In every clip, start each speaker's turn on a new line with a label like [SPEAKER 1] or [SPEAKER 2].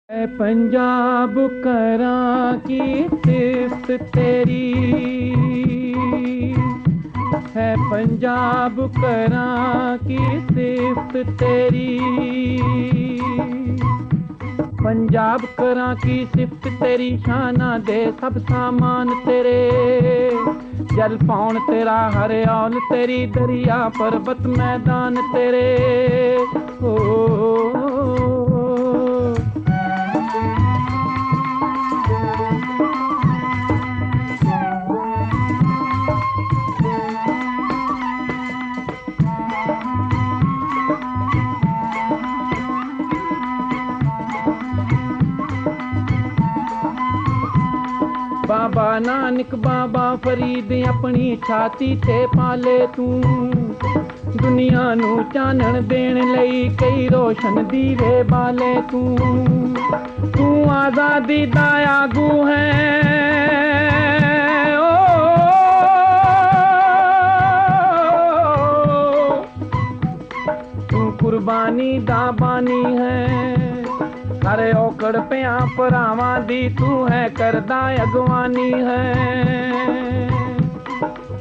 [SPEAKER 1] है पंजाब करां की सिफ्त तेरी, है पंजाब करां की सिफ्त तेरी। पंजाब करां की सिफ्त तेरी, शाना दे सब सामान तेरे। जल पौन तेरा हरियाल तेरी, दरिया पर्वत मैदान तेरे। ओ बाबा नानक बाबा फरीद अपनी छाती ते पाले तू। दुनिया नू चानण देण लई कई रोशन दीवे बाले तू। तू आजादी दा आगू है ओ, तू कुर्बानी दा बानी है। हरे औकड़ पिया भरावां दी तू है करदा अगवानी है।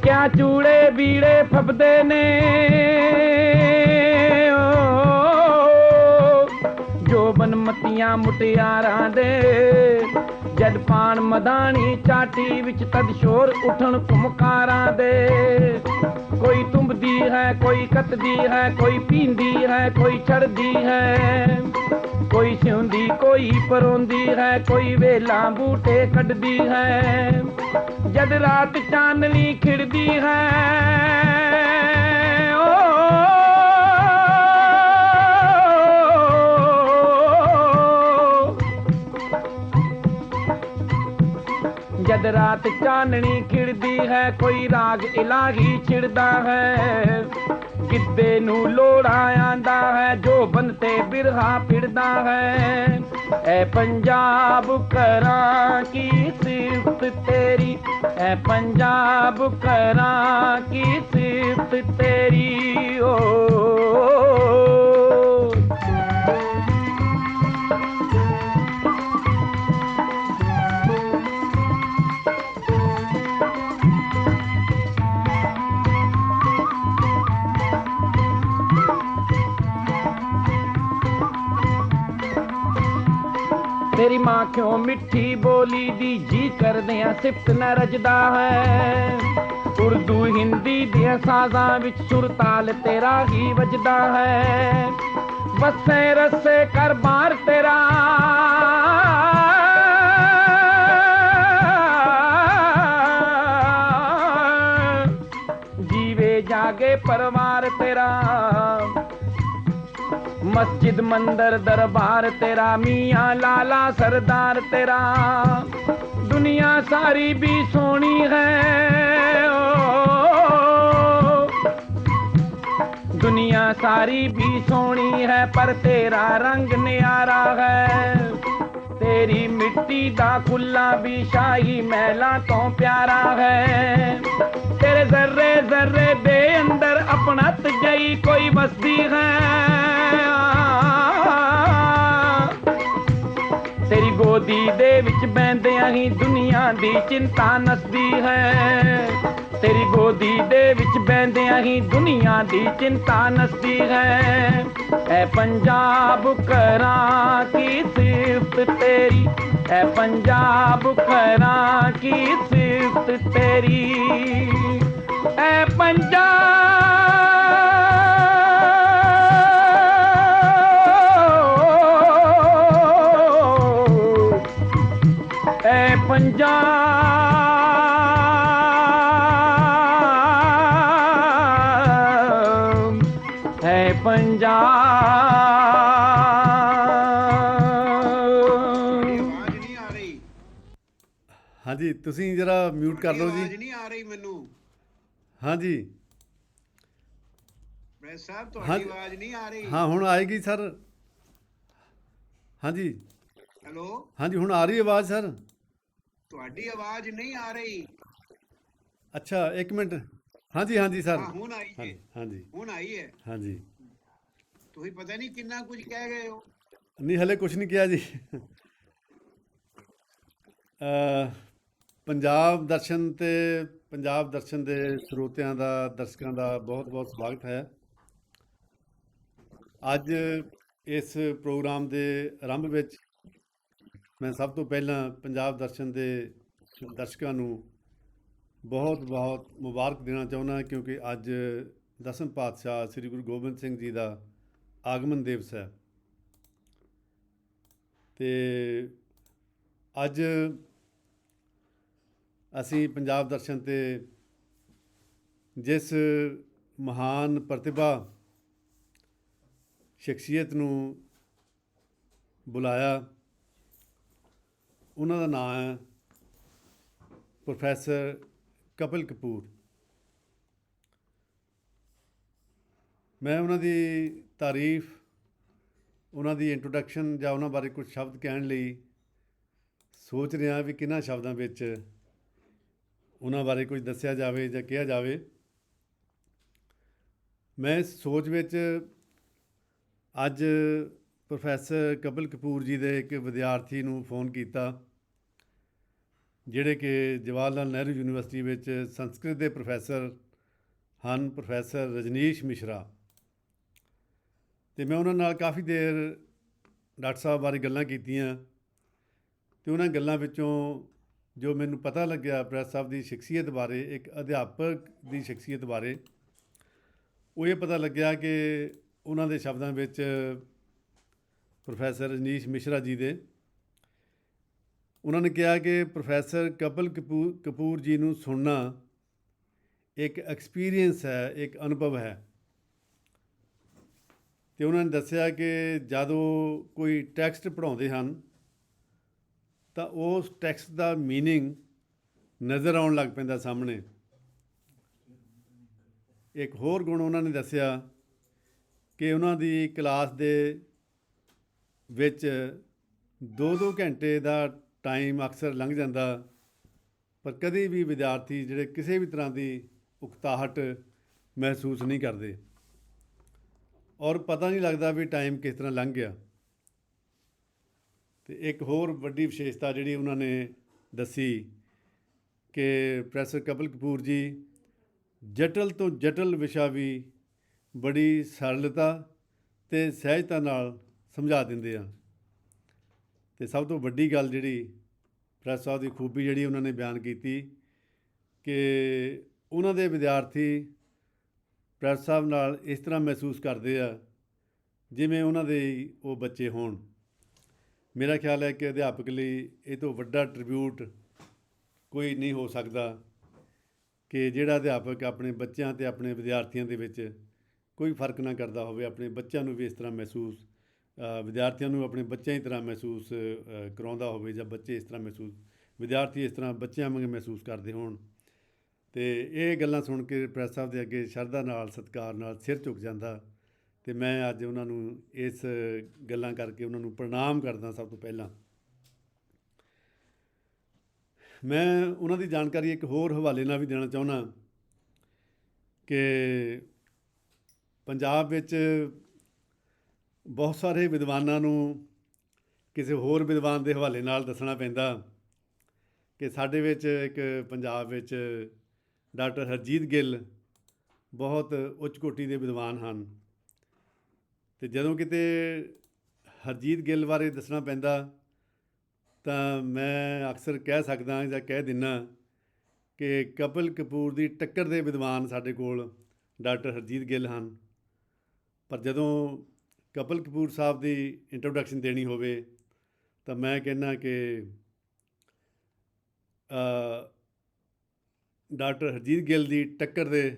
[SPEAKER 1] क्या चूड़े बीड़े फबदे ने जो बनमतियां मुटियारां दे। जद पान मदानी चाटी विच तद शोर उठन कुमकारां दे। कोई तुम्बदी है कोई कतदी है, कोई पींदी है कोई छड़दी है। कोई सिउंदी कोई परोंदी है, कोई वेला बूटे कटदी है। जद रात चांदनी खिड़दी है जद रात चांदनी खिड़दी है, कोई राग इलाही छिड़दा है। गिद्धे नू लोड़ा आंदा है, जो बनते बिरहा फिरदा है। ऐ पंजाब करां की सिफ्त तेरी, ऐ पंजाब करां की सिफ्त तेरी। ओ तेरी मां क्यों मिठी बोली दी जी करदियां सिफ्त न रजदा है। उर्दू हिंदी दियां साजां विच सुर ताल तेरा ही वजदा है। वसे रसे कर बार तेरा जीवे जागे परवार तेरा। मस्जिद मंदिर दरबार तेरा, मियाँ लाला सरदार तेरा। दुनिया सारी भी सोनी है ओ, दुनिया सारी भी सोनी है पर तेरा रंग न्यारा है। तेरी मिट्टी दा खुला भी शाही महला तो प्यारा है। तेरे जर्रे जर्रे दे अंदर अपनत जई कोई बसदी है। तेरी गोदी दे विच बैंदियां ही दुनिया दी चिंता नसदी है। तेरी गोदी दे विच बैंदियां ही दुनिया दी चिंता नसदी है। ऐ पंजाब करां की सिफ्त तेरी, ऐ पंजाब करां की सिफ्त तेरी। ऐ पंजाब ऐ पंजाब है पंजाब।
[SPEAKER 2] ਆਵਾਜ਼ ਨਹੀਂ ਆ ਰਹੀ।
[SPEAKER 3] ਹਾਂਜੀ ਤੁਸੀਂ ਜਰਾ ਮਿਊਟ ਕਰ ਲਓ
[SPEAKER 2] ਆਵਾਜ਼
[SPEAKER 3] ਜੀ।
[SPEAKER 2] ਨਹੀਂ ਆ ਰਹੀ ਮੈਨੂੰ।
[SPEAKER 3] ਹਾਂਜੀ
[SPEAKER 2] ਮੈਂ ਸਾਹਿਬ
[SPEAKER 3] ਹਾਂ
[SPEAKER 2] ਤੁਹਾਡੀ ਆਵਾਜ਼ ਨਹੀਂ ਆ ਰਹੀ।
[SPEAKER 3] ਹਾਂ ਹੁਣ ਆਏਗੀ ਸਰ। ਹਾਂਜੀ
[SPEAKER 2] ਹੈਲੋ,
[SPEAKER 3] ਹਾਂਜੀ ਹੁਣ ਆ ਰਹੀ ਆਵਾਜ਼ ਸਰ।
[SPEAKER 2] ਤੁਹਾਡੀ ਆਵਾਜ਼ ਨਹੀਂ ਆ ਰਹੀ।
[SPEAKER 3] ਅੱਛਾ ਇੱਕ ਮਿੰਟ। ਹਾਂਜੀ ਹਾਂਜੀ ਸਰ।
[SPEAKER 2] ਹਾਂ ਹੁਣ ਆਈ ਜੀ।
[SPEAKER 3] ਹਾਂਜੀ ਹਾਂਜੀ
[SPEAKER 2] ਹੁਣ ਆਈ ਹੈ।
[SPEAKER 3] ਹਾਂਜੀ
[SPEAKER 2] ਤੁਸੀਂ ਪਤਾ ਨਹੀਂ ਕਿੰਨਾ ਕੁਝ ਕਹਿ ਗਏ ਹੋ।
[SPEAKER 3] ਨਹੀਂ ਹਲੇ ਕੁਝ ਨਹੀਂ ਕਿਹਾ ਜੀ। ਪੰਜਾਬ ਦਰਸ਼ਨ ਤੇ ਪੰਜਾਬ ਦਰਸ਼ਨ ਦੇ ਸਰੋਤਿਆਂ ਦਾ, ਦਰਸ਼ਕਾਂ ਦਾ ਬਹੁਤ ਬਹੁਤ ਸਵਾਗਤ ਹੈ। ਅੱਜ ਇਸ ਪ੍ਰੋਗਰਾਮ ਦੇ ਆਰੰਭ ਵਿੱਚ ਮੈਂ ਸਭ ਤੋਂ ਪਹਿਲਾਂ ਪੰਜਾਬ ਦਰਸ਼ਨ ਦੇ ਦਰਸ਼ਕਾਂ ਨੂੰ ਬਹੁਤ ਬਹੁਤ ਮੁਬਾਰਕ ਦੇਣਾ ਚਾਹੁੰਦਾ, ਕਿਉਂਕਿ ਅੱਜ ਦਸਮ ਪਾਤਸ਼ਾਹ ਸ੍ਰੀ ਗੁਰੂ ਗੋਬਿੰਦ ਸਿੰਘ ਜੀ ਦਾ ਆਗਮਨ ਦਿਵਸ ਹੈ। ਤੇ ਅੱਜ ਅਸੀਂ ਪੰਜਾਬ ਦਰਸ਼ਨ ਤੇ ਜਿਸ ਮਹਾਨ ਪ੍ਰਤਿਭਾ ਸ਼ਖਸੀਅਤ ਨੂੰ ਬੁਲਾਇਆ, ਉਹਨਾਂ ਦਾ ਨਾਮ ਹੈ ਪ੍ਰੋਫੈਸਰ ਕਪਿਲ ਕਪੂਰ। ਮੈਂ ਉਹਨਾਂ ਦੀ ਤਾਰੀਫ, ਉਹਨਾਂ ਦੀ ਇੰਟਰੋਡਕਸ਼ਨ ਜਾਂ ਉਹਨਾਂ ਬਾਰੇ ਕੁਝ ਸ਼ਬਦ ਕਹਿਣ ਲਈ ਸੋਚ ਰਿਹਾ ਵੀ ਕਿਹਨਾਂ ਸ਼ਬਦਾਂ ਵਿੱਚ ਉਹਨਾਂ ਬਾਰੇ ਕੁਝ ਦੱਸਿਆ ਜਾਵੇ ਜਾਂ ਕਿਹਾ ਜਾਵੇ। ਮੈਂ ਇਸ ਸੋਚ ਵਿੱਚ ਅੱਜ ਪ੍ਰੋਫੈਸਰ ਕਪਿਲ ਕਪੂਰ ਜੀ ਦੇ ਇੱਕ ਵਿਦਿਆਰਥੀ ਨੂੰ ਫੋਨ ਕੀਤਾ, ਜਿਹੜੇ ਕਿ ਜਵਾਹਰ ਲਾਲ ਨਹਿਰੂ ਯੂਨੀਵਰਸਿਟੀ ਵਿੱਚ ਸੰਸਕ੍ਰਿਤ ਦੇ ਪ੍ਰੋਫੈਸਰ ਹਨ, ਪ੍ਰੋਫੈਸਰ ਰਜਨੀਸ਼ ਮਿਸ਼ਰਾ। ਅਤੇ ਮੈਂ ਉਹਨਾਂ ਨਾਲ ਕਾਫੀ ਦੇਰ ਡਾਕਟਰ ਸਾਹਿਬ ਬਾਰੇ ਗੱਲਾਂ ਕੀਤੀਆਂ, ਅਤੇ ਉਹਨਾਂ ਗੱਲਾਂ ਵਿੱਚੋਂ ਜੋ ਮੈਨੂੰ ਪਤਾ ਲੱਗਿਆ ਪ੍ਰੋਫੈਸਰ ਸਾਹਿਬ ਦੀ ਸ਼ਖਸੀਅਤ ਬਾਰੇ, ਇੱਕ ਅਧਿਆਪਕ ਦੀ ਸ਼ਖਸੀਅਤ ਬਾਰੇ, ਉਹ ਇਹ ਪਤਾ ਲੱਗਿਆ ਕਿ ਉਹਨਾਂ ਦੇ ਸ਼ਬਦਾਂ ਵਿੱਚ ਪ੍ਰੋਫੈਸਰ ਰਜਨੀਸ਼ ਮਿਸ਼ਰਾ ਜੀ ਦੇ, ਉਹਨਾਂ ਨੇ ਕਿਹਾ ਕਿ ਪ੍ਰੋਫੈਸਰ ਕਪਿਲ ਕਪੂਰ ਜੀ ਨੂੰ ਸੁਣਨਾ ਇੱਕ ਐਕਸਪੀਰੀਅੰਸ ਹੈ, ਇੱਕ ਅਨੁਭਵ ਹੈ। ਅਤੇ ਉਹਨਾਂ ਨੇ ਦੱਸਿਆ ਕਿ ਜਦੋਂ ਕੋਈ ਟੈਕਸਟ ਪੜ੍ਹਾਉਂਦੇ ਹਨ ਤਾਂ ਉਸ ਟੈਕਸਟ ਦਾ ਮੀਨਿੰਗ ਨਜ਼ਰ ਆਉਣ ਲੱਗ ਪੈਂਦਾ ਸਾਹਮਣੇ। ਇੱਕ ਹੋਰ ਗੁਣ ਉਹਨਾਂ ਨੇ ਦੱਸਿਆ ਕਿ ਉਹਨਾਂ ਦੀ ਕਲਾਸ ਦੇ ਵਿੱਚ 2-2 ਘੰਟੇ ਦਾ ਟਾਈਮ ਅਕਸਰ ਲੰਘ ਜਾਂਦਾ, ਪਰ ਕਦੇ ਵੀ ਵਿਦਿਆਰਥੀ ਜਿਹੜੇ ਕਿਸੇ ਵੀ ਤਰ੍ਹਾਂ ਦੀ ਉਕਤਾਹਟ ਮਹਿਸੂਸ ਨਹੀਂ ਕਰਦੇ, ਔਰ ਪਤਾ ਨਹੀਂ ਲੱਗਦਾ ਵੀ ਟਾਈਮ ਕਿਸ ਤਰ੍ਹਾਂ ਲੰਘ ਗਿਆ। ਅਤੇ ਇੱਕ ਹੋਰ ਵੱਡੀ ਵਿਸ਼ੇਸ਼ਤਾ ਜਿਹੜੀ ਉਹਨਾਂ ਨੇ ਦੱਸੀ ਕਿ ਪ੍ਰੋਫੈਸਰ ਕਪਿਲ ਕਪੂਰ ਜੀ ਜਟਲ ਤੋਂ ਜਟਲ ਵਿਸ਼ਾ ਵੀ ਬੜੀ ਸਰਲਤਾ ਅਤੇ ਸਹਿਜਤਾ ਨਾਲ ਸਮਝਾ ਦਿੰਦੇ ਆ। ਅਤੇ ਸਭ ਤੋਂ ਵੱਡੀ ਗੱਲ ਜਿਹੜੀ ਪ੍ਰੋਫੈਸਰ ਸਾਹਿਬ ਦੀ ਖੂਬੀ ਜਿਹੜੀ ਉਹਨਾਂ ਨੇ ਬਿਆਨ ਕੀਤੀ ਕਿ ਉਹਨਾਂ ਦੇ ਵਿਦਿਆਰਥੀ ਪ੍ਰੋਫੈਸਰ ਸਾਹਿਬ ਨਾਲ ਇਸ ਤਰ੍ਹਾਂ ਮਹਿਸੂਸ ਕਰਦੇ ਆ ਜਿਵੇਂ ਉਹਨਾਂ ਦੇ ਉਹ ਬੱਚੇ ਹੋਣ। ਮੇਰਾ ਖਿਆਲ ਹੈ ਕਿ ਅਧਿਆਪਕ ਲਈ ਇਹ ਤੋਂ ਵੱਡਾ ਟ੍ਰਿਬਿਊਟ ਕੋਈ ਨਹੀਂ ਹੋ ਸਕਦਾ ਕਿ ਜਿਹੜਾ ਅਧਿਆਪਕ ਆਪਣੇ ਬੱਚਿਆਂ ਅਤੇ ਆਪਣੇ ਵਿਦਿਆਰਥੀਆਂ ਦੇ ਵਿੱਚ ਕੋਈ ਫਰਕ ਨਾ ਕਰਦਾ ਹੋਵੇ, ਆਪਣੇ ਬੱਚਿਆਂ ਨੂੰ ਵੀ ਇਸ ਤਰ੍ਹਾਂ ਮਹਿਸੂਸ, ਵਿਦਿਆਰਥੀਆਂ ਨੂੰ ਆਪਣੇ ਬੱਚਿਆਂ ਦੀ ਤਰ੍ਹਾਂ ਮਹਿਸੂਸ ਕਰਾਉਂਦਾ ਹੋਵੇ, ਜਾਂ ਬੱਚੇ ਇਸ ਤਰ੍ਹਾਂ ਵਿਦਿਆਰਥੀ ਇਸ ਤਰ੍ਹਾਂ ਬੱਚਿਆਂ ਵਾਂਗ ਮਹਿਸੂਸ ਕਰਦੇ ਹੋਣ। ਅਤੇ ਇਹ ਗੱਲਾਂ ਸੁਣ ਕੇ ਪ੍ਰੋਫੈਸਰ ਸਾਹਿਬ ਦੇ ਅੱਗੇ ਸ਼ਰਧਾ ਨਾਲ, ਸਤਿਕਾਰ ਨਾਲ ਸਿਰ ਝੁਕ ਜਾਂਦਾ। ਅਤੇ ਮੈਂ ਅੱਜ ਉਹਨਾਂ ਨੂੰ ਇਸ ਗੱਲਾਂ ਕਰਕੇ ਉਹਨਾਂ ਨੂੰ ਪ੍ਰਣਾਮ ਕਰਦਾ। ਸਭ ਤੋਂ ਪਹਿਲਾਂ ਮੈਂ ਉਹਨਾਂ ਦੀ ਜਾਣਕਾਰੀ ਇੱਕ ਹੋਰ ਹਵਾਲੇ ਨਾਲ ਵੀ ਦੇਣਾ ਚਾਹੁੰਦਾ ਕਿ ਪੰਜਾਬ ਵਿੱਚ ਬਹੁਤ ਸਾਰੇ ਵਿਦਵਾਨਾਂ ਨੂੰ ਕਿਸੇ ਹੋਰ ਵਿਦਵਾਨ ਦੇ ਹਵਾਲੇ ਨਾਲ ਦੱਸਣਾ ਪੈਂਦਾ ਕਿ ਸਾਡੇ ਵਿੱਚ ਇੱਕ ਪੰਜਾਬ ਵਿੱਚ ਡਾਕਟਰ ਹਰਜੀਤ ਗਿੱਲ ਬਹੁਤ ਉੱਚ ਕੋਟੀ ਦੇ ਵਿਦਵਾਨ ਹਨ। ਅਤੇ ਜਦੋਂ ਕਿਤੇ ਹਰਜੀਤ ਗਿੱਲ ਬਾਰੇ ਦੱਸਣਾ ਪੈਂਦਾ ਤਾਂ ਮੈਂ ਅਕਸਰ ਕਹਿ ਸਕਦਾ ਜਾਂ ਕਹਿ ਦਿੰਦਾ ਕਿ ਕਪਿਲ ਕਪੂਰ ਦੀ ਟੱਕਰ ਦੇ ਵਿਦਵਾਨ ਸਾਡੇ ਕੋਲ ਡਾਕਟਰ ਹਰਜੀਤ ਗਿੱਲ ਹਨ। ਪਰ ਜਦੋਂ ਕਪਿਲ ਕਪੂਰ ਸਾਹਿਬ ਦੀ ਇੰਟਰੋਡਕਸ਼ਨ ਦੇਣੀ ਹੋਵੇ ਤਾਂ ਮੈਂ ਕਹਿੰਦਾ ਕਿ ਡਾਕਟਰ ਹਰਜੀਤ ਗਿੱਲ ਦੀ ਟੱਕਰ ਦੇ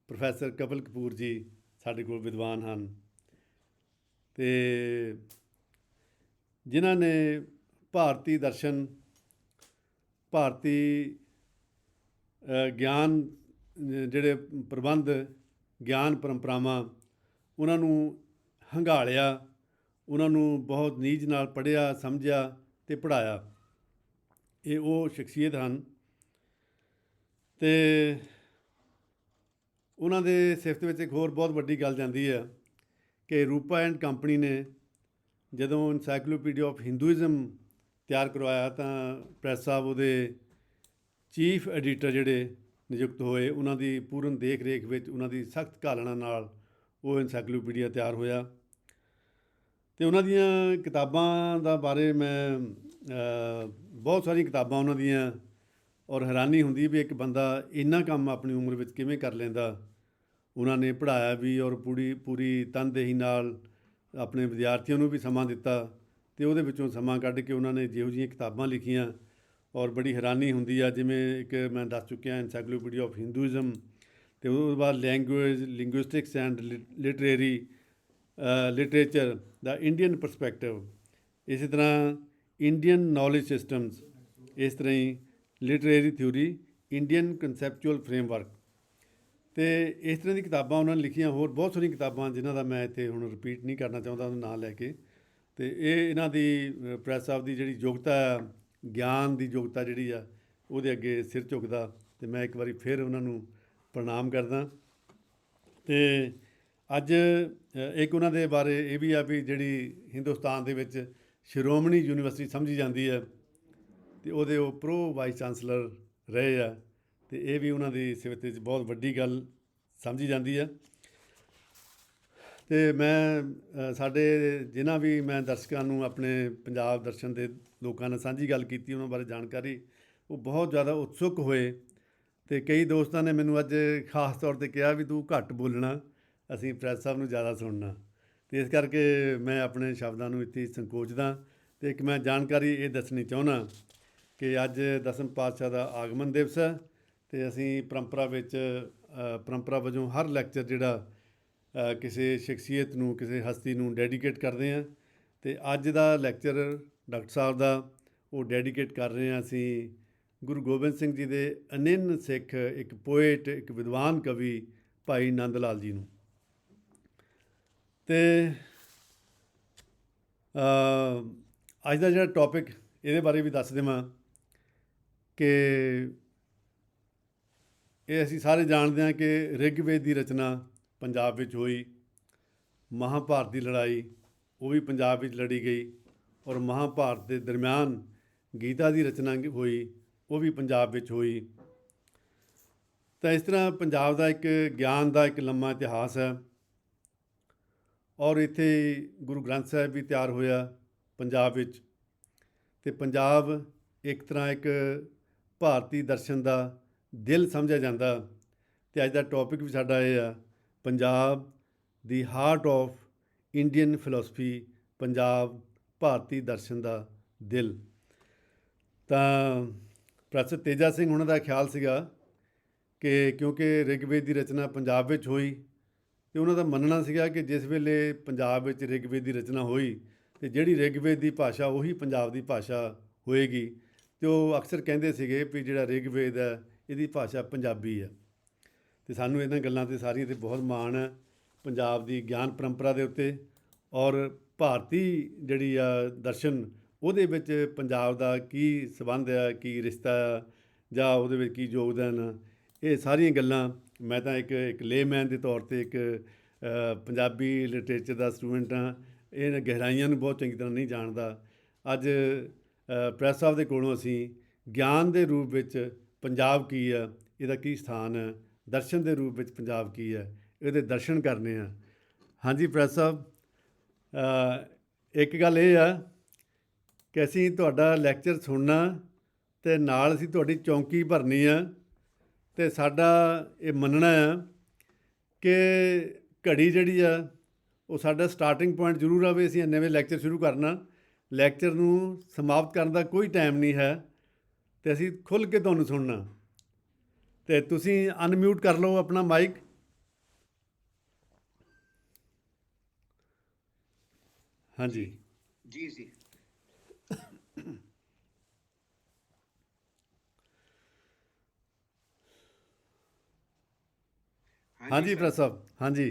[SPEAKER 3] ਪ੍ਰੋਫੈਸਰ ਕਪਿਲ ਕਪੂਰ ਜੀ ਸਾਡੇ ਕੋਲ ਵਿਦਵਾਨ ਹਨ, ਅਤੇ ਜਿਨ੍ਹਾਂ ਨੇ ਭਾਰਤੀ ਦਰਸ਼ਨ, ਭਾਰਤੀ ਗਿਆਨ, ਜਿਹੜੇ ਪ੍ਰਬੰਧ, ਗਿਆਨ ਪਰੰਪਰਾਵਾਂ, ਉਹਨਾਂ ਨੂੰ ਹੰਘਾਲਿਆ, ਉਹਨਾਂ ਨੂੰ ਬਹੁਤ ਨੀਝ ਨਾਲ ਪੜ੍ਹਿਆ, ਸਮਝਿਆ ਅਤੇ ਪੜ੍ਹਾਇਆ। ਇਹ ਉਹ ਸ਼ਖਸੀਅਤ ਹਨ। ਅਤੇ ਉਹਨਾਂ ਦੇ ਸਿਫਤ ਵਿੱਚ ਇੱਕ ਹੋਰ ਬਹੁਤ ਵੱਡੀ ਗੱਲ ਜਾਂਦੀ ਹੈ ਕਿ ਰੂਪਾ ਐਂਡ ਕੰਪਨੀ ਨੇ ਜਦੋਂ ਇਨਸਾਈਕਲੋਪੀਡੀਆ ਆਫ ਹਿੰਦੂਇਜ਼ਮ ਤਿਆਰ ਕਰਵਾਇਆ ਤਾਂ ਪ੍ਰੈਸ ਸਾਹਿਬ ਉਹਦੇ ਚੀਫ ਐਡੀਟਰ ਜਿਹੜੇ ਨਿਯੁਕਤ ਹੋਏ, ਉਹਨਾਂ ਦੀ ਪੂਰਨ ਦੇਖ ਰੇਖ ਵਿੱਚ, ਉਹਨਾਂ ਦੀ ਸਖਤ ਘਾਲਣਾ ਨਾਲ ਉਹ ਇਨਸਾਈਕਲੋਪੀਡੀਆ ਤਿਆਰ ਹੋਇਆ। ਅਤੇ ਉਹਨਾਂ ਦੀਆਂ ਕਿਤਾਬਾਂ ਦਾ ਬਾਰੇ ਮੈਂ ਬਹੁਤ ਸਾਰੀਆਂ ਕਿਤਾਬਾਂ ਉਹਨਾਂ ਦੀਆਂ, ਔਰ ਹੈਰਾਨੀ ਹੁੰਦੀ ਵੀ ਇੱਕ ਬੰਦਾ ਇੰਨਾ ਕੰਮ ਆਪਣੀ ਉਮਰ ਵਿੱਚ ਕਿਵੇਂ ਕਰ ਲੈਂਦਾ। ਉਹਨਾਂ ਨੇ ਪੜ੍ਹਾਇਆ ਵੀ, ਔਰ ਪੂਰੀ ਤਨਦੇਹੀ ਨਾਲ ਆਪਣੇ ਵਿਦਿਆਰਥੀਆਂ ਨੂੰ ਵੀ ਸਮਾਂ ਦਿੱਤਾ, ਅਤੇ ਉਹਦੇ ਵਿੱਚੋਂ ਸਮਾਂ ਕੱਢ ਕੇ ਉਹਨਾਂ ਨੇ ਜਿਹੋ ਜਿਹੀਆਂ ਕਿਤਾਬਾਂ ਲਿਖੀਆਂ, ਔਰ ਬੜੀ ਹੈਰਾਨੀ ਹੁੰਦੀ ਆ। ਜਿਵੇਂ ਇੱਕ ਮੈਂ ਦੱਸ ਚੁੱਕਿਆ ਇਨਸਾਈਕਲੋਪੀਡੀਆ ਆਫ ਹਿੰਦੂਇਜ਼ਮ, ਅਤੇ ਉਸ ਤੋਂ ਬਾਅਦ ਲੈਂਗੁਏਜ, ਲਿੰਗੁਇਸਟਿਕਸ ਐਂਡ ਲਿਟਰੇਚਰ ਦਾ ਇੰਡੀਅਨ ਪਰਸਪੈਕਟਿਵ, ਇਸੇ ਤਰ੍ਹਾਂ ਇੰਡੀਅਨ ਨੌਲੇਜ ਸਿਸਟਮਸ, ਇਸ ਤਰ੍ਹਾਂ ਹੀ literary theory, Indian conceptual framework, ਅਤੇ ਇਸ ਤਰ੍ਹਾਂ ਦੀ ਕਿਤਾਬਾਂ ਉਹਨਾਂ ਨੇ ਲਿਖੀਆਂ। ਹੋਰ ਬਹੁਤ ਸਾਰੀਆਂ ਕਿਤਾਬਾਂ ਜਿਨ੍ਹਾਂ ਦਾ ਮੈਂ ਇੱਥੇ ਹੁਣ ਰਿਪੀਟ ਨਹੀਂ ਕਰਨਾ ਚਾਹੁੰਦਾ ਉਹਦਾ ਨਾਂ ਲੈ ਕੇ। ਅਤੇ ਇਹ ਇਹਨਾਂ ਦੀ ਪ੍ਰੈਸ ਸਾਹਿਬ ਦੀ ਜਿਹੜੀ ਯੋਗਤਾ ਆ, ਗਿਆਨ ਦੀ ਯੋਗਤਾ ਜਿਹੜੀ ਆ, ਉਹਦੇ ਅੱਗੇ ਸਿਰ ਝੁਕਦਾ, ਅਤੇ ਮੈਂ ਇੱਕ ਵਾਰੀ ਫਿਰ ਉਹਨਾਂ ਨੂੰ ਪ੍ਰਣਾਮ ਕਰਦਾ। ਅਤੇ ਅੱਜ ਇੱਕ ਉਹਨਾਂ ਦੇ ਬਾਰੇ ਇਹ ਵੀ ਆ ਵੀ ਜਿਹੜੀ ਹਿੰਦੁਸਤਾਨ ਦੇ ਵਿੱਚ ਸ਼੍ਰੋਮਣੀ ਯੂਨੀਵਰਸਿਟੀ ਸਮਝੀ ਜਾਂਦੀ ਹੈ, ਅਤੇ ਉਹਦੇ ਉਹ ਪ੍ਰੋ ਵਾਈਸ ਚਾਂਸਲਰ ਰਹੇ ਆ, ਅਤੇ ਇਹ ਵੀ ਉਹਨਾਂ ਦੀ ਸਿਫਤ ਵਿੱਚ ਬਹੁਤ ਵੱਡੀ ਗੱਲ ਸਮਝੀ ਜਾਂਦੀ ਹੈ। ਅਤੇ ਮੈਂ ਸਾਡੇ ਜਿਨ੍ਹਾਂ ਵੀ ਮੈਂ ਦਰਸ਼ਕਾਂ ਨੂੰ ਆਪਣੇ ਪੰਜਾਬ ਦਰਸ਼ਨ ਦੇ ਲੋਕਾਂ ਨਾਲ ਸਾਂਝੀ ਗੱਲ ਕੀਤੀ, ਉਹਨਾਂ ਬਾਰੇ ਜਾਣਕਾਰੀ, ਉਹ ਬਹੁਤ ਜ਼ਿਆਦਾ ਉਤਸੁਕ ਹੋਏ। ਅਤੇ ਕਈ ਦੋਸਤਾਂ ਨੇ ਮੈਨੂੰ ਅੱਜ ਖਾਸ ਤੌਰ 'ਤੇ ਕਿਹਾ ਵੀ ਤੂੰ ਘੱਟ ਬੋਲਣਾ, ਅਸੀਂ ਪ੍ਰੈਸ ਸਾਹਿਬ ਨੂੰ ਜ਼ਿਆਦਾ ਸੁਣਨਾ, ਅਤੇ ਇਸ ਕਰਕੇ ਮੈਂ ਆਪਣੇ ਸ਼ਬਦਾਂ ਨੂੰ ਇੱਥੇ ਸੰਕੋਚਦਾ। ਅਤੇ ਇੱਕ ਮੈਂ ਜਾਣਕਾਰੀ ਇਹ ਦੱਸਣੀ ਚਾਹੁੰਦਾ ਕਿ ਅੱਜ ਦਸਮ ਪਾਤਸ਼ਾਹ ਦਾ ਆਗਮਨ ਦਿਵਸ ਹੈ, ਅਤੇ ਅਸੀਂ ਪਰੰਪਰਾ ਵਜੋਂ ਹਰ ਲੈਕਚਰ ਜਿਹੜਾ ਕਿਸੇ ਸ਼ਖਸੀਅਤ ਨੂੰ, ਕਿਸੇ ਹਸਤੀ ਨੂੰ ਡੈਡੀਕੇਟ ਕਰਦੇ ਹਾਂ, ਅਤੇ ਅੱਜ ਦਾ ਲੈਕਚਰ ਡਾਕਟਰ ਸਾਹਿਬ ਦਾ ਉਹ ਡੈਡੀਕੇਟ ਕਰ ਰਹੇ ਹਾਂ ਅਸੀਂ ਗੁਰੂ ਗੋਬਿੰਦ ਸਿੰਘ ਜੀ ਦੇ ਅਨਿੰਨ ਸਿੱਖ, ਇੱਕ ਪੋਇਟ, ਇੱਕ ਵਿਦਵਾਨ ਕਵੀ ਭਾਈ ਨੰਦ ਲਾਲ ਜੀ ਨੂੰ। ਅਤੇ ਅੱਜ ਦਾ ਜਿਹੜਾ ਟੌਪਿਕ, ਇਹਦੇ ਬਾਰੇ ਵੀ ਦੱਸ ਦੇਵਾਂ ਕਿ ਇਹ ਅਸੀਂ ਸਾਰੇ ਜਾਣਦੇ ਹਾਂ ਕਿ ਰਿਗਵੇਦ ਦੀ ਰਚਨਾ ਪੰਜਾਬ ਵਿੱਚ ਹੋਈ, ਮਹਾਂਭਾਰਤ ਦੀ ਲੜਾਈ ਉਹ ਵੀ ਪੰਜਾਬ ਵਿੱਚ ਲੜੀ ਗਈ, ਔਰ ਮਹਾਂਭਾਰਤ ਦੇ ਦਰਮਿਆਨ ਗੀਤਾ ਦੀ ਰਚਨਾ ਹੋਈ, ਉਹ ਵੀ ਪੰਜਾਬ ਵਿੱਚ ਹੋਈ। ਤਾਂ ਇਸ ਤਰ੍ਹਾਂ ਪੰਜਾਬ ਦਾ ਇੱਕ ਗਿਆਨ ਦਾ ਇੱਕ ਲੰਮਾ ਇਤਿਹਾਸ ਹੈ, ਔਰ ਇੱਥੇ ਗੁਰੂ ਗ੍ਰੰਥ ਸਾਹਿਬ ਵੀ ਤਿਆਰ ਹੋਇਆ ਪੰਜਾਬ ਵਿੱਚ। ਅਤੇ ਪੰਜਾਬ ਇੱਕ ਤਰ੍ਹਾਂ ਇੱਕ ਭਾਰਤੀ ਦਰਸ਼ਨ ਦਾ ਦਿਲ ਸਮਝਿਆ ਜਾਂਦਾ। ਅਤੇ ਅੱਜ ਦਾ ਟੌਪਿਕ ਵੀ ਸਾਡਾ ਇਹ ਆ, ਪੰਜਾਬ ਦੀ heart of Indian philosophy, Punjab ਭਾਰਤੀ ਦਰਸ਼ਨ ਦਾ ਦਿਲ। ਤਾਂ ਪ੍ਰੋਫੈਸਰ ਤੇਜਾ ਸਿੰਘ ਉਹਨਾਂ ਦਾ ਖਿਆਲ ਸੀਗਾ ਕਿ ਕਿਉਂਕਿ ਰਿਗਵੇਦ ਦੀ ਰਚਨਾ ਪੰਜਾਬ ਵਿੱਚ ਹੋਈ, ਅਤੇ ਉਹਨਾਂ ਦਾ ਮੰਨਣਾ ਸੀਗਾ ਕਿ ਜਿਸ ਵੇਲੇ ਪੰਜਾਬ ਵਿੱਚ ਰਿਗਵੇਦ ਦੀ ਰਚਨਾ ਹੋਈ, ਅਤੇ ਜਿਹੜੀ ਰਿਗਵੇਦ ਦੀ ਭਾਸ਼ਾ ਉਹੀ ਪੰਜਾਬ ਦੀ ਭਾਸ਼ਾ ਹੋਏਗੀ। ਅਤੇ ਉਹ ਅਕਸਰ ਕਹਿੰਦੇ ਸੀਗੇ ਵੀ ਜਿਹੜਾ ਰਿਗਵੇਦ ਹੈ ਇਹਦੀ ਭਾਸ਼ਾ ਪੰਜਾਬੀ ਹੈ। ਅਤੇ ਸਾਨੂੰ ਇਹਨਾਂ ਗੱਲਾਂ 'ਤੇ ਸਾਰੀਆਂ 'ਤੇ ਬਹੁਤ ਮਾਣ ਹੈ, ਪੰਜਾਬ ਦੀ ਗਿਆਨ ਪਰੰਪਰਾ ਦੇ ਉੱਤੇ, ਔਰ ਭਾਰਤੀ ਜਿਹੜੀ ਆ ਦਰਸ਼ਨ, ਉਹਦੇ ਵਿੱਚ ਪੰਜਾਬ ਦਾ ਕੀ ਸੰਬੰਧ ਆ, ਕੀ ਰਿਸ਼ਤਾ ਆ, ਜਾਂ ਉਹਦੇ ਵਿੱਚ ਕੀ ਯੋਗਦਾਨ ਆ, ਇਹ ਸਾਰੀਆਂ ਗੱਲਾਂ ਮੈਂ ਤਾਂ ਇੱਕ ਲੇਮੈਨ ਦੇ ਤੌਰ 'ਤੇ, ਇੱਕ ਪੰਜਾਬੀ ਲਿਟਰੇਚਰ ਦਾ ਸਟੂਡੈਂਟ ਹਾਂ, ਇਹ ਗਹਿਰਾਈਆਂ ਨੂੰ ਬਹੁਤ ਚੰਗੀ ਤਰ੍ਹਾਂ ਨਹੀਂ ਜਾਣਦਾ। ਅੱਜ ਪ੍ਰੈਸ ਸਾਹਿਬ ਦੇ ਕੋਲੋਂ ਅਸੀਂ ਗਿਆਨ ਦੇ ਰੂਪ ਵਿੱਚ ਪੰਜਾਬ ਕੀ ਆ, ਇਹਦਾ ਕੀ ਸਥਾਨ ਹੈ, ਦਰਸ਼ਨ ਦੇ ਰੂਪ ਵਿੱਚ ਪੰਜਾਬ ਕੀ ਹੈ, ਇਹਦੇ ਦਰਸ਼ਨ ਕਰਨੇ ਆ। ਹਾਂਜੀ ਪ੍ਰੈਸ ਸਾਹਿਬ, ਇੱਕ ਗੱਲ ਇਹ ਆ ਕਿ ਅਸੀਂ ਤੁਹਾਡਾ ਲੈਕਚਰ ਸੁਣਨਾ, ਅਤੇ ਨਾਲ ਅਸੀਂ ਤੁਹਾਡੀ ਚੌਂਕੀ ਭਰਨੀ ਆ, ਅਤੇ ਸਾਡਾ ਇਹ ਮੰਨਣਾ ਆ ਕਿ ਘੜੀ ਜਿਹੜੀ ਆ ਉਹ ਸਾਡਾ ਸਟਾਰਟਿੰਗ ਪੁਆਇੰਟ ਜ਼ਰੂਰ ਆਵੇ। ਅਸੀਂ ਨਵੇਂ ਲੈਕਚਰ ਸ਼ੁਰੂ ਕਰਨਾ, ਲੈਕਚਰ ਨੂੰ ਸਮਾਪਤ ਕਰਨ ਦਾ ਕੋਈ ਟਾਈਮ ਨਹੀਂ ਹੈ, ਅਤੇ ਅਸੀਂ ਖੁੱਲ੍ਹ ਕੇ ਤੁਹਾਨੂੰ ਸੁਣਨਾ। ਅਤੇ ਤੁਸੀਂ ਅਨਮਿਊਟ ਕਰ ਲਓ ਆਪਣਾ ਮਾਈਕ। ਹਾਂਜੀ
[SPEAKER 2] ਜੀ ਜੀ।
[SPEAKER 3] ਹਾਂਜੀ ਪ੍ਰੋਫੈਸਰ ਸਾਹਿਬ, ਹਾਂਜੀ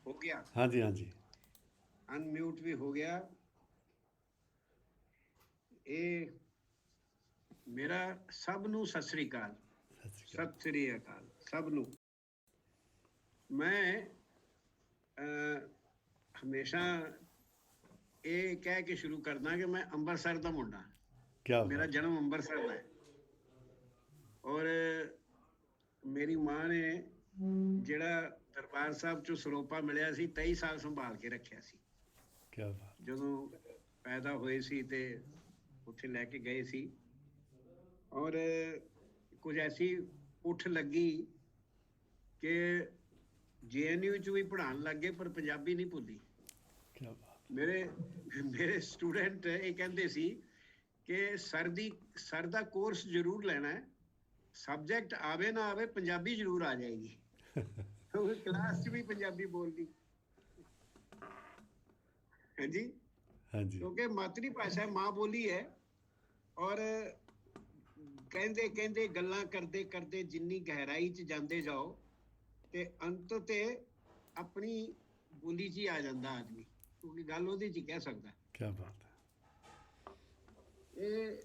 [SPEAKER 2] ਹੋ ਗਿਆ,
[SPEAKER 3] ਹਾਂਜੀ ਹਾਂਜੀ
[SPEAKER 2] ਅਨਮਿਊਟ ਵੀ ਹੋ ਗਿਆ। ਇਹ ਮੇਰਾ ਸਭ ਨੂੰ ਸਤਿ ਸ੍ਰੀ ਅਕਾਲ, ਸਤਿ ਸ੍ਰੀ ਅਕਾਲ ਸਭ ਨੂੰ। ਮੈਂ ਹਮੇਸ਼ਾ ਇਹ ਕਹਿ ਕੇ ਸ਼ੁਰੂ ਕਰਦਾ ਕਿ ਮੈਂ ਅੰਮ੍ਰਿਤਸਰ ਦਾ ਮੁੰਡਾ,
[SPEAKER 3] ਕਿਆ
[SPEAKER 2] ਮੇਰਾ
[SPEAKER 3] ਬਾਤ।
[SPEAKER 2] ਜਨਮ ਅੰਮ੍ਰਿਤਸਰ ਦਾ ਹੈ। ਔਰ ਮੇਰੀ ਮਾਂ ਨੇ ਜਿਹੜਾ ਦਰਬਾਰ ਸਾਹਿਬ ਚੋਂ ਸਰੋਪਾ ਮਿਲਿਆ ਸੀ 23 ਸਾਲ ਸੰਭਾਲ ਕੇ ਰੱਖਿਆ ਸੀ।
[SPEAKER 3] ਕਿਆ ਬਾਤ।
[SPEAKER 2] ਜਦੋਂ ਪੈਦਾ ਹੋਏ ਸੀ ਤੇ ਉੱਥੇ ਲੈ ਕੇ ਗਏ ਸੀ। ਔਰ ਕੁਝ ਐਸੀ ਉੱਠ ਲੱਗੀ ਕਿ JNU ਚ ਵੀ ਪੜ੍ਹਾਉਣ ਲੱਗੇ ਪਰ ਪੰਜਾਬੀ ਨਹੀਂ ਭੁੱਲੀ।
[SPEAKER 3] ਕਿਆ ਬਾਤ।
[SPEAKER 2] ਮੇਰੇ ਸਟੂਡੈਂਟ ਇਹ ਕਹਿੰਦੇ ਸੀ ਕਿ ਸਰ ਦਾ ਕੋਰਸ ਜ਼ਰੂਰ ਲੈਣਾ ਹੈ, ਸਬਜੈਕਟ ਆਵੇ ਨਾ ਆਵੇ ਪੰਜਾਬੀ ਜ਼ਰੂਰ ਆ ਜਾਏਗੀ। ਕਲਾਸ 'ਚ ਵੀ ਪੰਜਾਬੀ ਬੋਲਦੀ। ਹਾਂਜੀ
[SPEAKER 3] ਹਾਂਜੀ।
[SPEAKER 2] ਕਿਉਂਕਿ ਮਾਤਰੀ ਭਾਸ਼ਾ ਮਾਂ ਬੋਲੀ ਹੈ। ਔਰ ਕਹਿੰਦੇ ਕਹਿੰਦੇ ਗੱਲਾਂ ਕਰਦੇ ਕਰਦੇ ਜਿੰਨੀ ਗਹਿਰਾਈ 'ਚ ਜਾਂਦੇ ਜਾਓ ਤੇ ਅੰਤ ਤੇ ਆਪਣੀ ਬੋਲੀ 'ਚ ਹੀ ਆ ਜਾਂਦਾ ਆਦਮੀ, ਕਿਉਂਕਿ ਗੱਲ ਉਹਦੇ 'ਚ ਹੀ ਕਹਿ ਸਕਦਾ।
[SPEAKER 3] ਕਿਆ ਬਾਤ ਹੈ।
[SPEAKER 2] ਇਹ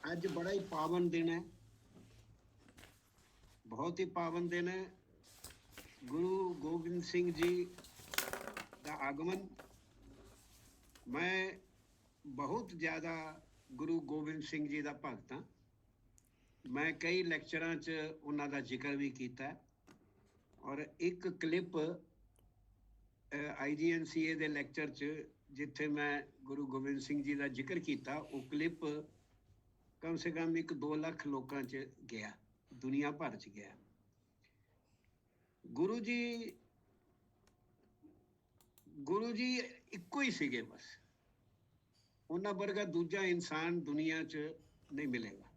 [SPEAKER 2] ਅੱਜ ਬੜਾ ਹੀ ਪਾਵਨ ਦਿਨ ਹੈ, ਬਹੁਤ ਹੀ ਪਾਵਨ ਦਿਨ ਹੈ। ਗੁਰੂ ਗੋਬਿੰਦ ਸਿੰਘ ਜੀ ਦਾ ਆਗਮਨ। ਮੈਂ ਬਹੁਤ ਜ਼ਿਆਦਾ ਗੁਰੂ ਗੋਬਿੰਦ ਸਿੰਘ ਜੀ ਦਾ ਭਗਤ ਹਾਂ। ਮੈਂ ਕਈ ਲੈਕਚਰਾਂ 'ਚ ਉਹਨਾਂ ਦਾ ਜ਼ਿਕਰ ਵੀ ਕੀਤਾ। ਔਰ ਇੱਕ ਕਲਿੱਪ IGNCA ਦੇ ਲੈਕਚਰ 'ਚ ਜਿੱਥੇ ਮੈਂ ਗੁਰੂ ਗੋਬਿੰਦ ਸਿੰਘ ਜੀ ਦਾ ਜ਼ਿਕਰ ਕੀਤਾ, ਉਹ ਕਲਿੱਪ ਕਮ ਸੇ ਕਮ 1-2 ਲੱਖ ਲੋਕਾਂ 'ਚ ਗਿਆ, ਦੁਨੀਆ ਭਰ 'ਚ ਗਿਆ। ਗੁਰੂ ਜੀ ਇੱਕੋ ਹੀ ਸੀਗੇ ਬਸ। ਉਹਨਾਂ ਵਰਗਾ ਦੂਜਾ ਇਨਸਾਨ ਦੁਨੀਆ 'ਚ ਨਹੀਂ ਮਿਲੇਗਾ,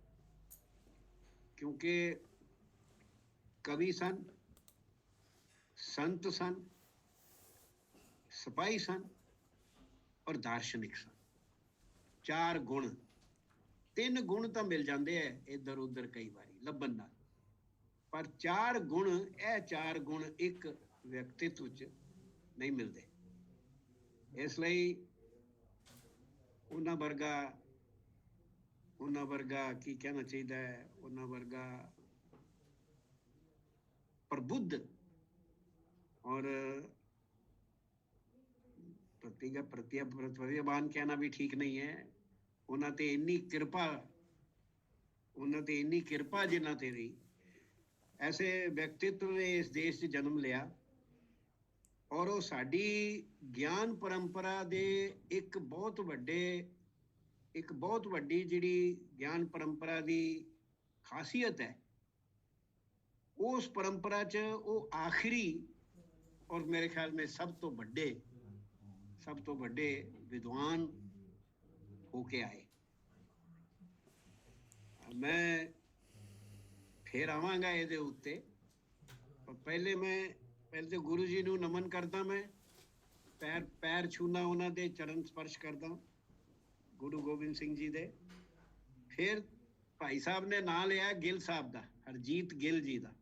[SPEAKER 2] ਕਿਉਂਕਿ ਕਵੀ ਸਨ, ਸੰਤ ਸਨ, ਸਿਪਾਹੀ ਸਨ ਔਰ ਦਾਰਸ਼ਨਿਕ ਸਨ। 4 ਗੁਣ, 3 ਗੁਣ ਤਾਂ ਮਿਲ ਜਾਂਦੇ ਐ ਇੱਧਰ ਉੱਧਰ ਕਈ ਵਾਰੀ ਲੱਭਣ ਨਾਲ, ਪਰ 4 ਗੁਣ, ਇਹ 4 ਗੁਣ ਇੱਕ ਵਿਅਕਤਿਤਵ 'ਚ ਨਹੀਂ ਮਿਲਦੇ। ਇਸ ਲਈ ਉਹਨਾਂ ਵਰਗਾ ਕੀ ਕਹਿਣਾ ਚਾਹੀਦਾ ਹੈ, ਉਹਨਾਂ ਵਰਗਾ ਪ੍ਰਬੁੱਧ ਔਰ ਪ੍ਰਤਿਭਾਵਾਨ ਕਹਿਣਾ ਵੀ ਠੀਕ ਨਹੀਂ ਹੈ। ਉਹਨਾਂ ਤੇ ਇੰਨੀ ਕਿਰਪਾ ਜਿਨ੍ਹਾਂ ਤੇ ਰਹੀ। ਐਸੇ ਵਿਅਕਤਿਤਵ ਨੇ ਇਸ ਦੇਸ਼ 'ਚ ਜਨਮ ਲਿਆ ਔਰ ਉਹ ਸਾਡੀ ਗਿਆਨ ਪਰੰਪਰਾ ਦੇ ਇੱਕ ਬਹੁਤ ਵੱਡੀ ਜਿਹੜੀ ਗਿਆਨ ਪਰੰਪਰਾ ਦੀ ਖਾਸੀਅਤ ਹੈ, ਉਸ ਪਰੰਪਰਾ 'ਚ ਉਹ ਆਖਰੀ ਔਰ ਮੇਰੇ ਖਿਆਲ ਮੇਂ ਸਭ ਤੋਂ ਵੱਡੇ ਵਿਦਵਾਨ ਹੋ ਕੇ ਆਏ। ਮੈਂ ਫੇਰ ਆਵਾਂਗਾ ਇਹਦੇ ਉੱਤੇ, ਪਰ ਪਹਿਲੇ ਤੇ ਗੁਰੂ ਜੀ ਨੂੰ ਨਮਨ ਕਰਦਾ। ਮੈਂ ਪੈਰ ਛੂਨਾ, ਉਹਨਾਂ ਦੇ ਚਰਨ ਸਪਰਸ਼ ਕਰਦਾ ਗੁਰੂ ਗੋਬਿੰਦ ਸਿੰਘ ਜੀ ਦੇ। ਫਿਰ ਭਾਈ ਸਾਹਿਬ ਨੇ ਨਾਂ ਲਿਆ ਗਿੱਲ ਸਾਹਿਬ ਦਾ, ਹਰਜੀਤ ਗਿੱਲ ਜੀ ਦਾ।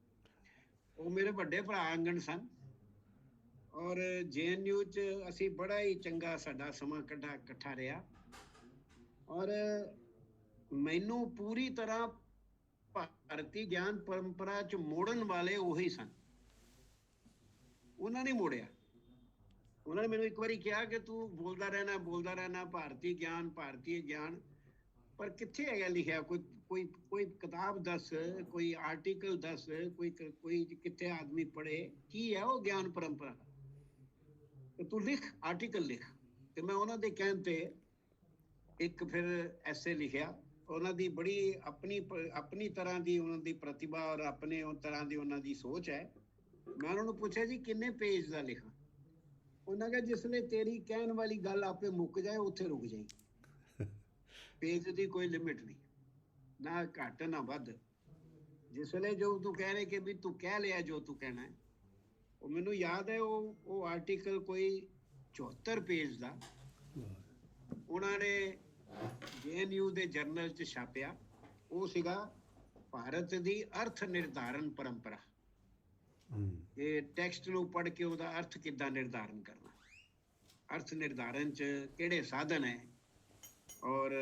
[SPEAKER 2] ਉਹ ਮੇਰੇ ਵੱਡੇ ਭਰਾ ਆਂਗਣ ਸਨ ਔਰ JNU 'ਚ ਅਸੀਂ ਬੜਾ ਹੀ ਚੰਗਾ ਸਾਡਾ ਸਮਾਂ ਇਕੱਠਾ ਰਿਹਾ। ਔਰ ਮੈਨੂੰ ਪੂਰੀ ਤਰ੍ਹਾਂ ਭਾਰਤੀ ਗਿਆਨ ਪਰੰਪਰਾ 'ਚ ਮੋੜਨ ਵਾਲੇ ਉਹੀ ਸਨ। ਉਹਨਾਂ ਨੇ ਮੋੜਿਆ। ਉਹਨਾਂ ਨੇ ਮੈਨੂੰ ਇੱਕ ਵਾਰੀ ਕਿਹਾ ਕਿ ਤੂੰ ਬੋਲਦਾ ਰਹਿਣਾ ਭਾਰਤੀ ਗਿਆਨ, ਪਰ ਕਿੱਥੇ ਹੈਗਾ ਲਿਖਿਆ? ਕੋਈ ਕਿਤਾਬ ਦੱਸ, ਕੋਈ ਆਰਟੀਕਲ ਦੱਸ, ਕੋਈ ਕਿੱਥੇ ਆਦਮੀ ਪੜ੍ਹੇ ਕੀ ਹੈ ਉਹ ਗਿਆਨ ਪਰੰਪਰਾ? ਤੇ ਤੂੰ ਲਿਖ, ਆਰਟੀਕਲ ਲਿਖ। ਤੇ ਮੈਂ ਉਹਨਾਂ ਦੇ ਕਹਿਣ ਤੇ ਇੱਕ ਫਿਰ ਐਸੇ ਲਿਖਿਆ। ਉਹਨਾਂ ਦੀ ਬੜੀ ਆਪਣੀ ਤਰ੍ਹਾਂ ਦੀ ਉਹਨਾਂ ਦੀ ਪ੍ਰਤਿਭਾ ਔਰ ਆਪਣੇ ਤਰ੍ਹਾਂ ਦੀ ਉਹਨਾਂ ਦੀ ਸੋਚ ਹੈ। ਮੈਂ ਉਹਨਾਂ ਨੂੰ ਪੁੱਛਿਆ ਜੀ ਕਿੰਨੇ ਪੇਜ ਦਾ ਲਿਖਾਂ? ਉਹਨਾਂ ਕਿਹਾ ਜਿਸ ਵੇਲੇ ਤੇਰੀ ਕਹਿਣ ਵਾਲੀ ਗੱਲ ਆਪੇ ਮੁੱਕ ਜਾਏ ਉੱਥੇ ਰੁਕ ਜਾਈ। ਪੇਜ ਦੀ ਕੋਈ ਲਿਮਿਟ ਨਹੀਂ, ਨਾ ਘੱਟ ਨਾ ਵੱਧ। ਜਿਸ ਵੇਲੇ ਜੋ ਤੂੰ ਕਹਿ ਰਹੇ ਕਿ ਵੀ ਤੂੰ ਕਹਿ ਲਿਆ ਜੋ ਤੂੰ ਕਹਿਣਾ ਹੈ। ਉਹ ਮੈਨੂੰ ਯਾਦ ਹੈ ਉਹ ਆਰਟੀਕਲ ਕੋਈ 74 ਪੇਜ ਦਾ ਉਹਨਾਂ ਨੇ JNU ਦੇ ਜਰਨਲ 'ਚ ਛਾਪਿਆ। ਉਹ ਸੀਗਾ ਭਾਰਤ ਦੀ ਅਰਥ ਨਿਰਧਾਰਨ ਪਰੰਪਰਾ। ਇਹ ਟੈਕਸਟ ਨੂੰ ਪੜ੍ਹ ਕੇ ਉਹਦਾ ਅਰਥ ਕਿੱਦਾਂ ਨਿਰਧਾਰਨ ਕਰਨਾ, ਅਰਥ ਨਿਰਧਾਰਨ 'ਚ ਕਿਹੜੇ ਸਾਧਨ ਹੈ ਔਰ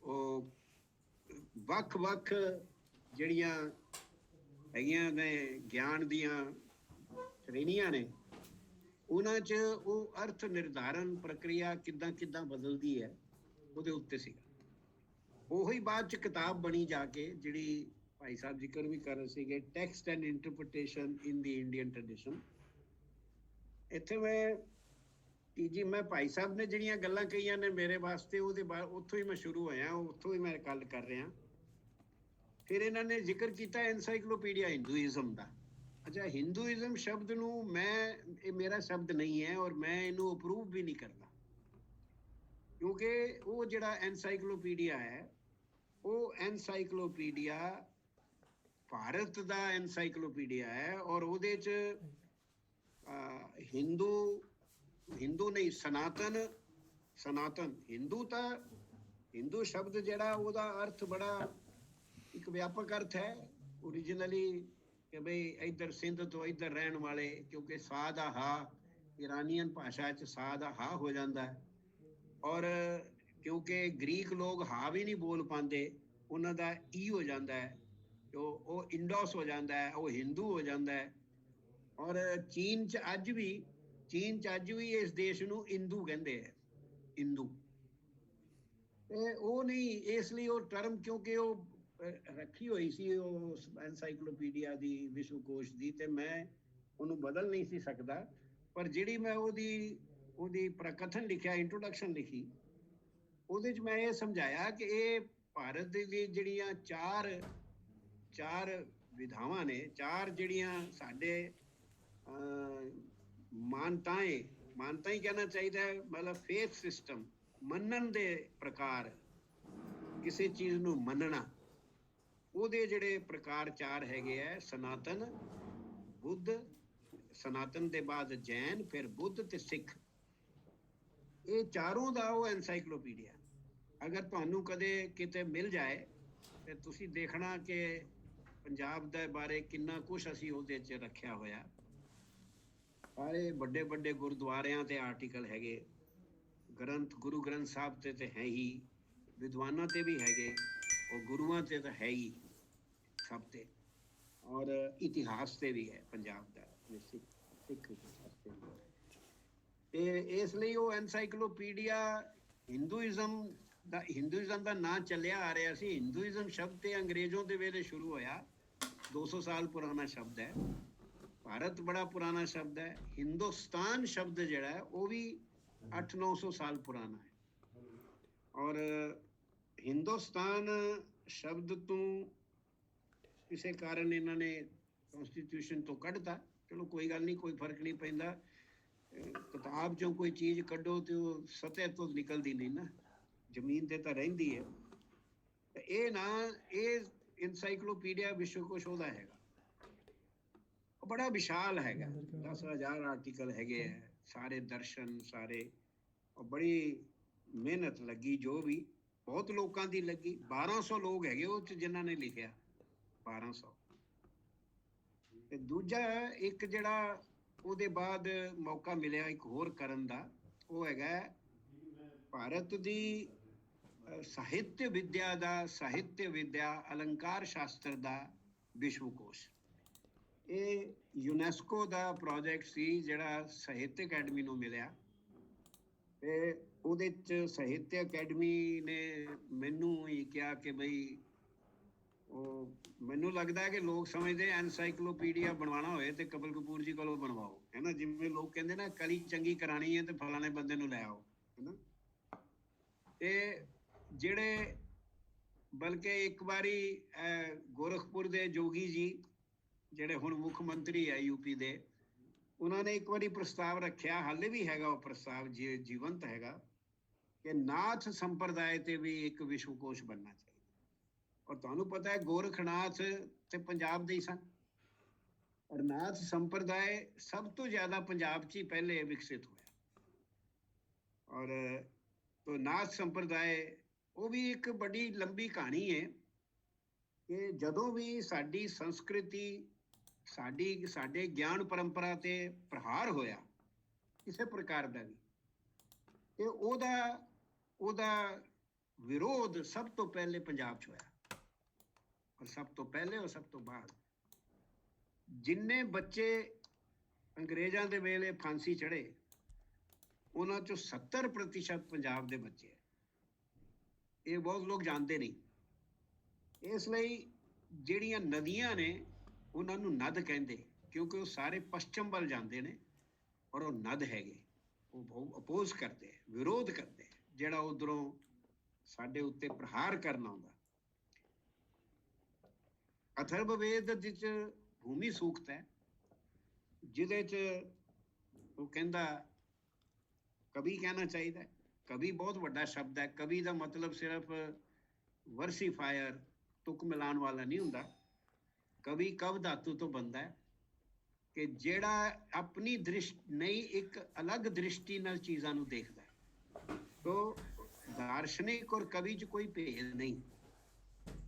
[SPEAKER 2] ਉਹ ਵੱਖ-ਵੱਖ ਜਿਹੜੀਆਂ ਹੈਗੀਆਂ ਨੇ ਗਿਆਨ ਦੀਆਂ ਸ਼੍ਰੇਣੀਆਂ ਨੇ, ਉਹਨਾਂ 'ਚ ਉਹ ਅਰਥ ਨਿਰਧਾਰਨ ਪ੍ਰਕਿਰਿਆ ਕਿੱਦਾਂ ਬਦਲਦੀ ਹੈ ਉਹਦੇ ਉੱਤੇ ਸੀਗਾ। ਉਹੀ ਬਾਅਦ 'ਚ ਕਿਤਾਬ ਬਣੀ ਜਾ ਕੇ, ਜਿਹੜੀ ਭਾਈ ਸਾਹਿਬ ਜ਼ਿਕਰ ਵੀ ਕਰ ਰਹੇ ਸੀਗੇ, text and interpretation in the Indian tradition. ਇੱਥੇ ਮੈਂ ਭਾਈ ਸਾਹਿਬ ਨੇ ਜਿਹੜੀਆਂ ਗੱਲਾਂ ਕਹੀਆਂ ਨੇ ਮੇਰੇ ਵਾਸਤੇ, ਉਹਦੇ ਬਾਅਦ ਉੱਥੋਂ ਹੀ ਮੈਂ ਸ਼ੁਰੂ ਹੋਇਆ, ਉੱਥੋਂ ਹੀ ਮੈਂ ਗੱਲ ਕਰ ਰਿਹਾ। ਫਿਰ ਇਹਨਾਂ ਨੇ ਜ਼ਿਕਰ ਕੀਤਾ ਐਨਸਾਈਕਲੋਪੀਡੀਆ ਹਿੰਦੂਇਜ਼ਮ ਦਾ। ਅੱਛਾ, ਹਿੰਦੂਇਜ਼ਮ ਸ਼ਬਦ ਨੂੰ ਇਹ ਮੇਰਾ ਸ਼ਬਦ ਨਹੀਂ ਹੈ ਔਰ ਮੈਂ ਇਹਨੂੰ ਅਪਰੂਵ ਵੀ ਨਹੀਂ ਕਰਦਾ, ਕਿਉਂਕਿ ਉਹ ਜਿਹੜਾ ਐਨਸਾਈਕਲੋਪੀਡੀਆ ਹੈ, ਉਹ ਐਨਸਾਈਕਲੋਪੀਡੀਆ ਭਾਰਤ ਦਾ ਐਨਸਾਈਕਲੋਪੀਡੀਆ ਹੈ ਔਰ ਉਹਦੇ 'ਚ ਹਿੰਦੂ ਨਹੀਂ, ਸਨਾਤਨ ਹਿੰਦੂ ਸ਼ਬਦ ਜਿਹੜਾ ਉਹਦਾ ਅਰਥ ਬੜਾ ਇੱਕ ਵਿਆਪਕ ਅਰਥ ਹੈ ਓਰੀਜਨਲੀ, ਕਿ ਬਈ ਇੱਧਰ ਸਿੰਧ ਤੋਂ ਇੱਧਰ ਰਹਿਣ ਵਾਲੇ, ਕਿਉਂਕਿ ਸਾ ਦਾ ਹਾ ਇਰਾਨੀਅਨ ਭਾਸ਼ਾ 'ਚ ਸਾ ਦਾ ਹਾ ਹੋ ਜਾਂਦਾ ਹੈ, ਔਰ ਕਿਉਂਕਿ ਗ੍ਰੀਕ ਲੋਕ ਹਾ ਵੀ ਨਹੀਂ ਬੋਲ ਪਾਉਂਦੇ, ਉਹਨਾਂ ਦਾ ਈ ਹੋ ਜਾਂਦਾ ਹੈ, ਉਹ ਇੰਡੋਸ ਹੋ ਜਾਂਦਾ ਹੈ, ਉਹ ਹਿੰਦੂ ਹੋ ਜਾਂਦਾ ਹੈ। ਔਰ ਚੀਨ 'ਚ ਅੱਜ ਵੀ ਇਸ ਦੇਸ਼ ਨੂੰ ਇੰਦੂ ਕਹਿੰਦੇ ਹੈ, ਇੰਦੂ। ਤੇ ਉਹ ਨਹੀਂ, ਇਸ ਲਈ ਉਹ ਟਰਮ, ਕਿਉਂਕਿ ਉਹ ਰੱਖੀ ਹੋਈ ਸੀ ਉਹ ਐਨਸਾਈਕਲੋਪੀਡੀਆ ਦੀ, ਵਿਸ਼ਵ ਕੋਸ਼ ਦੀ, ਤੇ ਮੈਂ ਉਹਨੂੰ ਬਦਲ ਨਹੀਂ ਸੀ ਸਕਦਾ। ਪਰ ਜਿਹੜੀ ਮੈਂ ਉਹਦੀ ਪ੍ਰਕਥਨ ਲਿਖਿਆ, ਇੰਟਰੋਡਕਸ਼ਨ ਲਿਖੀ, ਉਹਦੇ 'ਚ ਮੈਂ ਇਹ ਸਮਝਾਇਆ ਕਿ ਇਹ ਭਾਰਤ ਦੀ ਜਿਹੜੀਆਂ ਚਾਰ ਵਿਧਾਵਾਂ ਨੇ, ਚਾਰ ਜਿਹੜੀਆਂ ਸਾਡੇ ਮਾਨਤਾ ਹੀ ਕਹਿਣਾ ਚਾਹੀਦਾ ਹੈ, ਮਤਲਬ ਫੇਥ ਸਿਸਟਮ, ਮੰਨਣ ਦੇ ਪ੍ਰਕਾਰ, ਕਿਸੇ ਚੀਜ਼ ਨੂੰ ਮੰਨਣਾ, ਉਹਦੇ ਜਿਹੜੇ ਪ੍ਰਕਾਰ ਚਾਰ ਹੈਗੇ ਆ, ਸਨਾਤਨ, ਬੁੱਧ, ਸਨਾਤਨ ਦੇ ਬਾਅਦ ਜੈਨ, ਫਿਰ ਬੁੱਧ ਤੇ ਸਿੱਖ। ਇਹ ਚਾਰੋਂ ਦਾ ਉਹ ਐਨਸਾਈਕਲੋਪੀਡੀਆ ਅਗਰ ਤੁਹਾਨੂੰ ਕਦੇ ਕਿਤੇ ਮਿਲ ਜਾਏ ਤੇ ਤੁਸੀਂ ਦੇਖਣਾ ਕਿ ਪੰਜਾਬ ਦੇ ਬਾਰੇ ਕਿੰਨਾ ਕੁਛ ਅਸੀਂ ਉਹਦੇ 'ਚ ਰੱਖਿਆ ਹੋਇਆ। ਸਾਰੇ ਵੱਡੇ ਗੁਰਦੁਆਰਿਆਂ ਤੇ ਆਰਟੀਕਲ ਹੈਗੇ, ਗੁਰੂ ਗ੍ਰੰਥ ਸਾਹਿਬ ਤੇ ਹੈ ਹੀ, ਵਿਦਵਾਨਾਂ ਤੇ ਵੀ ਹੈਗੇ, ਉਹ ਗੁਰੂਆਂ ਤੇ ਤਾਂ ਹੈ ਹੀ ਸਭ ਤੇ, ਔਰ ਇਤਿਹਾਸ ਤੇ ਵੀ ਹੈ ਪੰਜਾਬ ਦਾ, ਸਿੱਖ ਇਤਿਹਾਸ ਤੇ ਵੀ। ਤੇ ਇਸ ਲਈ ਉਹ ਐਨਸਾਈਕਲੋਪੀਡੀਆ ਹਿੰਦੂਇਜ਼ਮ ਦਾ ਨਾਂ ਚੱਲਿਆ ਆ ਰਿਹਾ ਸੀ। ਹਿੰਦੂਇਜ਼ਮ ਸ਼ਬਦ ਤੇ ਅੰਗਰੇਜ਼ੋਂ ਦੇ ਵੇਲੇ ਸ਼ੁਰੂ ਹੋਇਆ, 200 ਸਾਲ ਪੁਰਾਣਾ ਸ਼ਬਦ ਹੈ। ਭਾਰਤ ਬੜਾ ਪੁਰਾਣਾ ਸ਼ਬਦ ਹੈ। ਹਿੰਦੁਸਤਾਨ ਸ਼ਬਦ ਜਿਹੜਾ ਹੈ ਉਹ ਵੀ 800-900 ਸਾਲ ਪੁਰਾਣਾ ਹੈ। ਔਰ ਹਿੰਦੁਸਤਾਨ ਸ਼ਬਦ ਤੋਂ ਕਿਸੇ ਕਾਰਨ ਇਹਨਾਂ ਨੇ ਕਨਸਟੀਟਿਊਸ਼ਨ ਤੋਂ ਕੱਢਤਾ। ਚਲੋ ਕੋਈ ਗੱਲ ਨਹੀਂ, ਕੋਈ ਫਰਕ ਨਹੀਂ ਪੈਂਦਾ। ਕਿਤਾਬ 'ਚੋਂ ਕੋਈ ਚੀਜ਼ ਕੱਢੋ ਤੇ ਉਹ ਸਤਹ ਤੋਂ ਨਿਕਲਦੀ ਨਹੀਂ ਨਾ, ਜ਼ਮੀਨ ਤੇ ਤਾਂ ਰਹਿੰਦੀ ਹੈ। ਇਹ ਇਨਸਾਈਕਲੋਪੀਡੀਆ ਵਿਸ਼ਵਕੋਸ਼ ਉਹਦਾ ਹੈਗਾ, ਉਹ ਬੜਾ ਵਿਸ਼ਾਲ ਹੈਗਾ, 10,000 ਆਰਟੀਕਲ ਹੈਗੇ ਹੈ, ਸਾਰੇ ਦਰਸ਼ਨ ਸਾਰੇ। ਉਹ ਬੜੀ ਮਿਹਨਤ ਲੱਗੀ, ਜੋ ਵੀ ਬਹੁਤ ਲੋਕਾਂ ਦੀ ਲੱਗੀ। 1200 ਲੋਕ ਹੈਗੇ ਉਹ 'ਚ ਜਿਨ੍ਹਾਂ ਨੇ ਲਿਖਿਆ, 1200। ਤੇ ਦੂਜਾ ਇੱਕ ਜਿਹੜਾ ਉਹਦੇ ਬਾਅਦ ਮੌਕਾ ਮਿਲਿਆ ਇੱਕ ਹੋਰ ਕਰਨ ਦਾ, ਉਹ ਹੈਗਾ ਭਾਰਤ ਦੀ ਸਾਹਿਤ ਵਿਦਿਆ ਅਲੰਕਾਰ ਸ਼ਾਸਤਰ ਦਾ ਵਿਸ਼ਵਕੋਸ਼। ਇਹ ਯੂਨੈਸਕੋ ਦਾ ਪ੍ਰੋਜੈਕਟ ਸੀ ਜਿਹੜਾ ਸਾਹਿਤ ਅਕੈਡਮੀ ਨੂੰ ਮਿਲਿਆ, ਤੇ ਉਹਦੇ 'ਚ ਸਾਹਿਤ ਅਕੈਡਮੀ ਨੇ ਮੈਨੂੰ ਹੀ ਕਿਹਾ ਕਿ ਬਈ, ਉਹ ਮੈਨੂੰ ਲੱਗਦਾ ਹੈ ਕਿ ਲੋਕ ਸਮਝਦੇ ਐਨਸਾਈਕਲੋਪੀਡੀਆ ਬਣਵਾਉਣਾ ਹੋਏ ਤੇ ਕਪਿਲ ਕਪੂਰ ਜੀ ਕੋਲੋਂ ਬਣਵਾਓ, ਹੈ ਨਾ। ਜਿਵੇਂ ਲੋਕ ਕਹਿੰਦੇ ਨਾ ਕਲੀ ਚੰਗੀ ਕਰਾਣੀ ਹੈ ਤੇ ਫਲਾਣੇ ਬੰਦੇ ਨੂੰ ਲੈ ਆਓ, ਹੈ ਨਾ। ਤੇ ਜਿਹੜੇ ਬਲਕਿ ਇੱਕ ਵਾਰੀ ਗੋਰਖਪੁਰ ਦੇ ਜੋਗੀ ਜੀ, ਜਿਹੜੇ ਹੁਣ ਮੁੱਖ ਮੰਤਰੀ ਹੈ ਯੂਪੀ ਦੇ, ਉਹਨਾਂ ਨੇ ਇੱਕ ਵਾਰੀ ਪ੍ਰਸਤਾਵ ਰੱਖਿਆ, ਹਾਲੇ ਵੀ ਹੈਗਾ ਉਹ ਪ੍ਰਸਤਾਵ, ਜੀਵੰਤ ਹੈਗਾ, ਕਿ ਨਾਥ ਸੰਪਰਦਾਇ ਤੇ ਵੀ ਇੱਕ ਵਿਸ਼ਵਕੋਸ਼ ਬਣਨਾ ਚਾਹੀਦਾ। ਔਰ ਤੁਹਾਨੂੰ ਪਤਾ ਹੈ ਗੋਰਖਨਾਥ ਤੇ ਪੰਜਾਬ ਦੇ ਹੀ ਸਨ, ਔਰ ਨਾਥ ਸੰਪਰਦਾਇ ਸਭ ਤੋਂ ਜ਼ਿਆਦਾ ਪੰਜਾਬ 'ਚ ਹੀ ਪਹਿਲੇ ਵਿਕਸਿਤ ਹੋਇਆ। ਔਰ ਤੋ ਨਾਥ ਸੰਪਰਦਾਇ ਉਹ ਵੀ ਇੱਕ ਬੜੀ ਲੰਬੀ ਕਹਾਣੀ ਹੈ ਕਿ ਜਦੋਂ ਵੀ ਸਾਡੀ ਸੰਸਕ੍ਰਿਤੀ, ਸਾਡੇ ਗਿਆਨ ਪਰੰਪਰਾ ਤੇ ਪ੍ਰਹਾਰ ਹੋਇਆ ਕਿਸੇ ਪ੍ਰਕਾਰ ਦਾ ਵੀ, ਤੇ ਉਹਦਾ ਵਿਰੋਧ ਸਭ ਤੋਂ ਪਹਿਲੇ ਪੰਜਾਬ 'ਚ ਹੋਇਆ। ਔਰ ਸਭ ਤੋਂ ਪਹਿਲੇ ਔਰ ਸਭ ਤੋਂ ਬਾਅਦ ਜਿੰਨੇ ਬੱਚੇ ਅੰਗਰੇਜ਼ਾਂ ਦੇ ਵੇਲੇ ਫਾਂਸੀ ਚੜੇ ਉਹਨਾਂ ਚੋਂ 70% ਪੰਜਾਬ ਦੇ ਬੱਚੇ ਹੈ। ਇਹ ਬਹੁਤ ਲੋਕ ਜਾਣਦੇ ਨਹੀਂ। ਇਸ ਲਈ ਜਿਹੜੀਆਂ ਨਦੀਆਂ ਨੇ ਉਹਨਾਂ ਨੂੰ ਨਦ ਕਹਿੰਦੇ, ਕਿਉਂਕਿ ਉਹ ਸਾਰੇ ਪੱਛਮ ਵੱਲ ਜਾਂਦੇ ਨੇ ਔਰ ਉਹ ਨਦ ਹੈਗੇ। ਉਹ ਬਹੁਤ ਅਪੋਜ਼ ਕਰਦੇ, ਵਿਰੋਧ ਕਰਦੇ ਜਿਹੜਾ ਉਧਰੋਂ ਸਾਡੇ ਉੱਤੇ ਪ੍ਰਹਾਰ ਕਰਨ ਆਉਂਦਾ। ਅਥਰਵਵੇਦ ਵਿੱਚ ਭੂਮੀ ਸੂਕਤ ਹੈ, ਜਿਹਦੇ 'ਚ ਉਹ ਕਹਿੰਦਾ ਕਵੀ ਕਹਿਣਾ ਚਾਹੀਦਾ। ਕਵੀ ਬਹੁਤ ਵੱਡਾ ਸ਼ਬਦ ਹੈ। ਕਵੀ ਦਾ ਮਤਲਬ ਸਿਰਫ ਵਰਸੀਫਾਇਰ, ਤੁਕ ਮਿਲਾਉਣ ਵਾਲਾ ਨਹੀਂ ਹੁੰਦਾ। ਕਵੀ ਕਵ ਧਾਤੂ ਤੋਂ ਬਣਦਾ ਹੈ ਕਿ ਜਿਹੜਾ ਆਪਣੀ ਨਹੀਂ, ਇੱਕ ਅਲੱਗ ਦ੍ਰਿਸ਼ਟੀ ਨਾਲ ਚੀਜ਼ਾਂ ਨੂੰ ਦੇਖਦਾ ਹੈ। ਤੋ ਦਾਰਸ਼ਨਿਕ ਔਰ ਕਵੀ 'ਚ ਕੋਈ ਭੇਦ ਨਹੀਂ।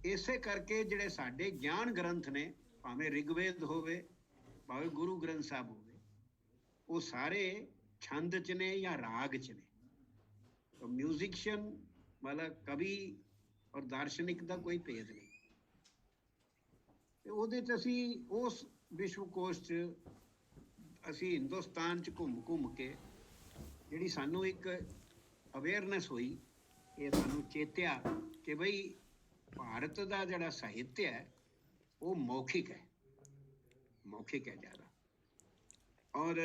[SPEAKER 2] ਇਸੇ ਕਰਕੇ ਜਿਹੜੇ ਸਾਡੇ ਗਿਆਨ ਗ੍ਰੰਥ ਨੇ, ਭਾਵੇਂ ਰਿਗਵੇਦ ਹੋਵੇ ਭਾਵੇਂ ਗੁਰੂ ਗ੍ਰੰਥ ਸਾਹਿਬ ਹੋਵੇ, ਉਹ ਸਾਰੇ ਛੰਦ 'ਚ ਨੇ ਜਾਂ ਰਾਗ 'ਚ ਨੇ। ਮਿਊਜ਼ਿਸ਼ੀਅਨ ਮਤਲਬ ਕਵੀ ਔਰ ਦਾਰਸ਼ਨਿਕ ਦਾ ਕੋਈ ਭੇਦ ਨਹੀਂ। ਤੇ ਉਹਦੇ 'ਚ ਅਸੀਂ ਉਸ ਵਿਸ਼ਵਕੋਸ਼ 'ਚ ਅਸੀਂ ਹਿੰਦੁਸਤਾਨ 'ਚ ਘੁੰਮ ਘੁੰਮ ਕੇ ਜਿਹੜੀ ਸਾਨੂੰ ਇੱਕ ਅਵੇਅਰਨੈਸ ਹੋਈ, ਇਹ ਸਾਨੂੰ ਚੇਤਿਆ ਕਿ ਬਈ ਭਾਰਤ ਦਾ ਜਿਹੜਾ ਸਾਹਿਤ ਹੈ ਉਹ ਮੌਖਿਕ ਹੈ, ਮੌਖਿਕ ਹੈ ਜ਼ਿਆਦਾ। ਔਰ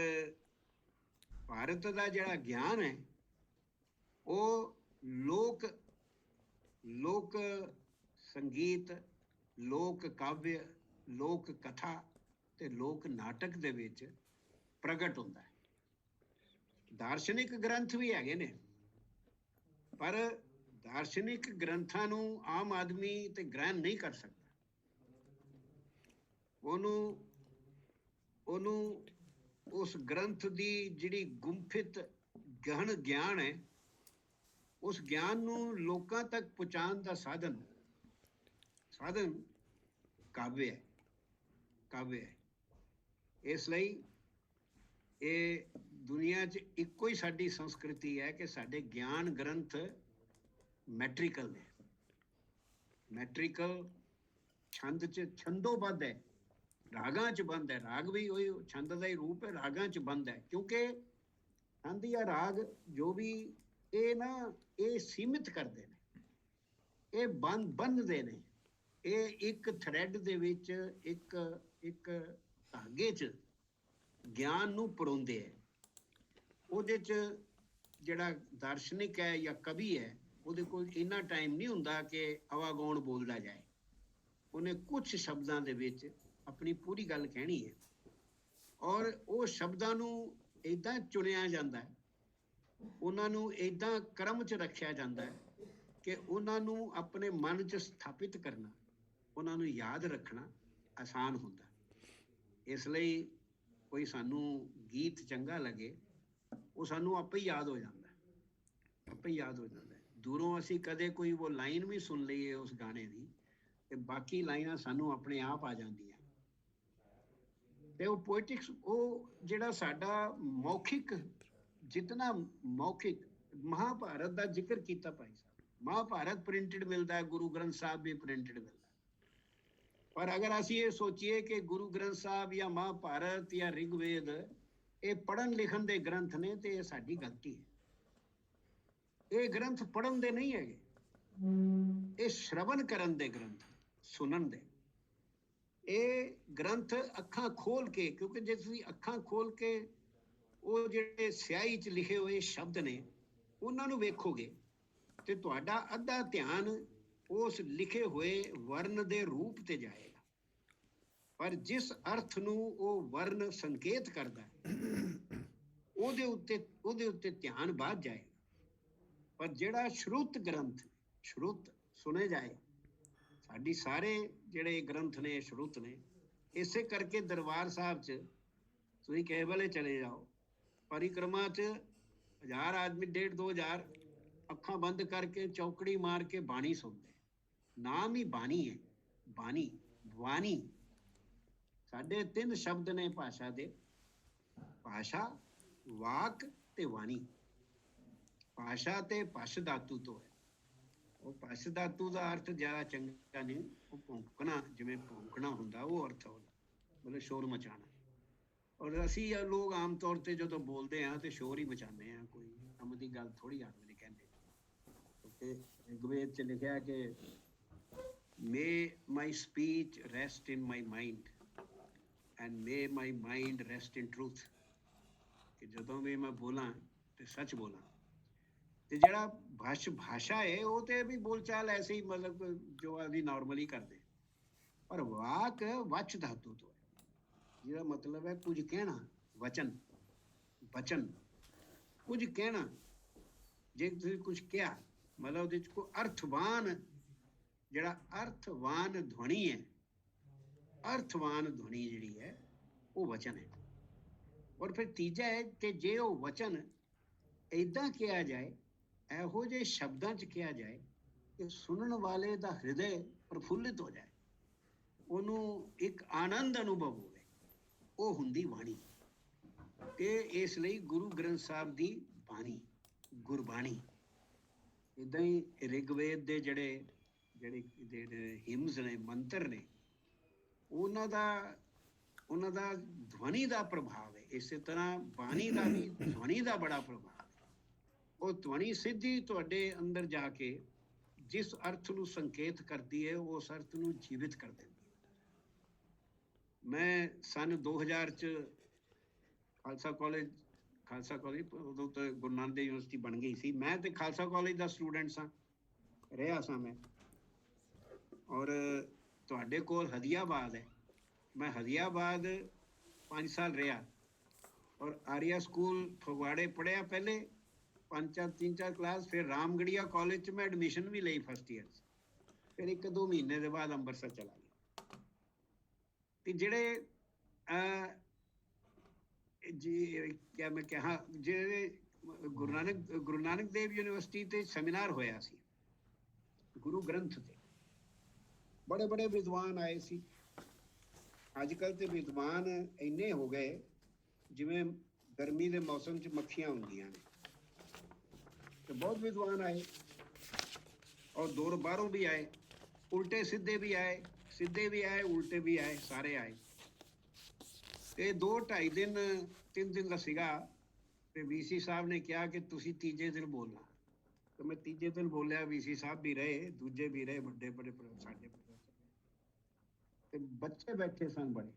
[SPEAKER 2] ਭਾਰਤ ਦਾ ਜਿਹੜਾ ਗਿਆਨ ਹੈ ਉਹ ਲੋਕ ਸੰਗੀਤ, ਲੋਕ ਕਾਵਿ, ਲੋਕ ਕਥਾ ਤੇ ਲੋਕ ਨਾਟਕ ਦੇ ਵਿੱਚ ਪ੍ਰਗਟ ਹੁੰਦਾ ਹੈ। ਦਾਰਸ਼ਨਿਕ ਗ੍ਰੰਥ ਵੀ ਹੈਗੇ ਨੇ, ਪਰ ਦਾਰਸ਼ਨਿਕ ਗ੍ਰੰਥਾਂ ਨੂੰ ਆਮ ਆਦਮੀ ਤੇ ਗ੍ਰਹਿਣ ਨਹੀਂ ਕਰ ਸਕਦਾ। ਉਹਨੂੰ ਉਸ ਗ੍ਰੰਥ ਦੀ ਜਿਹੜੀ ਗੁੰਫਿਤ ਗਹਿਣ ਗਿਆਨ ਹੈ, ਉਸ ਗਿਆਨ ਨੂੰ ਲੋਕਾਂ ਤੱਕ ਪਹੁੰਚਾਉਣ ਦਾ ਸਾਧਨ ਕਾਵਿ ਹੈ, ਕਾਵਿ ਹੈ। ਇਸ ਲਈ ਇਹ ਦੁਨੀਆ 'ਚ ਇੱਕੋ ਹੀ ਸਾਡੀ ਸੰਸਕ੍ਰਿਤੀ ਹੈ ਕਿ ਸਾਡੇ ਗਿਆਨ ਗ੍ਰੰਥ ਮੈਟ੍ਰਿਕਲ ਨੇ। ਮੈਟ੍ਰਿਕਲ ਛੰਦ 'ਚ ਛੰਦੋਬੱਧ ਹੈ, ਰਾਗਾਂ 'ਚ ਬੰਦ ਹੈ। ਰਾਗ ਵੀ ਉਹੀ ਛੰਦ ਦਾ ਹੀ ਰੂਪ ਹੈ, ਰਾਗਾਂ 'ਚ ਬੰਦ ਹੈ। ਕਿਉਂਕਿ ਛੰਦ ਜਾਂ ਰਾਗ ਜੋ ਵੀ ਇਹ ਸੀਮਿਤ ਕਰਦੇ ਨੇ, ਇਹ ਬੰਨ੍ਹਦੇ ਨੇ। ਇਹ ਇੱਕ ਥ੍ਰੈਡ ਦੇ ਵਿੱਚ, ਇੱਕ ਧਾਗੇ 'ਚ ਗਿਆਨ ਨੂੰ ਪਰੋਂਦੇ ਹੈ। ਉਹਦੇ 'ਚ ਜਿਹੜਾ ਦਾਰਸ਼ਨਿਕ ਹੈ ਜਾਂ ਕਵੀ ਹੈ, ਉਹਦੇ ਕੋਲ ਇੰਨਾ ਟਾਈਮ ਨਹੀਂ ਹੁੰਦਾ ਕਿ ਆਵਾਗੌਣ ਬੋਲਦਾ ਜਾਏ। ਉਹਨੇ ਕੁਝ ਸ਼ਬਦਾਂ ਦੇ ਵਿੱਚ ਆਪਣੀ ਪੂਰੀ ਗੱਲ ਕਹਿਣੀ ਹੈ, ਔਰ ਉਹ ਸ਼ਬਦਾਂ ਨੂੰ ਇੱਦਾਂ ਚੁਣਿਆ ਜਾਂਦਾ ਹੈ, ਉਹਨਾਂ ਨੂੰ ਇੱਦਾਂ ਕ੍ਰਮ 'ਚ ਰੱਖਿਆ ਜਾਂਦਾ ਹੈ ਕਿ ਉਹਨਾਂ ਨੂੰ ਆਪਣੇ ਮਨ 'ਚ ਸਥਾਪਿਤ ਕਰਨਾ, ਉਹਨਾਂ ਨੂੰ ਯਾਦ ਰੱਖਣਾ ਆਸਾਨ ਹੁੰਦਾ। ਇਸ ਲਈ ਕੋਈ ਸਾਨੂੰ ਗੀਤ ਚੰਗਾ ਲੱਗੇ, ਉਹ ਸਾਨੂੰ ਆਪੇ ਹੀ ਯਾਦ ਹੋ ਜਾਂਦਾ, ਆਪੇ ਹੀ ਯਾਦ ਹੋ ਜਾਂਦਾ। ਦੂਰੋਂ ਅਸੀਂ ਕਦੇ ਕੋਈ ਉਹ ਲਾਈਨ ਵੀ ਸੁਣ ਲਈਏ ਉਸ ਗਾਣੇ ਦੀ, ਤੇ ਬਾਕੀ ਲਾਈਨਾਂ ਸਾਨੂੰ ਆਪਣੇ ਆਪ ਆ ਜਾਂਦੀਆਂ। ਤੇ ਉਹ ਪੋਇਟਿਕਸ, ਉਹ ਜਿਹੜਾ ਸਾਡਾ ਮੌਖਿਕ, ਜਿਤਨਾ ਮੌਖਿਕ, ਮਹਾਭਾਰਤ ਦਾ ਜ਼ਿਕਰ ਕੀਤਾ ਭਾਈ ਸਾਹਿਬ, ਮਹਾਭਾਰਤ ਪ੍ਰਿੰਟਡ ਮਿਲਦਾ ਹੈ, ਗੁਰੂ ਗ੍ਰੰਥ ਸਾਹਿਬ ਵੀ ਪ੍ਰਿੰਟਡ ਮਿਲਦਾ। ਪਰ ਅਗਰ ਅਸੀਂ ਇਹ ਸੋਚੀਏ ਕਿ ਗੁਰੂ ਗ੍ਰੰਥ ਸਾਹਿਬ ਜਾਂ ਮਹਾਭਾਰਤ ਜਾਂ ਰਿਗਵੇਦ ਇਹ ਪੜ੍ਹਨ ਲਿਖਣ ਦੇ ਗ੍ਰੰਥ ਨੇ, ਤੇ ਇਹ ਸਾਡੀ ਗਲਤੀ ਹੈ। ਇਹ ਗ੍ਰੰਥ ਪੜ੍ਹਨ ਦੇ ਨਹੀਂ ਹੈਗੇ, ਇਹ ਸ਼ਰਵਣ ਕਰਨ ਦੇ ਗ੍ਰੰਥ, ਸੁਣਨ ਦੇ। ਇਹ ਗ੍ਰੰਥ ਅੱਖਾਂ ਖੋਲ ਕੇ, ਕਿਉਂਕਿ ਜੇ ਤੁਸੀਂ ਅੱਖਾਂ ਖੋਲ ਕੇ ਉਹ ਜਿਹੜੇ ਸਿਆਹੀ 'ਚ ਲਿਖੇ ਹੋਏ ਸ਼ਬਦ ਨੇ ਉਹਨਾਂ ਨੂੰ ਵੇਖੋਗੇ, ਤੇ ਤੁਹਾਡਾ ਅੱਧਾ ਧਿਆਨ ਉਸ ਲਿਖੇ ਹੋਏ ਵਰਨ ਦੇ ਰੂਪ ਤੇ ਜਾਏਗਾ। ਪਰ ਜਿਸ ਅਰਥ ਨੂੰ ਉਹ ਵਰਨ ਸੰਕੇਤ ਕਰਦਾ ਹੈ, ਉਹਦੇ ਉੱਤੇ ਧਿਆਨ ਵੱਧ ਜਾਏਗਾ। ਪਰ ਜਿਹੜਾ ਸ਼ਰੁਤ ਗ੍ਰੰਥ, ਸ਼ਰੁਤ ਸੁਣੇ ਜਾਏ, ਸਾਡੀ ਸਾਰੇ ਜਿਹੜੇ ਗ੍ਰੰਥ ਨੇ ਸ਼ਰੁਤ ਨੇ। ਇਸੇ ਕਰਕੇ ਦਰਬਾਰ ਸਾਹਿਬ 'ਚ ਤੁਸੀਂ ਕਿਸੇ ਵੇਲੇ ਚਲੇ ਜਾਓ, ਪਰਿਕਰਮਾ 'ਚ 1000 ਆਦਮੀ, 1500 ਅੱਖਾਂ ਬੰਦ ਕਰਕੇ ਚੌਕੜੀ ਮਾਰ ਕੇ ਬਾਣੀ ਸੁਣਦੇ। ਨਾਮ ਹੀ ਬਾਣੀ ਹੈ, ਬਾਣੀ, ਵਾਣੀ। ਸਾਡੇ 3 ਸ਼ਬਦ ਨੇ ਭਾਸ਼ਾ ਦੇ, ਭਾਸ਼ਾ, ਵਾਕ ਤੇ ਵਾਣੀ। ਭਾਸ਼ਾ ਤੇ ਪਸ਼ ਧਾਤੂ ਤੋਂ ਹੈ। ਉਹ ਪਸ਼ ਧਾਤੂ ਦਾ ਅਰਥ ਜ਼ਿਆਦਾ ਚੰਗਾ ਨਹੀਂ, ਉਹ ਭੌਂਕਣਾ, ਜਿਵੇਂ ਭੌਂਕਣਾ ਹੁੰਦਾ, ਉਹ ਅਰਥ ਉਹਦਾ, ਮਤਲਬ ਸ਼ੋਰ ਮਚਾਉਣਾ। ਔਰ ਅਸੀਂ ਲੋਕ ਆਮ ਤੌਰ ਤੇ ਜਦੋਂ ਬੋਲਦੇ ਹਾਂ ਤੇ ਸ਼ੋਰ ਹੀ ਮਚਾਉਂਦੇ ਹਾਂ, ਕੋਈ ਕੰਮ ਦੀ ਗੱਲ ਥੋੜੀ ਆਦਮੀ ਕਹਿੰਦੇ। ਕਿਉਂਕਿ ਰਿਗਵੇਦ ਚ ਲਿਖਿਆ ਕਿ may my speech rest in my mind and may my mind rest in truth, ਕਿ ਜਦੋਂ ਵੀ ਮੈਂ ਬੋਲਾਂ ਤੇ ਸੱਚ ਬੋਲਾਂ। ਤੇ ਜਿਹੜਾ ਭਾਸ਼ਾ ਹੈ ਉਹ ਤੇ ਵੀ ਬੋਲਚਾਲ ਐਸੇ ਹੀ ਮਤਲਬ ਜੋ ਅਸੀਂ ਨਾਰਮਲੀ ਕਰਦੇ, ਪਰ ਵਾਕ ਵਚ ਧਾਤੂ ਤੋਂ ਹੈ, ਜਿਹਦਾ ਮਤਲਬ ਹੈ ਕੁਝ ਕਹਿਣਾ, ਵਚਨ ਬਚਨ, ਕੁਝ ਕਹਿਣਾ। ਜੇ ਤੁਸੀਂ ਕੁਝ ਕਿਹਾ ਮਤਲਬ ਉਹਦੇ ਚ ਕੋਈ ਅਰਥਵਾਨ, ਜਿਹੜਾ ਅਰਥਵਾਨ ਧੁਨੀ ਹੈ, ਅਰਥਵਾਨ ਧੁਨੀ ਜਿਹੜੀ ਹੈ ਉਹ ਵਚਨ ਹੈ। ਔਰ ਫਿਰ ਤੀਜਾ ਹੈ ਕਿ ਜੇ ਉਹ ਵਚਨ ਏਦਾਂ ਕਿਹਾ ਜਾਏ, ਇਹੋ ਜਿਹੇ ਸ਼ਬਦਾਂ 'ਚ ਕਿਹਾ ਜਾਏ ਕਿ ਸੁਣਨ ਵਾਲੇ ਦਾ ਹਿਰਦੇ ਪ੍ਰਫੁੱਲਿਤ ਹੋ ਜਾਏ, ਉਹਨੂੰ ਇੱਕ ਆਨੰਦ ਅਨੁਭਵ ਹੋਵੇ, ਉਹ ਹੁੰਦੀ ਬਾਣੀ। ਤੇ ਇਸ ਲਈ ਗੁਰੂ ਗ੍ਰੰਥ ਸਾਹਿਬ ਦੀ ਬਾਣੀ, ਗੁਰਬਾਣੀ। ਇੱਦਾਂ ਹੀ ਰਿਗਵੇਦ ਦੇ ਜਿਹੜੇ ਹਿਮਸ ਨੇ, ਮੰਤਰ ਨੇ, ਉਹਨਾਂ ਦਾ ਧਵਨੀ ਦਾ ਪ੍ਰਭਾਵ ਹੈ। ਇਸੇ ਤਰ੍ਹਾਂ ਬਾਣੀ ਦਾ ਵੀ ਧਵਨੀ ਦਾ ਬੜਾ ਪ੍ਰਭਾਵ ਹੈ। ਉਹ ਧਵਨੀ ਸਿੱਧੀ ਤੁਹਾਡੇ ਅੰਦਰ ਜਾ ਕੇ ਜਿਸ ਅਰਥ ਨੂੰ ਸੰਕੇਤ ਕਰਦੀ ਹੈ, ਉਸ ਅਰਥ ਨੂੰ ਜੀਵਿਤ ਕਰ ਦਿੰਦੀ ਹੈ। ਮੈਂ ਸੰਨ 2000 ਚ ਖਾਲਸਾ ਕਾਲਜ ਉਦੋਂ ਤਾਂ ਗੁਰੂ ਨਾਨਕ ਦੇਵ ਯੂਨੀਵਰਸਿਟੀ ਬਣ ਗਈ ਸੀ। ਮੈਂ ਤੇ ਖਾਲਸਾ ਕਾਲਜ ਦਾ ਸਟੂਡੈਂਟ ਸਾਂ, ਰਿਹਾ ਸਾਂ ਮੈਂ। ਔਰ ਤੁਹਾਡੇ ਕੋਲ ਹਦੀਆਬਾਦ ਹੈ, ਮੈਂ ਹਦੀਆਬਾਦ 5 ਸਾਲ ਰਿਹਾ। ਔਰ ਆਰੀਆ ਸਕੂਲ ਫਗਵਾੜੇ ਪੜ੍ਹਿਆ ਪਹਿਲੇ 3-4 ਕਲਾਸ, ਫਿਰ ਰਾਮਗੜੀਆ ਕਾਲਜ 'ਚ ਮੈਂ ਐਡਮਿਸ਼ਨ ਵੀ ਲਈ ਫਸਟ ਈਅਰ 'ਚ। ਫਿਰ 1-2 ਮਹੀਨੇ ਦੇ ਬਾਅਦ ਅੰਮ੍ਰਿਤਸਰ ਚਲਾ ਗਿਆ। ਤੇ ਜਿਹੜੇ ਕਿਆ ਮੈਂ ਕਿਹਾ, ਜਿਹੜੇ ਗੁਰੂ ਨਾਨਕ ਦੇਵ ਯੂਨੀਵਰਸਿਟੀ ਤੇ ਸੈਮੀਨਾਰ ਹੋਇਆ ਸੀ ਗੁਰੂ ਗ੍ਰੰਥ ਤੇ, ਬੜੇ ਬੜੇ ਵਿਦਵਾਨ ਆਏ ਸੀ। ਅੱਜ ਕੱਲ੍ਹ ਤੇ ਵਿਦਵਾਨ ਇੰਨੇ ਹੋ ਗਏ ਜਿਵੇਂ ਗਰਮੀ ਦੇ ਮੌਸਮ 'ਚ ਮੱਖੀਆਂ ਹੁੰਦੀਆਂ ਨੇ। ਤੇ ਬਹੁਤ ਵਿਦਵਾਨ ਆਏ ਔਰ ਦੂਰ ਬਾਹਰੋਂ ਵੀ ਆਏ, ਉਲਟੇ ਸਿੱਧੇ ਵੀ ਆਏ, ਸਿੱਧੇ ਵੀ ਆਏ, ਉਲਟੇ ਵੀ ਆਏ, ਸਾਰੇ ਆਏ। ਤੇ 2-2.5 ਦਿਨ 3 ਦਿਨ ਦਾ ਸੀਗਾ। ਤੇ VC ਸਾਹਿਬ ਨੇ ਕਿਹਾ ਕਿ ਤੁਸੀਂ ਤੀਜੇ ਦਿਨ ਬੋਲਣਾ। ਤੇ ਮੈਂ ਤੀਜੇ ਦਿਨ ਬੋਲਿਆ। VC ਸਾਹਿਬ ਵੀ ਰਹੇ, ਦੂਜੇ ਵੀ ਰਹੇ, ਵੱਡੇ ਬੜੇ ਸਾਡੇ ਤੇ ਬੱਚੇ ਬੈਠੇ ਸਨ ਬੜੇ।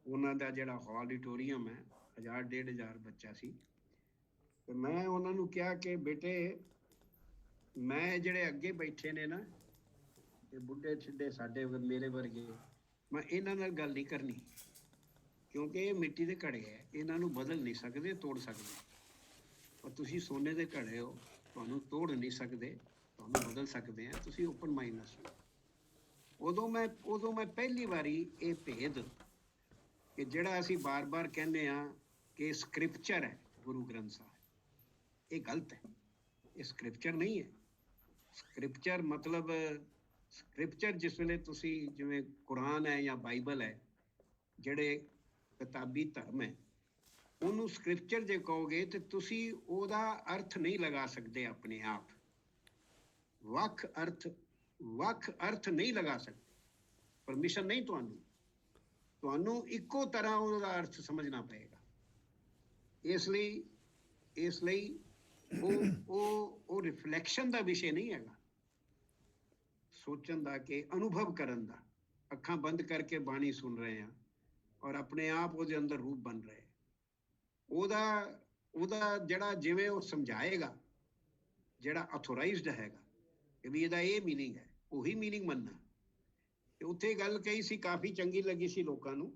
[SPEAKER 2] ਉਹਨਾਂ ਦਾ ਜਿਹੜਾ ਆਡੀਟੋਰੀਅਮ ਹੈ, 1000-1500 ਬੱਚਾ ਸੀ। ਤੇ ਮੈਂ ਉਹਨਾਂ ਨੂੰ ਕਿਹਾ ਕਿ ਬੇਟੇ, ਮੈਂ ਜਿਹੜੇ ਅੱਗੇ ਬੈਠੇ ਨੇ ਨਾ, ਇਹ ਬੁੱਢੇ ਛਿੱਡੇ ਸਾਡੇ ਮੇਰੇ ਵਰਗੇ, ਮੈਂ ਇਹਨਾਂ ਨਾਲ ਗੱਲ ਨਹੀਂ ਕਰਨੀ, ਕਿਉਂਕਿ ਇਹ ਮਿੱਟੀ ਦੇ ਘੜੇ ਹੈ, ਇਹਨਾਂ ਨੂੰ ਬਦਲ ਨਹੀਂ ਸਕਦੇ, ਤੋੜ ਸਕਦੇ। ਪਰ ਤੁਸੀਂ ਸੋਨੇ ਦੇ ਘੜੇ ਹੋ, ਤੁਹਾਨੂੰ ਤੋੜ ਨਹੀਂ ਸਕਦੇ, ਤੁਹਾਨੂੰ ਬਦਲ ਸਕਦੇ ਆ, ਤੁਸੀਂ ਓਪਨ ਮਾਈਂਡ ਨਾਲ ਸੁਣੋ। ਉਦੋਂ ਮੈਂ ਪਹਿਲੀ ਵਾਰੀ ਇਹ ਭੇਦ, ਕਿ ਜਿਹੜਾ ਅਸੀਂ ਬਾਰ-ਬਾਰ ਕਹਿੰਦੇ ਹਾਂ ਕਿ ਸਕ੍ਰਿਪਚਰ ਹੈ ਗੁਰੂ ਗ੍ਰੰਥ ਸਾਹਿਬ, ਇਹ ਗਲਤ ਹੈ। ਇਹ ਸਕ੍ਰਿਪਚਰ ਨਹੀਂ ਹੈ। ਸਕ੍ਰਿਪਚਰ ਮਤਲਬ, ਸਕ੍ਰਿਪਚਰ ਜਿਸ ਵੇਲੇ ਤੁਸੀਂ ਜਿਵੇਂ ਕੁਰਾਨ ਹੈ ਜਾਂ ਬਾਈਬਲ ਹੈ, ਜਿਹੜੇ ਕਿਤਾਬੀ ਧਰਮ ਹੈ, ਉਹਨੂੰ ਸਕ੍ਰਿਪਚਰ ਜੇ ਕਹੋਗੇ ਤੇ ਤੁਸੀਂ ਉਹਦਾ ਅਰਥ ਨਹੀਂ ਲਗਾ ਸਕਦੇ ਆਪਣੇ ਆਪ। ਵੱਖ ਅਰਥ ਨਹੀਂ ਲਗਾ ਸਕਦੇ, ਪਰਮਿਸ਼ਨ ਨਹੀਂ ਤੁਹਾਨੂੰ ਇੱਕੋ ਤਰ੍ਹਾਂ ਉਹਦਾ ਅਰਥ ਸਮਝਣਾ ਪਏਗਾ। ਇਸ ਲਈ ਉਹ ਰਿਫਲੈਕਸ਼ਨ ਦਾ ਵਿਸ਼ੇ ਨਹੀਂ ਹੈਗਾ, ਸੋਚਣ ਦਾ, ਕਿ ਅਨੁਭਵ ਕਰਨ ਦਾ। ਅੱਖਾਂ ਬੰਦ ਕਰਕੇ ਬਾਣੀ ਸੁਣ ਰਹੇ ਹਾਂ ਔਰ ਆਪਣੇ ਆਪ ਉਹਦੇ ਅੰਦਰ ਰੂਪ ਬਣ ਰਹੇ। ਉਹਦਾ ਜਿਹੜਾ ਜਿਵੇਂ ਉਹ ਸਮਝਾਏਗਾ, ਜਿਹੜਾ ਅਥੋਰਾਈਜ਼ਡ ਹੈਗਾ ਕਿ ਵੀ ਇਹਦਾ ਇਹ ਮੀਨਿੰਗ ਹੈ, ਉਹੀ ਮੀਨਿੰਗ ਮੰਨਣਾ। ਤੇ ਉੱਥੇ ਗੱਲ ਕਹੀ ਸੀ, ਕਾਫੀ ਚੰਗੀ ਲੱਗੀ ਸੀ ਲੋਕਾਂ ਨੂੰ,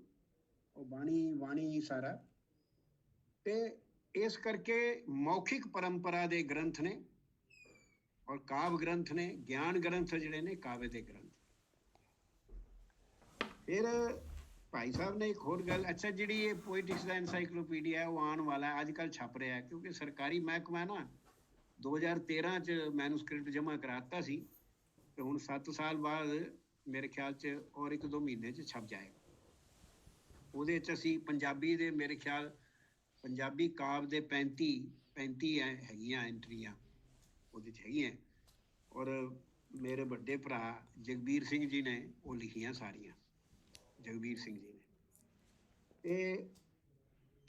[SPEAKER 2] ਉਹ ਬਾਣੀ ਸਾਰਾ। ਤੇ ਇਸ ਕਰਕੇ ਮੌਖਿਕ ਪਰੰਪਰਾ ਦੇ ਗ੍ਰੰਥ ਨੇ ਔਰ ਕਾਵ ਗ੍ਰੰਥ ਨੇ, ਗਿਆਨ ਗ੍ਰੰਥ ਜਿਹੜੇ ਨੇ ਕਾਵੇ ਦੇ ਗ੍ਰੰਥ। ਫਿਰ ਭਾਈ ਸਾਹਿਬ ਨੇ ਇੱਕ ਹੋਰ ਗੱਲ, ਅੱਛਾ ਜਿਹੜੀ ਇਹ ਪੋਇਟਿਕਸ ਦਾ ਐਨਸਾਈਕਲੋਪੀਡੀਆ ਉਹ ਆਉਣ ਵਾਲਾ, ਅੱਜ ਕੱਲ੍ਹ ਛਪ ਰਿਹਾ, ਕਿਉਂਕਿ ਸਰਕਾਰੀ ਮਹਿਕਮਾ ਨਾ 2013 ਚ ਮੈਨੂਸਕ੍ਰਿਪਟ ਜਮ੍ਹਾਂ ਕਰਾਤਾ ਸੀ, ਤੇ ਹੁਣ 7 ਸਾਲ ਬਾਅਦ ਮੇਰੇ ਖਿਆਲ 'ਚ ਔਰ 1-2 ਮਹੀਨੇ 'ਚ ਛਪ ਜਾਏਗਾ। ਉਹਦੇ 'ਚ ਅਸੀਂ ਪੰਜਾਬੀ ਦੇ, ਮੇਰੇ ਖਿਆਲ ਪੰਜਾਬੀ ਕਾਵ ਦੇ 35 ਹੈਗੀਆਂ ਐਂਟਰੀਆਂ ਉਹਦੇ 'ਚ ਹੈਗੀਆਂ। ਔਰ ਮੇਰੇ ਵੱਡੇ ਭਰਾ ਜਗਬੀਰ ਸਿੰਘ ਜੀ ਨੇ ਉਹ ਲਿਖੀਆਂ ਸਾਰੀਆਂ, ਜਗਬੀਰ ਸਿੰਘ ਜੀ ਨੇ। ਤੇ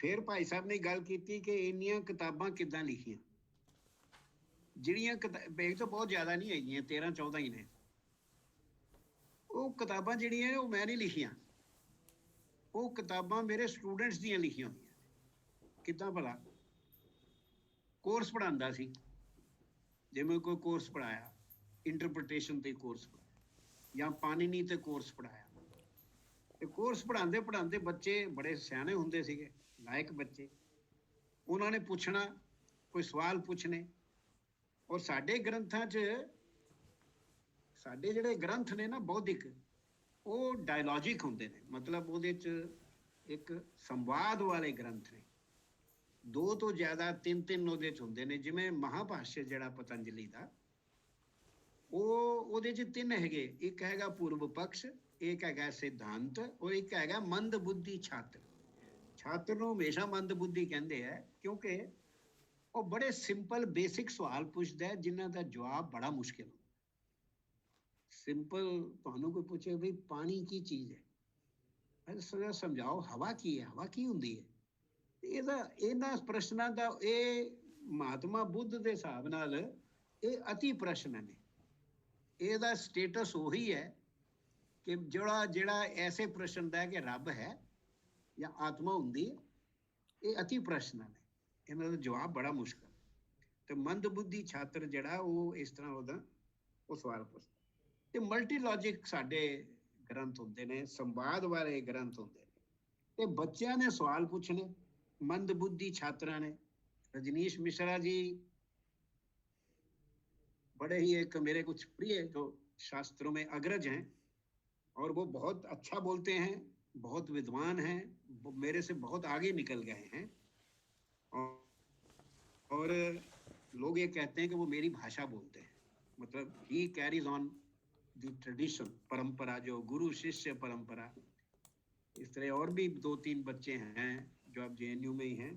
[SPEAKER 2] ਫਿਰ ਭਾਈ ਸਾਹਿਬ ਨੇ ਗੱਲ ਕੀਤੀ ਕਿ ਇੰਨੀਆਂ ਕਿਤਾਬਾਂ ਕਿੱਦਾਂ ਲਿਖੀਆਂ, ਜਿਹੜੀਆਂ ਕਿਤਾਬਾਂ ਤਾਂ ਬਹੁਤ ਜ਼ਿਆਦਾ ਨਹੀਂ ਹੈਗੀਆਂ, 13-14 ਹੀ ਨੇ। ਉਹ ਕਿਤਾਬਾਂ ਜਿਹੜੀਆਂ ਨੇ ਉਹ ਮੈਂ ਨਹੀਂ ਲਿਖੀਆਂ, ਉਹ ਕਿਤਾਬਾਂ ਮੇਰੇ ਸਟੂਡੈਂਟਸ ਦੀਆਂ ਲਿਖੀਆਂ ਹੋਈਆਂ। ਕਿੱਦਾਂ ਭਲਾ? ਕੋਰਸ ਪੜ੍ਹਾਉਂਦਾ ਸੀ, ਜਿਵੇਂ ਕੋਈ ਕੋਰਸ ਪੜ੍ਹਾਇਆ, ਇੰਟਰਪ੍ਰੀਟੇਸ਼ਨ ਤੇ ਕੋਰਸ ਜਾਂ ਪਾਣੀਨੀ ਤੇ ਕੋਰਸ ਪੜ੍ਹਾਇਆ। ਤੇ ਕੋਰਸ ਪੜ੍ਹਾਉਂਦੇ ਪੜ੍ਹਾਉਂਦੇ ਬੱਚੇ ਬੜੇ ਸਿਆਣੇ ਹੁੰਦੇ ਸੀਗੇ, ਲਾਇਕ ਬੱਚੇ। ਉਹਨਾਂ ਨੇ ਪੁੱਛਣਾ, ਕੋਈ ਸਵਾਲ ਪੁੱਛਣੇ। ਔਰ ਸਾਡੇ ਗ੍ਰੰਥਾਂ 'ਚ, ਸਾਡੇ ਜਿਹੜੇ ਗ੍ਰੰਥ ਨੇ ਨਾ ਬੌਧਿਕ, ਉਹ ਡਾਇਲੋਜਿਕ ਹੁੰਦੇ ਨੇ, ਮਤਲਬ ਉਹਦੇ 'ਚ ਇੱਕ ਸੰਵਾਦ ਵਾਲੇ ਗ੍ਰੰਥ ਨੇ। 2 ਤੋਂ ਜ਼ਿਆਦਾ 3-3 ਉਹਦੇ 'ਚ ਹੁੰਦੇ ਨੇ। ਜਿਵੇਂ ਮਹਾਭਾਸ਼ਯ ਜਿਹੜਾ ਪਤੰਜਲੀ ਦਾ, ਉਹਦੇ 'ਚ 3 ਹੈਗੇ। ਇੱਕ ਹੈਗਾ ਪੂਰਵ ਪਕਸ਼, ਇੱਕ ਹੈਗਾ ਸਿਧਾਂਤ, ਔਰ ਇੱਕ ਹੈਗਾ ਮੰਦ ਬੁੱਧੀ ਛਾਤਰ। ਛਾਤਰ ਨੂੰ ਹਮੇਸ਼ਾ ਮੰਦ ਬੁੱਧੀ ਕਹਿੰਦੇ ਆ, ਕਿਉਂਕਿ ਉਹ ਬੜੇ ਸਿੰਪਲ ਬੇਸਿਕ ਸਵਾਲ ਪੁੱਛਦਾ ਹੈ ਜਿਨ੍ਹਾਂ ਦਾ ਜਵਾਬ ਬੜਾ ਮੁਸ਼ਕਿਲ ਹੁੰਦਾ। ਸਿੰਪਲ ਤੁਹਾਨੂੰ ਕੋਈ ਪੁੱਛੇ ਵੀ ਪਾਣੀ ਕੀ ਚੀਜ਼ ਹੈ, ਸਮਝਾਓ ਹਵਾ ਕੀ ਹੈ, ਹਵਾ ਕੀ ਹੁੰਦੀ ਹੈ। ਇਹਨਾਂ ਪ੍ਰਸ਼ਨਾਂ ਦਾ, ਇਹ ਮਹਾਤਮਾ ਬੁੱਧ ਦੇ ਹਿਸਾਬ ਨਾਲ ਇਹ ਅਤੀ ਪ੍ਰਸ਼ਨ ਨੇ। ਇਹਦਾ ਸਟੇਟਸ ਉਹੀ ਹੈ ਕਿ ਜਿਹੜਾ ਐਸੇ ਪ੍ਰਸ਼ਨ ਦਾ ਕਿ ਰੱਬ ਹੈ ਜਾਂ ਆਤਮਾ ਹੁੰਦੀ ਹੈ, ਇਹ ਅਤੀ ਪ੍ਰਸ਼ਨ ਨੇ, ਇਹਨਾਂ ਦਾ ਜਵਾਬ ਬੜਾ ਮੁਸ਼ਕਲ। ਤੇ ਮੰਦ ਬੁੱਧੀ ਛਾਤਰ ਜਿਹੜਾ ਉਹ ਇਸ ਤਰ੍ਹਾਂ ਉਹਦਾ ਉਹ ਸਵਾਲ ਪੁੱਛਦਾ। ਤੇ ਮਲਟੀ ਲੌਜਿਕ ਸਾਡੇ ਗ੍ਰੰਥ ਹੁੰਦੇ ਨੇ, ਸੰਵਾਦ ਵਾਲੇ ਗ੍ਰੰਥ ਹੁੰਦੇ ਨੇ। ਤੇ ਬੱਚਿਆਂ ਨੇ ਸਵਾਲ ਪੁੱਛਣੇ, मंद बुद्धि छात्रा ने। रजनीश मिश्रा जी बड़े ही एक मेरे कुछ प्रिय जो शास्त्रों में अग्रज हैं, और वो बहुत अच्छा बोलते हैं, बहुत विद्वान हैं, मेरे से बहुत आगे निकल गए हैं। और लोग ये कहते हैं कि वो मेरी भाषा बोलते हैं, मतलब he carries on the tradition, परंपरा, जो गुरु शिष्य परंपरा। इस तरह और भी 2-3 बच्चे हैं जो अब JNU में ही हैं।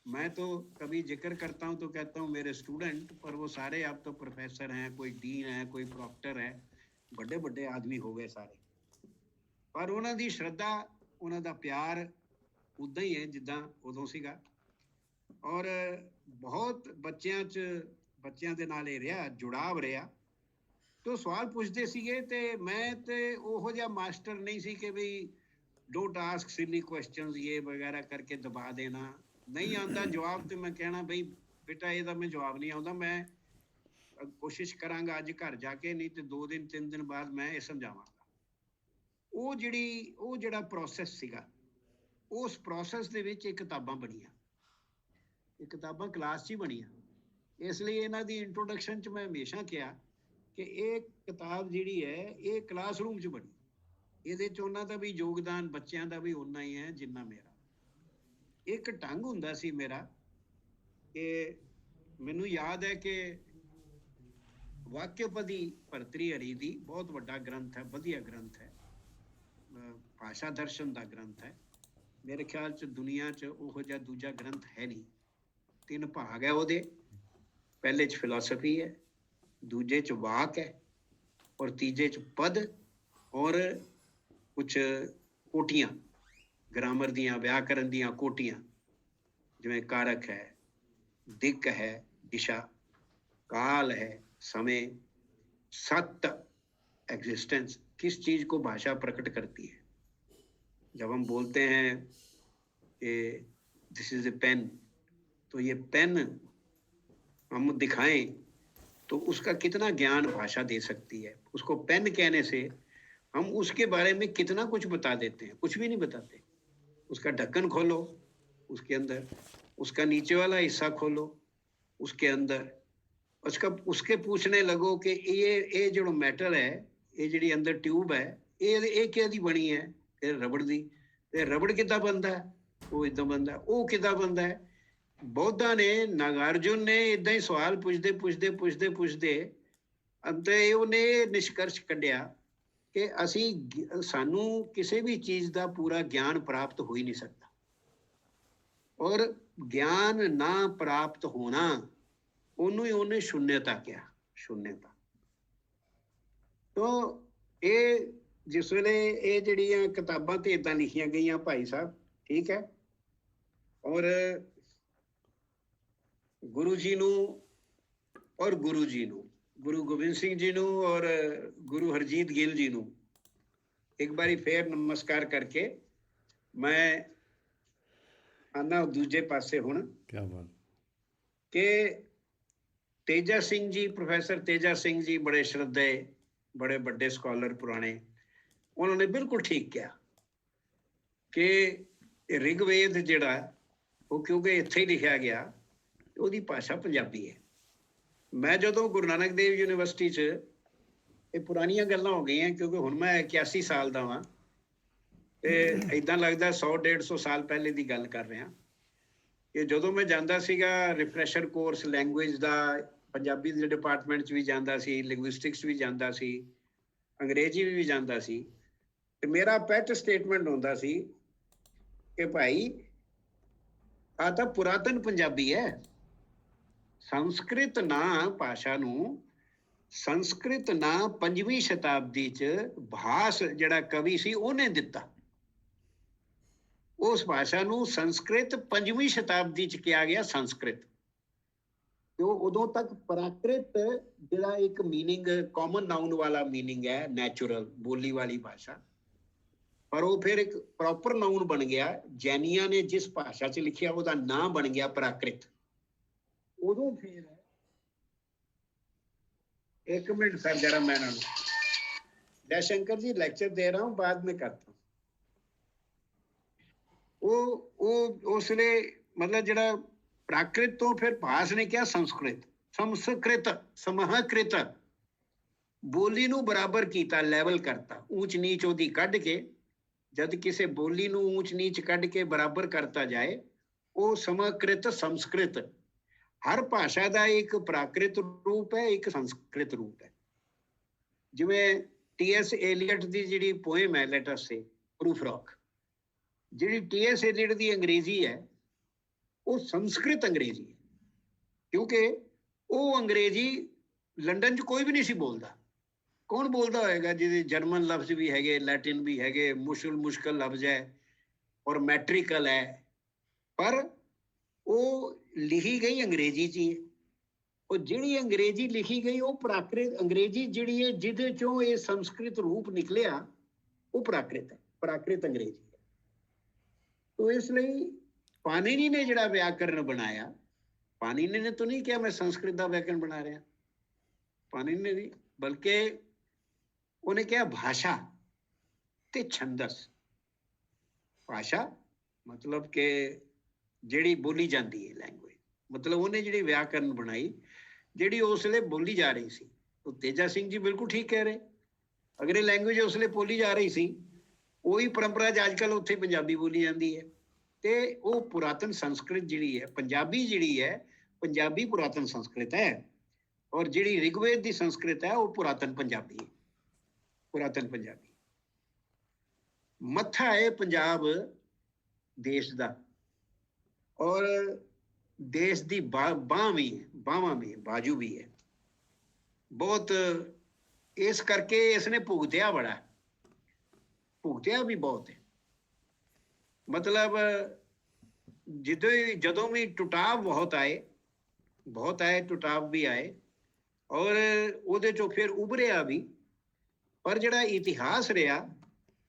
[SPEAKER 2] मैं तो कभी जिक्र करता हूँ तो कहता हूँ मेरे स्टूडेंट, पर वो सारे अब तो प्रोफेसर हैं, कोई डीन है, कोई प्रॉक्टर है, बड़े बड़े आदमी हो गए सारे। पर उन्हों दी श्रद्धा, उन्हों दा प्यार उदा ही है जिदा उदों सीगा। और बहुत बच्चों के नाल रहा जुड़ाव रहा। तो सवाल पूछते सीगे ते मैं ते ओहो जिहा मास्टर नहीं सी कि भी डोंट आस्क सिली क्वेश्चंस ये वगैरह करके दबा देना। नहीं आता जवाब तो मैं कहना भाई बेटा ये मैं जवाब नहीं आता, मैं कोशिश करांगा अज घर जाके, नहीं तो 2 दिन 3 दिन बाद मैं ये समझावांगा। वो जिहड़ा प्रोसैस सीगा, उस प्रोसैस दे विच ये किताबां बणियां, ये किताबां क्लास 'च ही बणियां। इसलिए इन्हां दी इंट्रोडक्शन 'च मैं हमेशा कहा कि ये किताब जिहड़ी है ये क्लासरूम 'च बनी। ਇਹਦੇ 'ਚ ਉਹਨਾਂ ਦਾ ਵੀ ਯੋਗਦਾਨ ਬੱਚਿਆਂ ਦਾ ਵੀ ਉਨਾ ਹੀ ਹੈ ਜਿੰਨਾ ਮੇਰਾ। ਇੱਕ ਢੰਗ ਹੁੰਦਾ ਸੀ ਮੇਰਾ ਕਿ ਮੈਨੂੰ ਯਾਦ ਹੈ ਕਿ ਵਾਕਿਆਪਦੀ ਭਰਤਰੀ ਦੀ ਬਹੁਤ ਵੱਡਾ ਗ੍ਰੰਥ ਹੈ, ਵਧੀਆ ਗ੍ਰੰਥ ਹੈ, ਭਾਸ਼ਾ ਦਰਸ਼ਨ ਦਾ ਗ੍ਰੰਥ ਹੈ। ਮੇਰੇ ਖਿਆਲ 'ਚ ਦੁਨੀਆ 'ਚ ਉਹੋ ਜਿਹਾ ਦੂਜਾ ਗ੍ਰੰਥ ਹੈ ਨਹੀਂ। 3 ਭਾਗ ਹੈ ਉਹਦੇ। ਪਹਿਲੇ 'ਚ ਫਿਲਾਸਫੀ ਹੈ, ਦੂਜੇ 'ਚ ਵਾਕ ਹੈ, ਔਰ ਤੀਜੇ 'ਚ ਪਦ, ਔਰ कुछ कोटियां, ग्रामर दियां, व्याकरण दियां कोटियां, जिवें कारक है, दिक है, दिशा, काल है, समय, सत्य, एग्जिस्टेंस, किस चीज को भाषा प्रकट करती है। जब हम बोलते हैं कि दिस इज ए पेन, तो ये पेन हम दिखाएं तो उसका कितना ज्ञान भाषा दे सकती है। उसको पेन कहने से हम उसके बारे में कितना कुछ बता देते हैं, कुछ भी नहीं बताते। उसका ढक्कन खोलो, उसके अंदर उसका नीचे वाला हिस्सा खोलो, उसके अंदर उसके पूछने लगो कि ये जो मैटल है, ये जी अंदर ट्यूब है, ये किहदी बनी है, ये रबड़ दी। रबड़ किद्दां बनदा है, वो इदां बनदा है, वो किद्दां बनदा है। बौद्धा ने, नागार्जुन ने इदां ही सवाल पुछदे पुछदे पुछदे पुछदे अंत उन्हें निष्कर्ष कढ़िया कि सानू किसी भी चीज का पूरा ज्ञान प्राप्त हो ही नहीं सकता, और ज्ञान ना प्राप्त होना ओनू ही उन्हें शून्यता कहा, शून्यता। तो ये जिस वेले ये जिहड़ियां किताबां ते इदां लिखियां गईयां भाई साहब, ठीक है, ਔਰ ਗੁਰੂ ਜੀ ਨੂੰ ਔਰ ਗੁਰੂ ਜੀ ਨੂੰ, ਗੁਰੂ ਗੋਬਿੰਦ ਸਿੰਘ ਜੀ ਨੂੰ ਔਰ ਗੁਰੂ ਹਰਜੀਤ ਗਿੱਲ ਜੀ ਨੂੰ ਇੱਕ ਵਾਰੀ ਫੇਰ ਨਮਸਕਾਰ ਕਰਕੇ ਮੈਂ ਆਨਾ ਦੂਜੇ ਪਾਸੇ ਹੁਣ
[SPEAKER 3] ਕੀ ਬਾਤ।
[SPEAKER 2] ਕਿ ਤੇਜਾ ਸਿੰਘ ਜੀ, ਪ੍ਰੋਫੈਸਰ ਤੇਜਾ ਸਿੰਘ ਜੀ ਬੜੇ ਸ਼ਰਧੇ, ਬੜੇ ਵੱਡੇ ਸਕਾਲਰ ਪੁਰਾਣੇ, ਉਹਨਾਂ ਨੇ ਬਿਲਕੁਲ ਠੀਕ ਕਿਹਾ ਕਿ ਰਿਗਵੇਦ ਜਿਹੜਾ ਉਹ ਕਿਉਂਕਿ ਇੱਥੇ ਹੀ ਲਿਖਿਆ ਗਿਆ, ਉਹਦੀ ਭਾਸ਼ਾ ਪੰਜਾਬੀ ਹੈ। ਮੈਂ ਜਦੋਂ ਗੁਰੂ ਨਾਨਕ ਦੇਵ ਯੂਨੀਵਰਸਿਟੀ 'ਚ, ਇਹ ਪੁਰਾਣੀਆਂ ਗੱਲਾਂ ਹੋ ਗਈਆਂ ਕਿਉਂਕਿ ਹੁਣ ਮੈਂ 81 ਸਾਲ ਦਾ ਵਾਂ, ਤੇ ਏਦਾਂ ਲੱਗਦਾ 100-150 ਸਾਲ ਪਹਿਲੇ ਦੀ ਗੱਲ ਕਰ ਰਿਹਾ ਕਿ ਜਦੋਂ ਮੈਂ ਜਾਂਦਾ ਸੀਗਾ ਰਿਫਰੈਸ਼ਰ ਕੋਰਸ ਲੈਂਗੁਏਜ ਦਾ, ਪੰਜਾਬੀ ਦੇ ਡਿਪਾਰਟਮੈਂਟ 'ਚ ਵੀ ਜਾਂਦਾ ਸੀ, ਲਿੰਗੁਇਸਟਿਕਸ ਵੀ ਜਾਂਦਾ ਸੀ, ਅੰਗਰੇਜ਼ੀ ਵੀ ਜਾਂਦਾ ਸੀ, ਤੇ ਮੇਰਾ ਪੈਟ ਸਟੇਟਮੈਂਟ ਹੁੰਦਾ ਸੀ ਕਿ ਭਾਈ ਆ ਤਾਂ ਪੁਰਾਤਨ ਪੰਜਾਬੀ ਹੈ। ਸੰਸਕ੍ਰਿਤ ਨਾਂ ਭਾਸ਼ਾ ਨੂੰ, ਸੰਸਕ੍ਰਿਤ ਨਾਂ 5ਵੀਂ ਸ਼ਤਾਬਦੀ 'ਚ ਭਾਸ ਜਿਹੜਾ ਕਵੀ ਸੀ ਉਹਨੇ ਦਿੱਤਾ। ਉਸ ਭਾਸ਼ਾ ਨੂੰ ਸੰਸਕ੍ਰਿਤ 5ਵੀਂ ਸ਼ਤਾਬਦੀ 'ਚ ਕਿਹਾ ਗਿਆ ਸੰਸਕ੍ਰਿਤ। ਤੇ ਉਦੋਂ ਤੱਕ ਪ੍ਰਾਕ੍ਰਿਤ ਜਿਹੜਾ ਇੱਕ ਮੀਨਿੰਗ ਕਾਮਨ ਨਾਊਨ ਵਾਲਾ ਮੀਨਿੰਗ ਹੈ, ਨੈਚੁਰਲ ਬੋਲੀ ਵਾਲੀ ਭਾਸ਼ਾ, ਪਰ ਉਹ ਫਿਰ ਇੱਕ ਪ੍ਰੋਪਰ ਨਾਊਨ ਬਣ ਗਿਆ। ਜੈਨੀਆਂ ਨੇ ਜਿਸ ਭਾਸ਼ਾ 'ਚ ਲਿਖਿਆ ਉਹਦਾ ਨਾਂ ਬਣ ਗਿਆ ਪ੍ਰਾਕ੍ਰਿਤ। ਉਦੋਂ ਫਿਰ एक मिनट सर जरा मैं जयशंकर जी लेक्चर दे रहा हूँ, बाद में करता हूँ। उसने मतलब जरा प्राकृत तो फिर भास ने क्या संस्कृत, संस्कृत समाहकृत बोली नू बराबर कीता, लैवल करता, ऊंच नीच ओदी कढ़ के, जद किसे बोली नू ऊंच नीच कढ़ के बराबर करता जाए, वो समाकृत संस्कृत। हर भाषा का एक प्राकृत रूप है, एक संस्कृत रूप है। जिवें T.S. एलियट की जिहड़ी पोएम है, लेट अस से प्रूफ रॉक, जिहड़ी T.S. एलियट की अंग्रेजी है वो संस्कृत अंग्रेजी है, क्योंकि वो अंग्रेजी लंडन च कोई भी नहीं सी बोलता। कौन बोलता होएगा जिहदे जर्मन लफ्ज भी हैगे, लैटिन भी हैगे, मुश्किल लफ्ज है और मैट्रिकल है, पर वो लिखी गई अंग्रेजी च है। और जिहड़ी अंग्रेजी लिखी गई वो प्राकृत अंग्रेजी जिहड़ी है, जिहदे चों ये संस्कृत रूप निकलिया वो प्राकृत है, प्राकृत अंग्रेजी है। तो इसलिए पाणिनि ने जिहड़ा व्याकरण बनाया, पाणिनि ने तो नहीं किया मैं संस्कृत का व्याकरण बना रहा, पाणिनि ने नहीं, बल्कि उन्हें क्या भाषा ते छंदस। भाषा मतलब के जिहड़ी बोली जाती है लैंगुएज, मतलब उन्हें जिहड़ी व्याकरण बनाई जिहड़ी उसले बोली जा रही सी। तो तेजा सिंह जी बिल्कुल ठीक कह रहे, अगर ये लैंगुएज उसले बोली जा रही सी, वही परंपरा अजकल उत्थे पंजाबी बोली जाती है। ते वो पुरातन संस्कृत जिहड़ी है, पंजाबी जिहड़ी है, पंजाबी पुरातन संस्कृत है, और जिहड़ी ऋग्वेद की संस्कृत है वो पुरातन पंजाबी है, पुरातन पंजाबी। मत्था है पंजाब देश का, और देश की बांह भी है, बांवां भी है, बाजू भी है बहुत। इस करके इसने भुगतिया बड़ा, भुगतिया भी बहुत है। मतलब जदों भी टुटाव बहुत आए टुटाव भी आए, और उहदे चों फिर उभरिया भी। पर जिहड़ा इतिहास रहा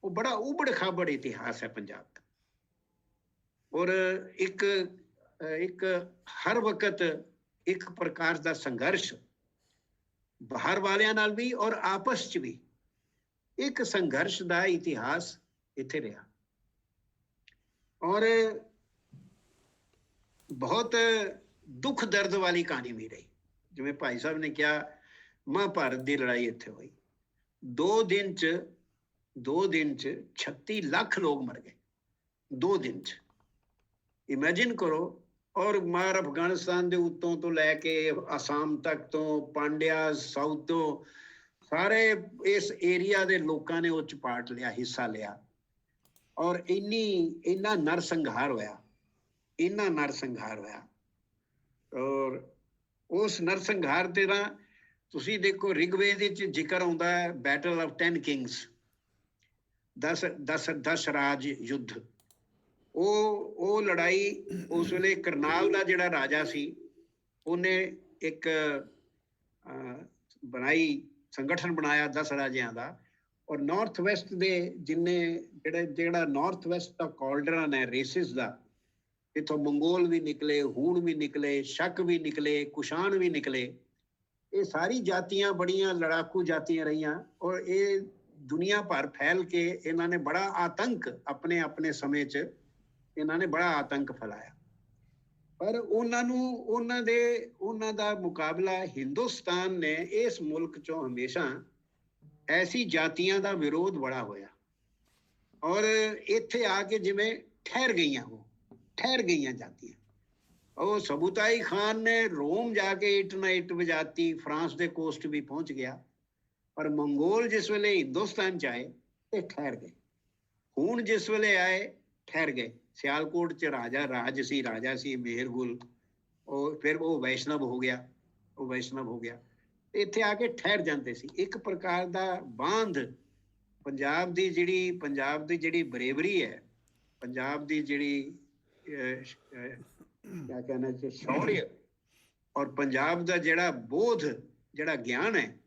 [SPEAKER 2] वो बड़ा उबड़ खाबड़ इतिहास है पंजाब का, और एक हर वक्त एक प्रकार का संघर्ष बाहर वालियां नाल भी और आपस च भी एक संघर्ष का इतिहास इत्थे रहा। और बहुत दुख दर्द वाली कहानी भी रही। जिवें भाई साहब ने कहा महाभारत की लड़ाई इत्थे हुई, 2 दिन च 36 लाख लोग मर गए 2 दिन च। इमेजिन करो। और मार अफगानिस्तान के उत्तों तो लैके आसाम तक तो पांड्या साउथ तो सारे इस एरिया के लोगों ने उस पार्ट लिया, हिस्सा लिया, और इन्ना नरसंहार होया, इन्ना नरसंहार होया। और उस नरसंहार ते ना तुसी देखो ऋग्वेद विच जिक्र आउंदा है बैटल ऑफ 10 किंग्स, 10 राज युद्ध। ਉਹ ਲੜਾਈ ਉਸ ਵੇਲੇ ਕਰਨਾਲ ਦਾ ਜਿਹੜਾ ਰਾਜਾ ਸੀ ਉਹਨੇ ਇੱਕ ਬਣਾਈ ਸੰਗਠਨ ਬਣਾਇਆ 10 ਰਾਜਿਆਂ ਦਾ, ਔਰ ਨਾਰਥ ਵੈਸਟ ਦੇ ਜਿੰਨੇ ਜਿਹੜਾ ਨਾਰਥ ਵੈਸਟ ਦਾ ਕਾਲਡਰਨ ਹੈ ਰੇਸਿਸ ਦਾ, ਇੱਥੋਂ ਮੰਗੋਲ ਵੀ ਨਿਕਲੇ, ਹੂਣ ਵੀ ਨਿਕਲੇ, ਸ਼ਕ ਵੀ ਨਿਕਲੇ, ਕੁਸ਼ਾਣ ਵੀ ਨਿਕਲੇ, ਇਹ ਸਾਰੀ ਜਾਤੀਆਂ ਬੜੀਆਂ ਲੜਾਕੂ ਜਾਤੀਆਂ ਰਹੀਆਂ, ਔਰ ਇਹ ਦੁਨੀਆ ਭਰ ਫੈਲ ਕੇ ਇਹਨਾਂ ਨੇ ਬੜਾ ਆਤੰਕ ਆਪਣੇ ਆਪਣੇ ਸਮੇਂ 'ਚ ਇਹਨਾਂ ਨੇ ਬੜਾ ਆਤੰਕ ਫੈਲਾਇਆ। ਪਰ ਉਹਨਾਂ ਦਾ ਮੁਕਾਬਲਾ ਹਿੰਦੁਸਤਾਨ ਨੇ ਇਸ ਮੁਲਕ 'ਚੋਂ ਹਮੇਸ਼ਾ ਐਸੀ ਜਾਤੀਆਂ ਦਾ ਵਿਰੋਧ ਬੜਾ ਹੋਇਆ, ਔਰ ਇੱਥੇ ਆ ਕੇ ਜਿਵੇਂ ਠਹਿਰ ਗਈਆਂ ਜਾਤੀਆਂ। ਉਹ ਸਬੂਤਾਈ ਖਾਨ ਨੇ ਰੋਮ ਜਾ ਕੇ ਇੱਟ ਨਾ ਇੱਟ ਵਜਾਤੀ, ਫਰਾਂਸ ਦੇ ਕੋਸਟ ਵੀ ਪਹੁੰਚ ਗਿਆ, ਪਰ ਮੰਗੋਲ ਜਿਸ ਵੇਲੇ ਹਿੰਦੁਸਤਾਨ 'ਚ ਆਏ ਤੇ ਠਹਿਰ ਗਏ। ਹੁਣ ਜਿਸ ਵੇਲੇ ਆਏ ਠਹਿਰ ਗਏ। ਸਿਆਲਕੋਟ 'ਚ ਰਾਜਾ ਸੀ ਮੇਹਰਗੁਲ, ਉਹ ਫਿਰ ਉਹ ਵੈਸ਼ਨਵ ਹੋ ਗਿਆ, ਇੱਥੇ ਆ ਕੇ ਠਹਿਰ ਜਾਂਦੇ ਸੀ। ਇੱਕ ਪ੍ਰਕਾਰ ਦਾ ਬਾਂਧ ਪੰਜਾਬ ਦੀ ਜਿਹੜੀ ਬਰੇਵਰੀ ਹੈ, ਪੰਜਾਬ ਦੀ ਜਿਹੜੀ ਕਿਆ ਕਹਿਣਾ ਚਾਹੀਏ ਸ਼ੌर्य, ਔਰ ਪੰਜਾਬ ਦਾ ਜਿਹੜਾ ਬੋਧ, ਜਿਹੜਾ ਗਿਆਨ ਹੈ,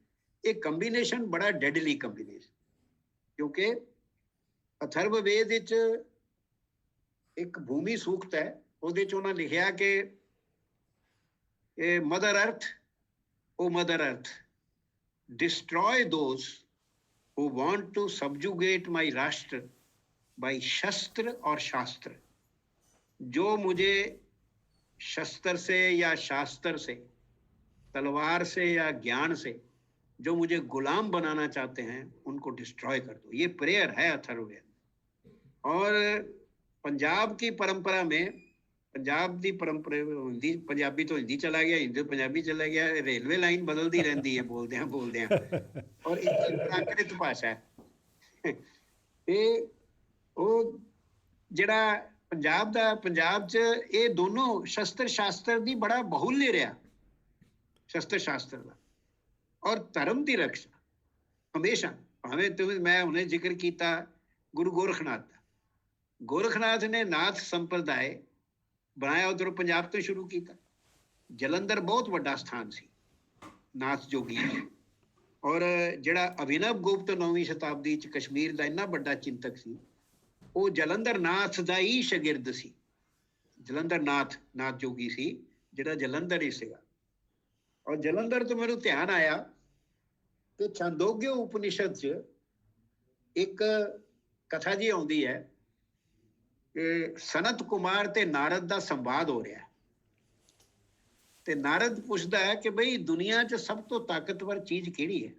[SPEAKER 2] ਇਹ ਕੰਬੀਨੇਸ਼ਨ ਬੜਾ ਡੈਡਲੀ ਕੰਬੀਨੇਸ਼ਨ। ਕਿਉਂਕਿ ਅਥਰਵ ਵੇਦ ਵਿੱਚ ਇੱਕ ਭੂਮੀ ਸੂਕਤ ਹੈ, ਉਹਦੇ 'ਚ ਉਹਨਾਂ ਲਿਖਿਆ ਕਿ ਇਹ ਮਦਰ ਅਰਥ destroy those who want to subjugate my राष्ट्र by शस्त्र और शास्त्र। जो मुझे शस्त्र से या शास्त्र से, तलवार से या ज्ञान से जो मुझे गुलाम बनाना चाहते हैं उनको डिस्ट्रॉय कर दो। ये प्रेयर है अथर्ववेद। और पंजाब की परंपरा में, पंजाब की परंपरा हिंदी, पंजाबी तो हिंदी चला गया, हिंदी पंजाबी चला गया, रेलवे लाइन बदलती रहती है बोलते हैं और एक प्राकृत भाषा है। ਉਹ ਜਿਹੜਾ ਪੰਜਾਬ 'ਚ ਇਹ ਦੋਨੋਂ ਸ਼ਸਤਰ ਸ਼ਾਸਤਰ ਦੀ ਬੜਾ ਬਹੁਲਯ ਰਿਹਾ, ਸ਼ਸਤਰ ਸ਼ਾਸਤਰ ਦਾ ਔਰ ਧਰਮ ਦੀ ਰਕਸ਼ਾ ਹਮੇਸ਼ਾ। ਭਾਵੇਂ ਮੈਂ ਹੁਣੇ ਜ਼ਿਕਰ ਕੀਤਾ ਗੁਰੂ ਗੋਰਖਨਾਥ ਦਾ, ਗੋਰਖਨਾਥ ਨੇ ਨਾਥ ਸੰਪਰਦਾਇ ਬਣਾਇਆ, ਉੱਧਰੋਂ ਪੰਜਾਬ ਤੋਂ ਸ਼ੁਰੂ ਕੀਤਾ। ਜਲੰਧਰ ਬਹੁਤ ਵੱਡਾ ਸਥਾਨ ਸੀ ਨਾਥ ਜੋਗੀ, ਔਰ ਜਿਹੜਾ ਅਭਿਨਵ ਗੁਪਤ 9ਵੀਂ ਸ਼ਤਾਬਦੀ 'ਚ ਕਸ਼ਮੀਰ ਦਾ ਇੰਨਾ ਵੱਡਾ ਚਿੰਤਕ ਸੀ, ਉਹ ਜਲੰਧਰ ਨਾਥ ਦਾ ਹੀ ਸ਼ਾਗਿਰਦ ਸੀ। ਜਲੰਧਰ ਨਾਥ ਜੋਗੀ ਸੀ ਜਿਹੜਾ ਜਲੰਧਰ ਹੀ ਸੀਗਾ। ਔਰ ਜਲੰਧਰ ਤੋਂ ਮੈਨੂੰ ਧਿਆਨ ਆਇਆ ਕਿ ਛਾਂਦੋਗਯ ਉਪਨਿਸ਼ਦ 'ਚ ਇੱਕ ਕਥਾ ਜੀ ਆਉਂਦੀ ਹੈ ਕਿ ਸਨਤ ਕੁਮਾਰ ਤੇ ਨਾਰਦ ਦਾ ਸੰਵਾਦ ਹੋ ਰਿਹਾ, ਤੇ ਨਾਰਦ ਪੁੱਛਦਾ ਹੈ ਕਿ ਬਈ ਦੁਨੀਆ 'ਚ ਸਭ ਤੋਂ ਤਾਕਤਵਰ ਚੀਜ਼ ਕਿਹੜੀ ਹੈ?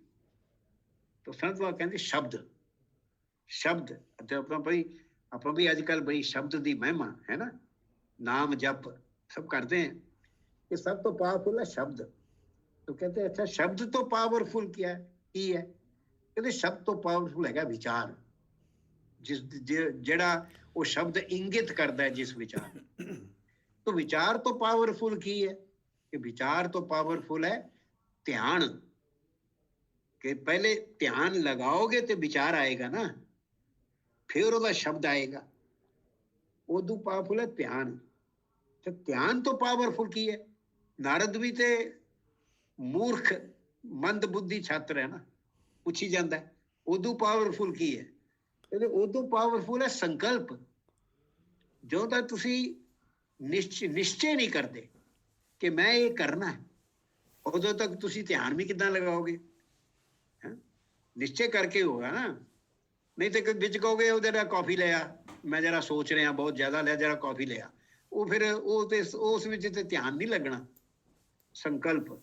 [SPEAKER 2] ਤਾਂ ਸਨਤ ਕੁਮਾਰ ਕਹਿੰਦੇ ਸ਼ਬਦ। ਅਤੇ ਆਪਾਂ ਵੀ ਅੱਜ ਕੱਲ੍ਹ ਬੜੀ ਸ਼ਬਦ ਦੀ ਮਹਿਮਾ ਹੈ ਨਾ, ਨਾਮ ਜਪ ਸਭ ਕਰਦੇ ਹੈ, ਇਹ ਸਭ ਤੋਂ ਪਾਵਰਫੁਲ ਹੈ ਸ਼ਬਦ। ਤਾਂ ਕਹਿੰਦੇ ਅੱਛਾ ਸ਼ਬਦ ਤੋਂ ਪਾਵਰਫੁਲ ਕੀ ਹੈ? ਕਹਿੰਦੇ ਸ਼ਬਦ ਤੋਂ ਪਾਵਰਫੁਲ ਹੈਗਾ ਵਿਚਾਰ, ਜਿਹੜਾ ਉਹ ਸ਼ਬਦ ਇੰਗਿਤ ਕਰਦਾ ਹੈ ਜਿਸ ਵਿਚਾਰ। ਤਾਂ ਵਿਚਾਰ ਤੋਂ ਪਾਵਰਫੁਲ ਕੀ ਹੈ? ਕਿ ਵਿਚਾਰ ਤੋਂ ਪਾਵਰਫੁਲ ਹੈ ਧਿਆਨ, ਕਿ ਪਹਿਲੇ ਧਿਆਨ ਲਗਾਓਗੇ ਤੇ ਵਿਚਾਰ ਆਏਗਾ ਨਾ, ਫਿਰ ਉਹਦਾ ਸ਼ਬਦ ਆਏਗਾ। ਉਦੋਂ ਪਾਵਰਫੁਲ ਹੈ ਧਿਆਨ। ਤੇ ਧਿਆਨ ਤੋਂ ਪਾਵਰਫੁਲ ਕੀ ਹੈ? ਨਾਰਦ ਵੀ ਤੇ ਮੂਰਖ ਮੰਦ ਬੁੱਧੀ ਛਾਤਰ ਹੈ ਨਾ, ਪੁੱਛੀ ਜਾਂਦਾ ਉਦੋਂ ਪਾਵਰਫੁਲ ਕੀ ਹੈ? ਕਹਿੰਦੇ ਉਦੋਂ ਪਾਵਰਫੁਲ ਹੈ ਸੰਕਲਪ। ਜਦੋਂ ਤੱਕ ਤੁਸੀਂ ਨਿਸ਼ਚੇ ਨਹੀਂ ਕਰਦੇ ਕਿ ਮੈਂ ਇਹ ਕਰਨਾ ਹੈ, ਉਦੋਂ ਤੱਕ ਤੁਸੀਂ ਧਿਆਨ ਵੀ ਕਿੱਦਾਂ ਲਗਾਓਗੇ? ਨਿਸ਼ਚੇ ਕਰਕੇ ਹੋਗਾ ਨਾ, ਨਹੀਂ ਤੇ ਵਿੱਚ ਕਹੋਗੇ ਉਹ ਜਿਹੜਾ ਕੌਫੀ ਲਿਆ, ਮੈਂ ਜਰਾ ਸੋਚ ਰਿਹਾ ਬਹੁਤ ਜ਼ਿਆਦਾ ਲਿਆ, ਜਰਾ ਕੌਫੀ ਲਿਆ, ਉਹ ਫਿਰ ਉਹ ਤੇ ਉਸ ਵਿੱਚ ਤੇ ਧਿਆਨ ਨਹੀਂ ਲੱਗਣਾ। ਸੰਕਲਪ,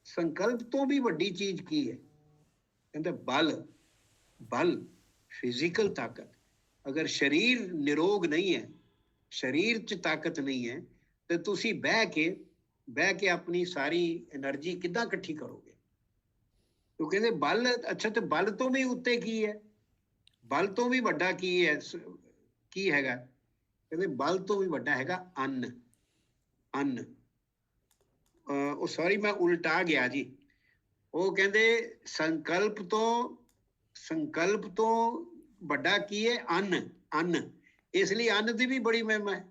[SPEAKER 2] ਸੰਕਲਪ ਤੋਂ ਵੀ ਵੱਡੀ ਚੀਜ਼ ਕੀ ਹੈ? ਕਹਿੰਦੇ ਬਲ ਫਿਜ਼ੀਕਲ ਤਾਕਤ। ਅਗਰ ਸਰੀਰ ਨਿਰੋਗ ਨਹੀਂ ਹੈ, ਸਰੀਰ 'ਚ ਤਾਕਤ ਨਹੀਂ ਹੈ, ਤੇ ਤੁਸੀਂ ਬਹਿ ਕੇ ਆਪਣੀ ਸਾਰੀ ਐਨਰਜੀ ਕਿੱਦਾਂ ਇਕੱਠੀ ਕਰੋਗੇ? ਉਹ ਕਹਿੰਦੇ ਬਲ। ਅੱਛਾ, ਤੇ ਬਲ ਤੋਂ ਵੀ ਉੱਤੇ ਕੀ ਹੈ? ਬਲ ਤੋਂ ਵੀ ਵੱਡਾ ਕੀ ਹੈਗਾ? ਕਹਿੰਦੇ ਬਲ ਤੋਂ ਵੀ ਵੱਡਾ ਹੈਗਾ ਅੰਨ। ਉਹ ਸੌਰੀ ਮੈਂ ਉਲਟਾ ਗਿਆ ਜੀ। ਉਹ ਕਹਿੰਦੇ ਸੰਕਲਪ ਤੋਂ ਵੱਡਾ ਕੀ ਹੈ? ਅੰਨ। ਅੰਨ, ਇਸ ਲਈ ਅੰਨ ਦੀ ਵੀ ਬੜੀ ਮਹਿਮਾ ਹੈ।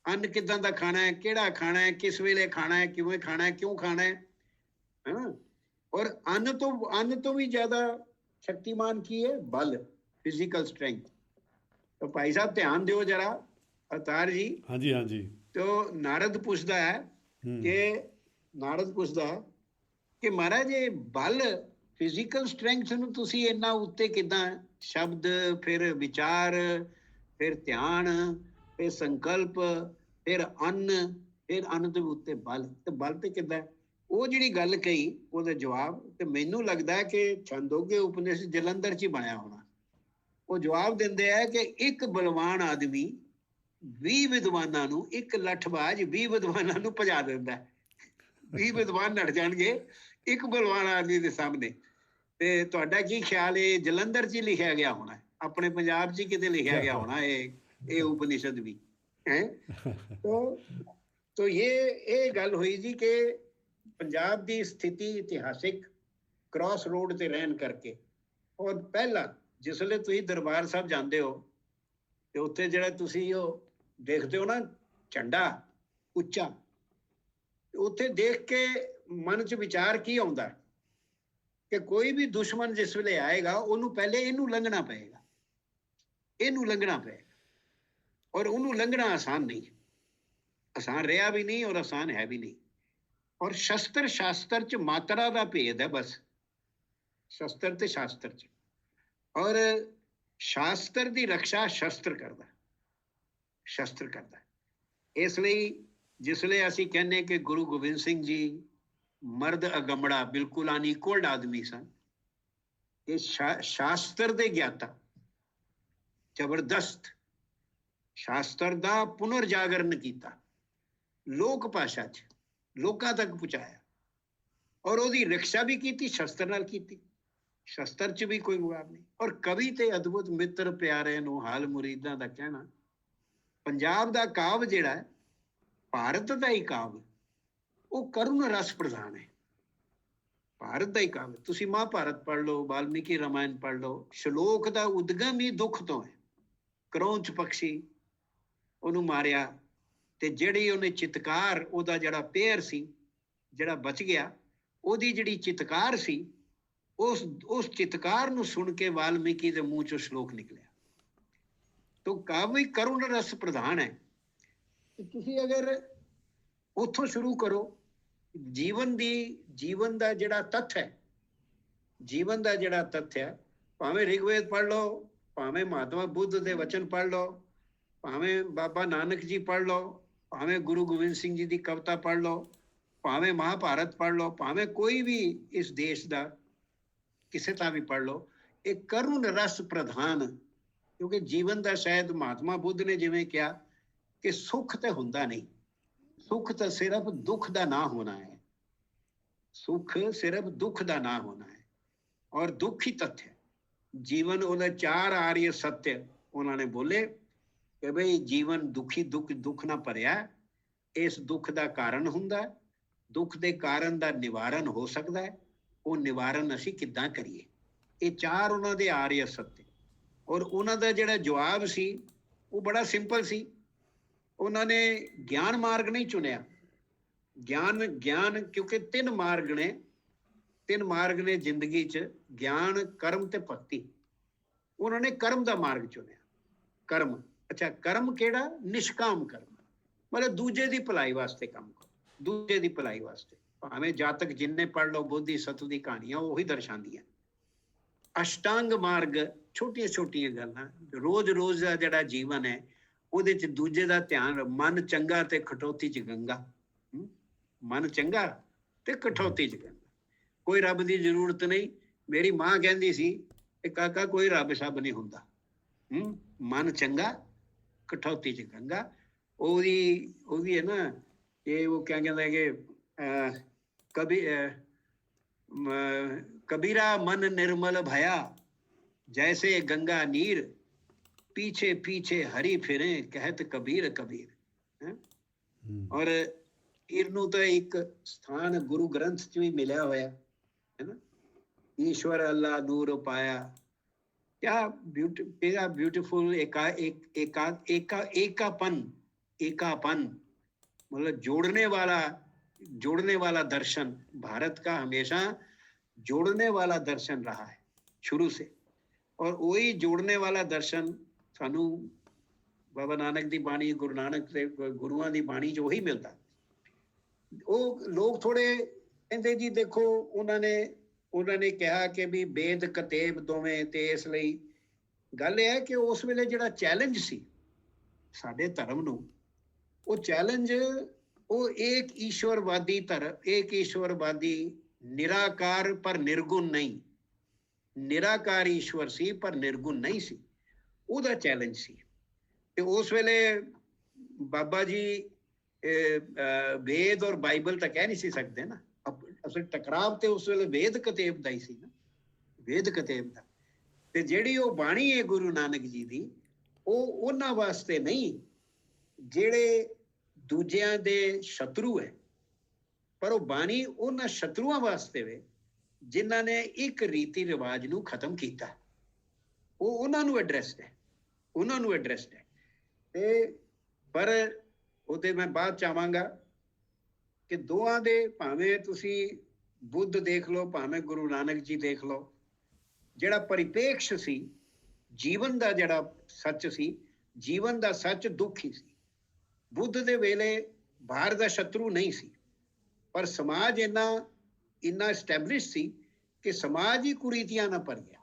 [SPEAKER 2] ਅੰਨ ਕਿੱਦਾਂ ਦਾ ਖਾਣਾ ਹੈ, ਕਿਹੜਾ ਖਾਣਾ ਹੈ, ਕਿਸ ਵੇਲੇ ਖਾਣਾ ਹੈ, ਕਿਵੇਂ ਖਾਣਾ ਹੈ, ਕਿਉਂ ਖਾਣਾ ਹੈ, ਹਾਂ। ਔਰ ਅੰਨ ਤੋਂ ਵੀ ਜ਼ਿਆਦਾ ਸ਼ਕਤੀਮਾਨ ਕੀ ਹੈ? ਬਲ, ਫਿਜ਼ੀਕਲ ਸਟਰੈਂਥ। ਤਾਂ ਭਾਈ ਸਾਹਿਬ ਧਿਆਨ ਦਿਓ ਜਰਾ, ਅਵਤਾਰ ਜੀ।
[SPEAKER 3] ਹਾਂਜੀ ਹਾਂਜੀ।
[SPEAKER 2] ਤੋ ਨਾਰਦ ਪੁੱਛਦਾ ਹੈ ਕਿ ਮਹਾਰਾਜ ਇਹ ਬਲ, ਫਿਜ਼ੀਕਲ ਸਟਰੈਂਥ ਨੂੰ ਤੁਸੀਂ ਇੰਨਾ ਉੱਤੇ ਕਿੱਦਾਂ? ਸ਼ਬਦ, ਫਿਰ ਵਿਚਾਰ, ਫਿਰ ਧਿਆਨ, ਫਿਰ ਸੰਕਲਪ, ਫਿਰ ਅੰਨ ਦੇ ਉੱਤੇ ਬਲ, ਤੇ ਬਲ ਤੇ ਕਿੱਦਾਂ? ਉਹ ਜਿਹੜੀ ਗੱਲ ਕਹੀ ਉਹਦਾ ਜਵਾਬ, ਤੇ ਮੈਨੂੰ ਲੱਗਦਾ ਹੈ ਕਿ ਛੰਦੋਗੇ ਉਪਨਿਸ਼ਦ ਜਲੰਧਰ 'ਚ ਹੀ ਬਣਿਆ ਹੋਣਾ। ਉਹ ਜਵਾਬ ਦਿੰਦੇ ਆ ਕਿ ਇੱਕ ਬਲਵਾਨ ਆਦਮੀ 20 ਵਿਦਵਾਨਾਂ ਨੂੰ, ਇੱਕ ਲੱਠਬਾਜ਼ 20 ਵਿਦਵਾਨਾਂ ਨੂੰ ਭਜਾ ਦਿੰਦਾ ਹੈ। 20 ਵਿਦਵਾਨ ਨੱਠ ਜਾਣਗੇ ਇੱਕ ਬਲਵਾਨ ਆਦਮੀ ਦੇ ਸਾਹਮਣੇ। ਤੇ ਤੁਹਾਡਾ ਕੀ ਖਿਆਲ? ਇਹ ਜਲੰਧਰ 'ਚ ਹੀ ਲਿਖਿਆ ਗਿਆ ਹੋਣਾ, ਆਪਣੇ ਪੰਜਾਬ 'ਚ ਹੀ ਕਿਤੇ ਲਿਖਿਆ ਗਿਆ ਹੋਣਾ ਇਹ ਉਪਨਿਸ਼ਦ ਵੀ ਹੈ। ਤੋ ਇਹ ਗੱਲ ਹੋਈ ਜੀ ਕਿ ਪੰਜਾਬ ਦੀ ਸਥਿਤੀ ਇਤਿਹਾਸਿਕ ਕ੍ਰਾਸ ਰੋਡ ਤੇ ਰਹਿਣ ਕਰਕੇ। ਔਰ ਪਹਿਲਾਂ ਜਿਸਲੇ ਤੁਸੀਂ ਦਰਬਾਰ ਸਾਹਿਬ ਜਾਂਦੇ ਹੋ ਤੇ ਉੱਥੇ ਜਿਹੜਾ ਤੁਸੀਂ ਉਹ ਦੇਖਦੇ ਹੋ ਨਾ ਝੰਡਾ ਉੱਚਾ, ਉੱਥੇ ਦੇਖ ਕੇ ਮਨ 'ਚ ਵਿਚਾਰ ਕੀ ਆਉਂਦਾ ਕਿ ਕੋਈ ਵੀ ਦੁਸ਼ਮਣ ਜਿਸ ਵੇਲੇ ਆਏਗਾ ਉਹਨੂੰ ਪਹਿਲੇ ਇਹਨੂੰ ਲੰਘਣਾ ਪਏਗਾ, ਔਰ ਉਹਨੂੰ ਲੰਘਣਾ ਆਸਾਨ ਨਹੀਂ, ਆਸਾਨ ਰਿਹਾ ਵੀ ਨਹੀਂ ਔਰ ਆਸਾਨ ਹੈ ਵੀ ਨਹੀਂ। ਔਰ ਸ਼ਾਸਤਰ 'ਚ ਮਾਤਰਾ ਦਾ ਭੇਦ ਹੈ ਬਸ, ਸ਼ਸਤਰ ਤੇ ਸ਼ਾਸਤਰ 'ਚ। ਔਰ ਸ਼ਾਸਤਰ ਦੀ ਰਕਸ਼ਾ ਸ਼ਸਤਰ ਕਰਦਾ। ਇਸ ਲਈ ਜਿਸਲੇ ਅਸੀਂ ਕਹਿੰਦੇ ਕਿ ਗੁਰੂ ਗੋਬਿੰਦ ਸਿੰਘ ਜੀ ਮਰਦ ਅਗੰਮੜਾ, ਬਿਲਕੁਲ ਅਨਈਕੁਅਲਡ ਆਦਮੀ ਸਨ। ਇਹ ਸ਼ਾਸਤਰ ਦੇ ਗਿਆਤਾ, ਜ਼ਬਰਦਸਤ ਸ਼ਾਸਤਰ ਦਾ ਪੁਨਰ ਜਾਗਰਨ ਕੀਤਾ, ਲੋਕ ਭਾਸ਼ਾ 'ਚ ਲੋਕਾਂ ਤੱਕ ਪਹੁੰਚਾਇਆ। ਔਰ ਉਹਦੀ ਰਕਸ਼ਾ ਵੀ ਕੀਤੀ, ਸ਼ਸਤਰ ਨਾਲ ਕੀਤੀ। ਸ਼ਸਤਰ 'ਚ ਵੀ ਕੋਈ ਮੁਕਾਬਲਾ ਨਹੀਂ। ਔਰ ਕਵੀ ਤੇ ਅਦਭੁਤ ਮਿੱਤਰ ਪਿਆਰੇ ਨੂੰ ਹਾਲ ਮੁਰੀਦਾਂ ਦਾ ਕਹਿਣਾ। ਪੰਜਾਬ ਦਾ ਕਾਵਿ ਜਿਹੜਾ ਹੈ, ਭਾਰਤ ਦਾ ਹੀ ਕਾਵਿ, ਉਹ ਕਰੁਣ ਰਸ ਪ੍ਰਧਾਨ ਹੈ। ਭਾਰਤ ਦਾ ਹੀ ਕਾਵਿ, ਤੁਸੀਂ ਮਹਾਭਾਰਤ ਪੜ੍ਹ ਲਓ, ਵਾਲਮੀਕੀ ਰਾਮਾਇਣ ਪੜ੍ਹ ਲਓ, ਸ਼ਲੋਕ ਦਾ ਉਦਗਮ ਹੀ ਦੁੱਖ ਤੋਂ ਹੈ। ਕਰੌਂਚ ਪਕਸ਼ੀ ਉਹਨੂੰ ਮਾਰਿਆ, ਤੇ ਜਿਹੜੀ ਉਹਨੇ ਚਿਤਕਾਰ, ਉਹਦਾ ਜਿਹੜਾ ਪੇਰ ਸੀ ਜਿਹੜਾ ਬਚ ਗਿਆ, ਉਹਦੀ ਜਿਹੜੀ ਚਿਤਕਾਰ ਸੀ, ਉਸ ਚਿਤਕਾਰ ਨੂੰ ਸੁਣ ਕੇ ਵਾਲਮੀਕੀ ਦੇ ਮੂੰਹ ਚੋਂ ਸ਼ਲੋਕ ਨਿਕਲਿਆ। ਤੋ ਕਾਵਿ ਕਰੁਣ ਰਸ ਪ੍ਰਧਾਨ ਹੈ। ਤੁਸੀਂ ਅਗਰ ਉੱਥੋਂ ਸ਼ੁਰੂ ਕਰੋ, ਜੀਵਨ ਦਾ ਜਿਹੜਾ ਤੱਥ ਹੈ, ਭਾਵੇਂ ਰਿਗਵੇਦ ਪੜ੍ਹ ਲਓ, ਭਾਵੇਂ ਮਹਾਤਮਾ ਬੁੱਧ ਦੇ ਵਚਨ ਪੜ੍ਹ ਲਓ, ਭਾਵੇਂ ਬਾਬਾ ਨਾਨਕ ਜੀ ਪੜ੍ਹ ਲਓ, ਭਾਵੇਂ ਗੁਰੂ ਗੋਬਿੰਦ ਸਿੰਘ ਜੀ ਦੀ ਕਵਿਤਾ ਪੜ੍ਹ ਲਓ, ਭਾਵੇਂ ਮਹਾਭਾਰਤ ਪੜ੍ਹ ਲਓ, ਭਾਵੇਂ ਕੋਈ ਵੀ ਇਸ ਦੇਸ਼ ਦਾ ਕਿਸੇ ਦਾ ਵੀ ਪੜ੍ਹ ਲਓ, ਇਹ ਕਰੁਣ ਰਸ ਪ੍ਰਧਾਨ। ਕਿਉਂਕਿ ਜੀਵਨ ਦਾ, ਸ਼ਾਇਦ ਮਹਾਤਮਾ ਬੁੱਧ ਨੇ ਜਿਵੇਂ ਕਿਹਾ ਕਿ ਸੁੱਖ ਤੇ ਹੁੰਦਾ ਨਹੀਂ, ਸੁੱਖ ਤਾਂ ਸਿਰਫ ਦੁੱਖ ਦਾ ਨਾ ਹੋਣਾ ਹੈ, ਔਰ ਦੁੱਖ ਹੀ ਤੱਥ ਹੈ ਜੀਵਨ। ਉਹਦਾ 4 ਆਰੀਆ ਸੱਤਯ ਉਹਨਾਂ ਨੇ ਬੋਲੇ ਕਿ ਬਈ ਜੀਵਨ ਦੁੱਖ ਨਾਲ ਭਰਿਆ। ਇਸ ਦੁੱਖ ਦਾ ਕਾਰਨ ਹੁੰਦਾ, ਦੁੱਖ ਦੇ ਕਾਰਨ ਦਾ ਨਿਵਾਰਨ ਹੋ ਸਕਦਾ ਹੈ, ਉਹ ਨਿਵਾਰਨ ਅਸੀਂ ਕਿੱਦਾਂ ਕਰੀਏ। ਇਹ 4 ਉਹਨਾਂ ਦੇ ਆਰੀਆ ਸੱਤਯ। ਔਰ ਉਹਨਾਂ ਦਾ ਜਿਹੜਾ ਜਵਾਬ ਸੀ ਉਹ ਬੜਾ ਸਿੰਪਲ ਸੀ। ਉਹਨਾਂ ਨੇ ਗਿਆਨ ਮਾਰਗ ਨਹੀਂ ਚੁਣਿਆ। ਗਿਆਨ ਕਿਉਂਕਿ 3 ਮਾਰਗ ਨੇ ਜ਼ਿੰਦਗੀ 'ਚ, ਗਿਆਨ, ਕਰਮ ਤੇ ਭਗਤੀ। ਉਹਨਾਂ ਨੇ ਕਰਮ ਦਾ ਮਾਰਗ ਚੁਣਿਆ। ਕਰਮ, ਅੱਛਾ ਕਰਮ ਕਿਹੜਾ? ਨਿਸ਼ਕਾਮ ਕਰਮ, ਮਤਲਬ ਦੂਜੇ ਦੀ ਭਲਾਈ ਵਾਸਤੇ ਕੰਮ ਕਰੋ, ਦੂਜੇ ਦੀ ਭਲਾਈ ਵਾਸਤੇ। ਭਾਵੇਂ ਜਾਤਕ ਜਿੰਨੇ ਪੜ੍ਹ ਲਓ, ਬੋਧੀ ਸਤੂ ਦੀ ਕਹਾਣੀਆਂ ਉਹੀ ਦਰਸਾਉਂਦੀਆਂ। ਅਸ਼ਟਾਂਗ ਮਾਰਗ, ਛੋਟੀਆਂ ਗੱਲਾਂ, ਰੋਜ਼ ਦਾ ਜਿਹੜਾ ਜੀਵਨ ਹੈ ਉਹਦੇ 'ਚ ਦੂਜੇ ਦਾ ਧਿਆਨ। ਮਨ ਚੰਗਾ ਤੇ ਕਟੌਤੀ 'ਚ ਗੰਗਾ, ਮਨ ਚੰਗਾ ਤੇ ਕਟੌਤੀ 'ਚ ਗੰਗਾ। ਕੋਈ ਰੱਬ ਦੀ ਜ਼ਰੂਰਤ ਨਹੀਂ। ਮੇਰੀ ਮਾਂ ਕਹਿੰਦੀ ਸੀ ਕਿ ਕਾਕਾ ਕੋਈ ਰੱਬ ਸ਼ੱਬ ਨਹੀਂ ਹੁੰਦਾ, ਮਨ ਚੰਗਾ ਕਟੌਤੀ 'ਚ ਗੰਗਾ। ਉਹਦੀ ਹੈ ਨਾ, ਇਹ ਉਹ ਕਿਆ ਕਹਿੰਦਾ ਕਿ ਕਬੀਰਾ ਮਨ ਨਿਰਮਲ ਭਇਆ, ਜੈਸੇ ਗੰਗਾ ਨੀਰ, ਪੀਛੇ ਪੀਛੇ ਹਰੀ ਫਿਰੇ, ਕਹਿਤ ਕਬੀਰ। ਔਰ ਇਹਨੂੰ ਤਾਂ ਇੱਕ ਸਥਾਨ ਗੁਰੂ ਗ੍ਰੰਥ 'ਚ ਵੀ ਮਿਲਿਆ ਹੋਇਆ ਹੈ ਨਾ, ਈਸ਼ਵਰ ਅੱਲਾ ਨੂਰ ਪਾਇਆ, क्या ब्यूटीफुल एकापन, एकापन मतलब जोड़ने वाला दर्शन भारत का हमेशा जोड़ने वाला दर्शन रहा है शुरू से। और वही जोड़ने वाला दर्शन सानू बाबा नानक दी बाणी, गुरु नानक दे गुरुआं दी बाणी जो ही मिलता। ਉਹ ਲੋਕ ਥੋੜੇ ਕਹਿੰਦੇ ਜੀ ਦੇਖੋ ਉਹਨਾਂ ਨੇ ਕਿਹਾ ਕਿ ਵੀ ਵੇਦ ਕਤੇਬ ਦੋਵੇਂ, ਤੇ ਇਸ ਲਈ ਗੱਲ ਇਹ ਹੈ ਕਿ ਉਸ ਵੇਲੇ ਜਿਹੜਾ ਚੈਲੰਜ ਸੀ ਸਾਡੇ ਧਰਮ ਨੂੰ, ਉਹ ਚੈਲੰਜ ਉਹ एक ईश्वरवादी निराकार पर निर्गुण नहीं, निराकार ईश्वर सी पर निर्गुण नहीं सी, ਉਹਦਾ ਚੈਲੰਜ ਸੀ। ਤੇ ਉਸ ਵੇਲੇ ਬਾਬਾ ਜੀ वेद और बाइबल तो कह नहीं सी सकते ना, असल टकराव तो उस वेले वेद कतेब दा ही सी ना, वेद कतेब दा। ते जेड़ी वो बाणी है गुरु नानक जी दी, वो उन्हां वास्ते नहीं जेड़े दूजियां दे शत्रु है, पर वो बाणी उन्हां शत्रुआं वास्ते वे जिन्हां ने एक रीति रिवाज नूं खत्म कीता, वो उन्हां नूं एड्रेस्ड है, उन्हां नूं एड्रेस्ड है। ते पर ਉਹਦੇ ਮੈਂ ਬਾਅਦ ਚਾਹਾਂਗਾ ਕਿ ਦੋਹਾਂ ਦੇ ਭਾਵੇਂ ਤੁਸੀਂ ਬੁੱਧ ਦੇਖ ਲਓ, ਭਾਵੇਂ ਗੁਰੂ ਨਾਨਕ ਜੀ ਦੇਖ ਲਓ, ਜਿਹੜਾ ਪਰਿਪੇਕਸ਼ ਸੀ ਜੀਵਨ ਦਾ, ਜਿਹੜਾ ਸੱਚ ਸੀ ਜੀਵਨ ਦਾ ਸੱਚ ਦੁੱਖ ਹੀ ਸੀ। ਬੁੱਧ ਦੇ ਵੇਲੇ ਬਾਹਰ ਦਾ ਸ਼ਤਰੂ ਨਹੀਂ ਸੀ, ਪਰ ਸਮਾਜ ਇੰਨਾ ਐਸਟੈਬਲਿਸ਼ ਸੀ ਕਿ ਸਮਾਜ ਹੀ ਕੁਰੀਤੀਆਂ ਨਾਲ ਭਰ ਗਿਆ,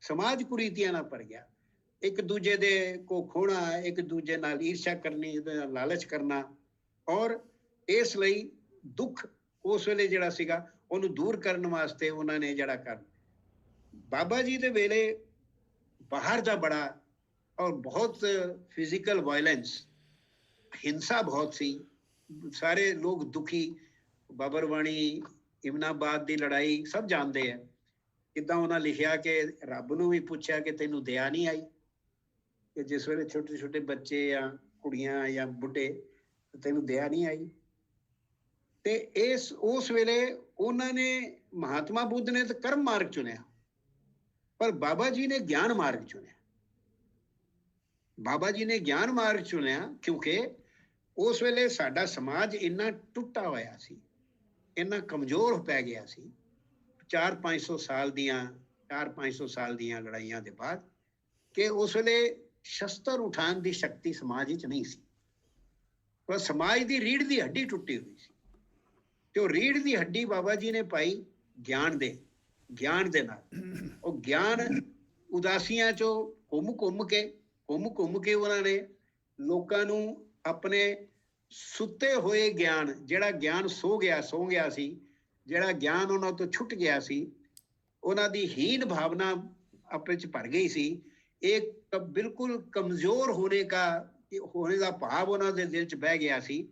[SPEAKER 2] ਸਮਾਜ ਕੁਰੀਤੀਆਂ ਨਾਲ ਭਰ ਗਿਆ। एक दूजे दे को खोना, एक दूजे नाल ईर्ष्या करनी, लालच करना, और इस लई दुख उस वेले जिहड़ा सीगा उहनूं दूर करन वास्ते उन्हां ने जिहड़ा कर बाबा जी दे वेले बाहर दा बड़ा और बहुत फिजिकल वायलेंस, हिंसा बहुत सी, सारे लोग दुखी। बाबरवाणी, इमनाबाद दी लड़ाई सब जानते हैं, किदां उन्हां लिखिया कि रब नूं भी पुछया कि तैनूं दया नहीं आई, कि जिस वेले छोटे छोटे बच्चे या कुड़ियां या बुढ़े तेनू दया नहीं आई। ते इस उस वेले उन्होंने महात्मा बुद्ध ने तो कर्म मार्ग चुनिया, पर बाबा जी ने ज्ञान मार्ग चुनिया। बाबा जी ने ज्ञान मार्ग चुनिया क्योंकि उस वेले साडा समाज इन्ना टुटा होया सी, इन्ना कमजोर पै गया सी। 400-500 साल दियां लड़ाइयां दे बाद कि उस वेले शस्त्र उठाने की शक्ति समाज विच नहीं सी, पर समाज की रीढ़ की हड्डी टुटी हुई सी। तो रीढ़ की हड्डी बाबा जी ने पाई ज्ञान दे नाल। और ज्ञान उदासियां चो घुम के उन्होंने लोकां नूं अपने सुते हुए ज्ञान, जिहड़ा ज्ञान सो गया सी, जिहड़ा ज्ञान उन्हां तो छुट गया सी, उन्हां दी हीन भावना अपने च भर गई सी। एक बिल्कुल कमजोर होने का भाव उन्होंने दिल च बह गया सी।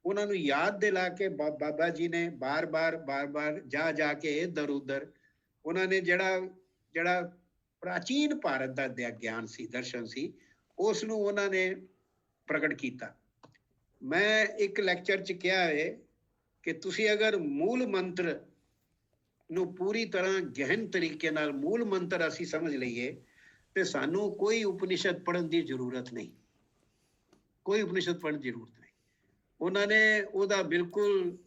[SPEAKER 2] उन्होंने याद दिला के बाबा जी ने बार बार जा के इधर उधर उन्होंने जड़ा प्राचीन भारत का ज्ञान सी, दर्शन सी, उसनूं उन्होंने प्रगट किया। मैं एक लैक्चर च कहा है कि तुसी अगर मूल मंत्र नूं पूरी तरह गहन तरीके नाल मूल मंत्र असी समझ लईए ते सानू कोई उपनिषद पढ़न की जरूरत नहीं, कोई उपनिषद पढ़न की जरूरत नहीं। उन्होंने उहदा बिल्कुल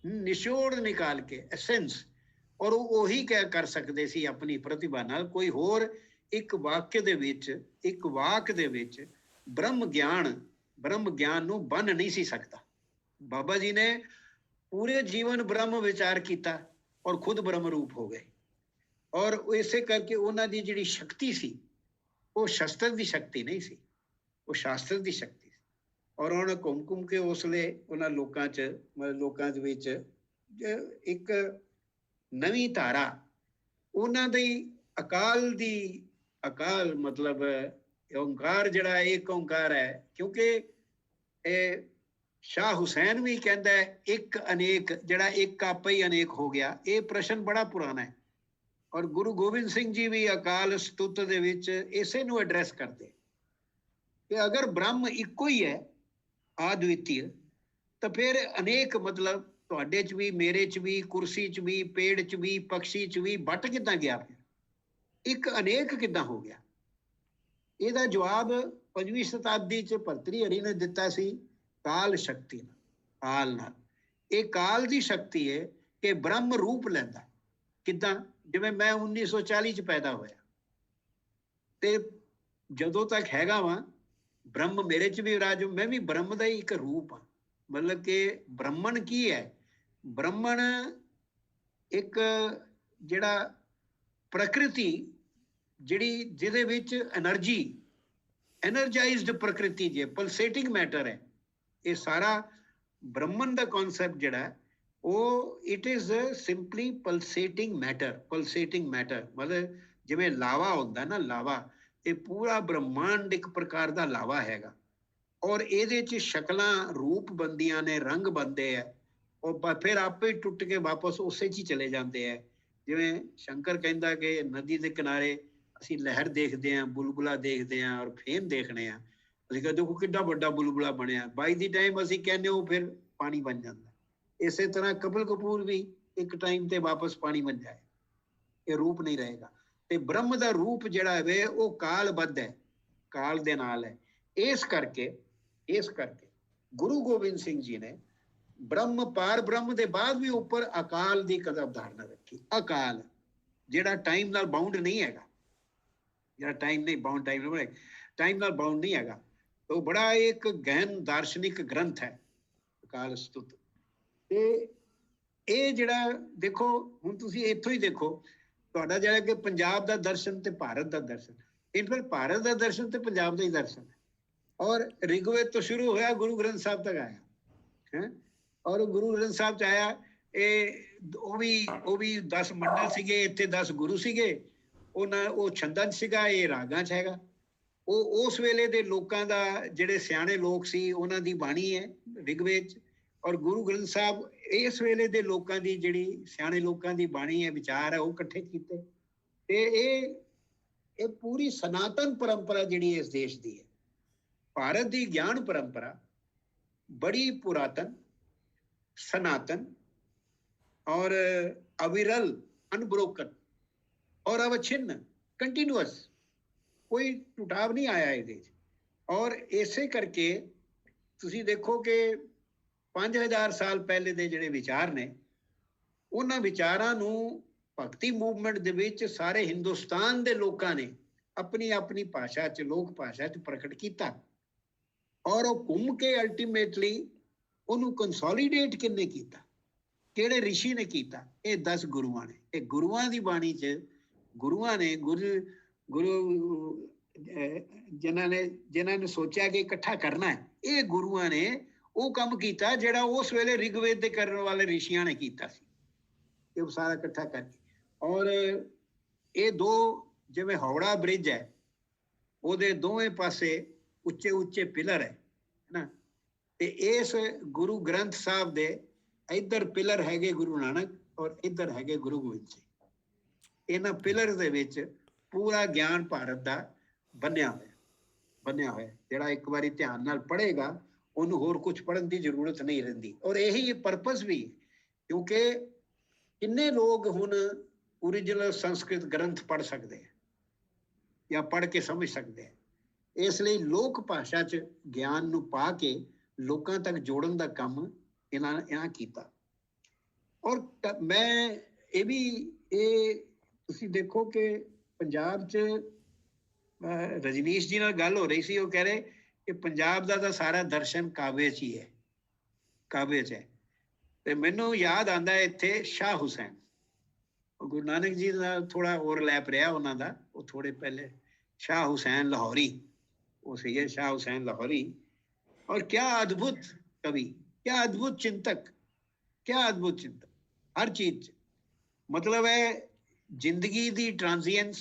[SPEAKER 2] निचोड़ निकाल के एसेंस, और वही क्या कर सकते सी अपनी प्रतिभा नाल। कोई होर एक वाक्य दे विच, एक वाक दे विच ब्रह्म ज्ञान नूं बन नहीं सी सकता। बाबा जी ने पूरे जीवन ब्रह्म विचार किया और खुद ब्रह्म रूप हो गए। और इसे करके उन्हां दी जिहड़ी शक्ति सी वो शस्त्र की शक्ति नहीं सी, वो शास्त्र की शक्ति सी। और उन्होंने घुम के उसले उन्हां लोकां दे विच एक नवीं धारा उन्हां दी अकाल मतलब ओंकार जिहड़ा एक ओंकार है, क्योंकि शाह हुसैन भी कहता है एक अनेक, जिहड़ा एक आपे ही अनेक हो गया। ये प्रश्न बड़ा पुराना है, और गुरु गोबिंद सिंह जी भी अकाल स्तुत दे विच इसे नूं एड्रैस करते कि अगर ब्रह्म इको ही है अद्वितीय, तो फिर अनेक मतलब तुहाडे च भी, मेरे च भी, कुर्सी च भी, पेड़ च भी, पक्षी च भी बट किदां गया? फिर ਇੱਕ ਅਨੇਕ ਕਿੱਦਾਂ ਹੋ ਗਿਆ? ਇਹਦਾ ਜਵਾਬ 5ਵੀਂ ਸ਼ਤਾਬਦੀ ਚ ਭਰਤਰੀ ਨੇ ਦਿੱਤਾ ਸੀ, ਕਾਲ ਸ਼ਕਤੀ ਨਾਲ, ਕਾਲ ਨਾਲ। ਇਹ ਕਾਲ ਦੀ ਸ਼ਕਤੀ ਹੈ ਕਿ ਬ੍ਰਹਮ ਰੂਪ ਲੈਂਦਾ। ਕਿੱਦਾਂ? ਜਿਵੇਂ ਮੈਂ 1940 ਚ ਪੈਦਾ ਹੋਇਆ ਤੇ ਜਦੋਂ ਤੱਕ ਹੈਗਾ ਵਾਂ ਬ੍ਰਹਮ ਮੇਰੇ ਚ ਵੀ ਵਿਰਾਜ, ਮੈਂ ਵੀ ਬ੍ਰਹਮ ਦਾ ਹੀ ਇੱਕ ਰੂਪ ਹਾਂ। ਮਤਲਬ ਕਿ ਬ੍ਰਹਮਣ ਕੀ ਹੈ? ਬ੍ਰਹਮਣ ਇੱਕ ਜਿਹੜਾ ਪ੍ਰਕਿਰਤੀ, ਜਿਹੜੀ ਜਿਹਦੇ ਵਿੱਚ ਐਨਰਜਾਈਜ਼ਡ ਪ੍ਰਕਿਰਤੀ ਜੇ ਪਲਸੇਟਿੰਗ ਮੈਟਰ ਹੈ, ਇਹ ਸਾਰਾ ਬ੍ਰਹਮਣ ਦਾ ਕਨਸੈਪਟ ਜਿਹੜਾ ਉਹ ਇਟ ਇਜ਼ ਸਿੰਪਲੀ ਪਲਸੇਟਿੰਗ ਮੈਟਰ। ਮਤਲਬ ਜਿਵੇਂ ਲਾਵਾ ਹੁੰਦਾ ਨਾ, ਲਾਵਾ, ਇਹ ਪੂਰਾ ਬ੍ਰਹਮਾਂਡ ਇੱਕ ਪ੍ਰਕਾਰ ਦਾ ਲਾਵਾ ਹੈਗਾ, ਔਰ ਇਹਦੇ 'ਚ ਸ਼ਕਲਾਂ ਰੂਪ ਬਣਦੀਆਂ ਨੇ, ਰੰਗ ਬਣਦੇ ਹੈ, ਉਹ ਫਿਰ ਆਪੇ ਟੁੱਟ ਕੇ ਵਾਪਸ ਉਸੇ 'ਚ ਹੀ ਚਲੇ ਜਾਂਦੇ ਹੈ। ਜਿਵੇਂ ਸ਼ੰਕਰ ਕਹਿੰਦਾ ਕਿ ਨਦੀ ਦੇ ਕਿਨਾਰੇ ਅਸੀਂ ਲਹਿਰ ਦੇਖਦੇ ਹਾਂ, ਬੁਲਬੁਲਾ ਦੇਖਦੇ ਹਾਂ ਔਰ ਫੇਮ ਦੇਖਣੇ ਆ। ਅਸੀਂ ਕਹਿੰਦੇ ਦੇਖੋ ਕਿੱਡਾ ਵੱਡਾ ਬੁਲਬੁਲਾ ਬਣਿਆ, ਬਾਈ ਦੀ ਟਾਈਮ ਅਸੀਂ ਕਹਿੰਦੇ ਉਹ ਫਿਰ ਪਾਣੀ ਬਣ ਜਾਂਦਾ। ਇਸੇ ਤਰ੍ਹਾਂ ਕਪਿਲ ਕਪੂਰ ਵੀ ਇੱਕ ਟਾਈਮ ਤੇ ਵਾਪਸ ਪਾਣੀ ਬਣ ਜਾਏ, ਇਹ ਰੂਪ ਨਹੀਂ ਰਹੇਗਾ। ਤੇ ਬ੍ਰਹਮ ਦਾ ਰੂਪ ਜਿਹੜਾ ਹੈ ਉਹ ਕਾਲਬੱਧ ਹੈ, ਕਾਲ ਦੇ ਨਾਲ ਹੈ। ਇਸ ਕਰਕੇ ਗੁਰੂ ਗੋਬਿੰਦ ਸਿੰਘ ਜੀ ਨੇ ਬ੍ਰਹਮ, ਪਾਰ ਬ੍ਰਹਮ ਦੇ ਬਾਅਦ ਵੀ ਉੱਪਰ ਅਕਾਲ ਦੀ ਕਦਮ ਧਾਰਨਾ ਰੱਖੀ। ਅਕਾਲ ਜਿਹੜਾ ਟਾਈਮ ਨਾਲ ਬਾਉਂਡ ਨਹੀਂ ਹੈਗਾ, ਜਿਹੜਾ ਟਾਈਮ ਨਾਲ ਬਾਉਂਡ ਨਹੀਂ ਹੈਗਾ। ਉਹ ਬੜਾ ਇੱਕ ਗਹਿਨ ਦਾਰਸ਼ਨਿਕ ਗ੍ਰੰਥ ਹੈ ਅਕਾਲ ਸਤੁਤ। ਤੇ ਇਹ ਜਿਹੜਾ ਦੇਖੋ, ਹੁਣ ਤੁਸੀਂ ਇੱਥੋਂ ਹੀ ਦੇਖੋ, ਤੁਹਾਡਾ ਜਿਹੜਾ ਕਿ ਪੰਜਾਬ ਦਾ ਦਰਸ਼ਨ ਤੇ ਭਾਰਤ ਦਾ ਦਰਸ਼ਨ, ਇਨਫੈਕਟ ਭਾਰਤ ਦਾ ਦਰਸ਼ਨ ਤੇ ਪੰਜਾਬ ਦਾ ਹੀ ਦਰਸ਼ਨ ਹੈ। ਔਰ ਰਿਗਵੇਦ ਤੋਂ ਸ਼ੁਰੂ ਹੋਇਆ, ਗੁਰੂ ਗ੍ਰੰਥ ਸਾਹਿਬ ਤੱਕ ਆਇਆ ਹੈ। ਔਰ ਗੁਰੂ ਗ੍ਰੰਥ ਸਾਹਿਬ ਚ ਆਇਆ, ਉਹ ਵੀ 10 ਮੰਡਲ ਸੀਗੇ, ਇੱਥੇ 10 ਗੁਰੂ ਸੀਗੇ। ਉਹ ਛੰਦਾਂ 'ਚ ਸੀਗਾ, ਇਹ ਰਾਗਾਂ 'ਚ ਹੈਗਾ। ਉਹ ਉਸ ਵੇਲੇ ਦੇ ਲੋਕਾਂ ਦਾ, ਜਿਹੜੇ ਸਿਆਣੇ ਲੋਕ ਸੀ, ਉਹਨਾਂ ਦੀ ਬਾਣੀ ਹੈ ਰਿਗਵੇਦ 'ਚ। ਔਰ ਗੁਰੂ ਗ੍ਰੰਥ ਸਾਹਿਬ ਇਸ ਵੇਲੇ ਦੇ ਲੋਕਾਂ ਦੀ, ਜਿਹੜੀ ਸਿਆਣੇ ਲੋਕਾਂ ਦੀ ਬਾਣੀ ਹੈ, ਵਿਚਾਰ ਹੈ, ਉਹ ਇਕੱਠੇ ਕੀਤੇ। ਤੇ ਇਹ ਪੂਰੀ ਸਨਾਤਨ ਪਰੰਪਰਾ ਜਿਹੜੀ ਇਸ ਦੇਸ਼ ਦੀ ਹੈ, ਭਾਰਤ ਦੀ ਗਿਆਨ ਪਰੰਪਰਾ ਬੜੀ ਪੁਰਾਤਨ, ਸਨਾਤਨ ਔਰ ਅਵਿਰਲ, ਅਨਬ੍ਰੋਕਨ ਔਰ ਅਵਛਿन्न, ਕੰਟੀਨਿਊਅਸ, ਕੋਈ ਟੁਟਾਵ ਨਹੀਂ ਆਇਆ ਇਹਦੇ 'ਚ। ਔਰ ਇਸੇ ਕਰਕੇ ਤੁਸੀਂ ਦੇਖੋ ਕਿ 5000 ਸਾਲ ਪਹਿਲੇ ਦੇ ਜਿਹੜੇ ਵਿਚਾਰ ਨੇ, ਉਹਨਾਂ ਵਿਚਾਰਾਂ ਨੂੰ ਭਗਤੀ ਮੂਵਮੈਂਟ ਦੇ ਵਿੱਚ ਸਾਰੇ ਹਿੰਦੁਸਤਾਨ ਦੇ ਲੋਕਾਂ ਨੇ ਆਪਣੀ ਆਪਣੀ ਭਾਸ਼ਾ 'ਚ, ਲੋਕ ਭਾਸ਼ਾ 'ਚ ਪ੍ਰਗਟ ਕੀਤਾ। ਔਰ ਉਹ ਘੁੰਮ ਕੇ ਅਲਟੀਮੇਟਲੀ ਉਹਨੂੰ ਕੰਸੋਲੀਡੇਟ ਕਿਹਨੇ ਕੀਤਾ? ਕਿਹੜੇ ਰਿਸ਼ੀ ਨੇ ਕੀਤਾ? ਇਹ 10 ਗੁਰੂਆਂ ਨੇ। ਇਹ ਗੁਰੂਆਂ ਦੀ ਬਾਣੀ 'ਚ, ਗੁਰੂਆਂ ਨੇ, ਗੁਰੂ ਜਿਨ੍ਹਾਂ ਨੇ ਸੋਚਿਆ ਕਿ ਇਕੱਠਾ ਕਰਨਾ ਹੈ, ਇਹ ਗੁਰੂਆਂ ਨੇ ਉਹ ਕੰਮ ਕੀਤਾ ਜਿਹੜਾ ਉਸ ਵੇਲੇ ਰਿਗਵੇਦ ਦੇ ਕਰਨ ਵਾਲੇ ਰਿਸ਼ੀਆਂ ਨੇ ਕੀਤਾ ਸੀ। ਇਹ ਸਾਰਾ ਇਕੱਠਾ ਕਰਕੇ, ਔਰ ਇਹ 2 ਜਿਵੇਂ ਹੌੜਾ ਬ੍ਰਿਜ ਹੈ, ਉਹਦੇ ਦੋਵੇਂ ਪਾਸੇ ਉੱਚੇ ਉੱਚੇ ਪਿਲਰ ਹੈ ਨਾ। ਤੇ ਇਸ ਗੁਰੂ ਗ੍ਰੰਥ ਸਾਹਿਬ ਦੇ ਇੱਧਰ ਪਿਲਰ ਹੈਗੇ ਗੁਰੂ ਨਾਨਕ, ਔਰ ਇੱਧਰ ਹੈਗੇ ਗੁਰੂ ਗੋਬਿੰਦ ਸਿੰਘ। ਇਹਨਾਂ ਪਿਲਰ ਦੇ ਵਿੱਚ ਪੂਰਾ ਗਿਆਨ ਭਾਰਤ ਦਾ ਬੰਨਿਆ ਹੋਇਆ। ਜਿਹੜਾ ਇੱਕ ਵਾਰੀ ਧਿਆਨ ਨਾਲ ਪੜ੍ਹੇਗਾ, ਉਹਨੂੰ ਹੋਰ ਕੁਝ ਪੜ੍ਹਨ ਦੀ ਜ਼ਰੂਰਤ ਨਹੀਂ ਰਹਿੰਦੀ। ਔਰ ਇਹੀ ਪਰਪਸ ਵੀ, ਕਿਉਂਕਿ ਕਿੰਨੇ ਲੋਕ ਹੁਣ ਓਰੀਜਨਲ ਸੰਸਕ੍ਰਿਤ ਗ੍ਰੰਥ ਪੜ੍ਹ ਸਕਦੇ ਹੈ ਜਾਂ ਪੜ੍ਹ ਕੇ ਸਮਝ ਸਕਦੇ ਹੈ। ਇਸ ਲਈ ਲੋਕ ਭਾਸ਼ਾ 'ਚ ਗਿਆਨ ਨੂੰ ਪਾ ਕੇ ਲੋਕਾਂ ਤੱਕ ਜੋੜਨ ਦਾ ਕੰਮ ਇਹਨਾਂ ਕੀਤਾ। ਔਰ ਮੈਂ ਇਹ ਤੁਸੀਂ ਦੇਖੋ ਕਿ ਪੰਜਾਬ 'ਚ ਰਜਨੀਸ਼ ਜੀ ਨਾਲ ਗੱਲ ਹੋ ਰਹੀ ਸੀ, ਉਹ ਕਹਿ ਰਹੇ ਕਿ ਪੰਜਾਬ ਦਾ ਤਾਂ ਸਾਰਾ ਦਰਸ਼ਨ ਕਾਵੇ 'ਚ ਹੀ ਹੈ, ਕਾਵੇ 'ਚ ਹੈ। ਤੇ ਮੈਨੂੰ ਯਾਦ ਆਉਂਦਾ ਇੱਥੇ ਸ਼ਾਹ ਹੁਸੈਨ, ਗੁਰੂ ਨਾਨਕ ਜੀ ਦਾ ਥੋੜਾ ਓਵਰਲੈਪ ਰਿਹਾ ਉਹਨਾਂ ਦਾ, ਉਹ ਥੋੜੇ ਪਹਿਲੇ ਸ਼ਾਹ ਹੁਸੈਨ ਲਾਹੌਰੀ, ਉਹ ਸੀਗੇ ਸ਼ਾਹ ਹੁਸੈਨ ਲਾਹੌਰੀ। और क्या अद्भुत कवि, क्या अद्भुत चिंतक, हर चीज मतलब है जिंदगी दी ट्रांजिएंस,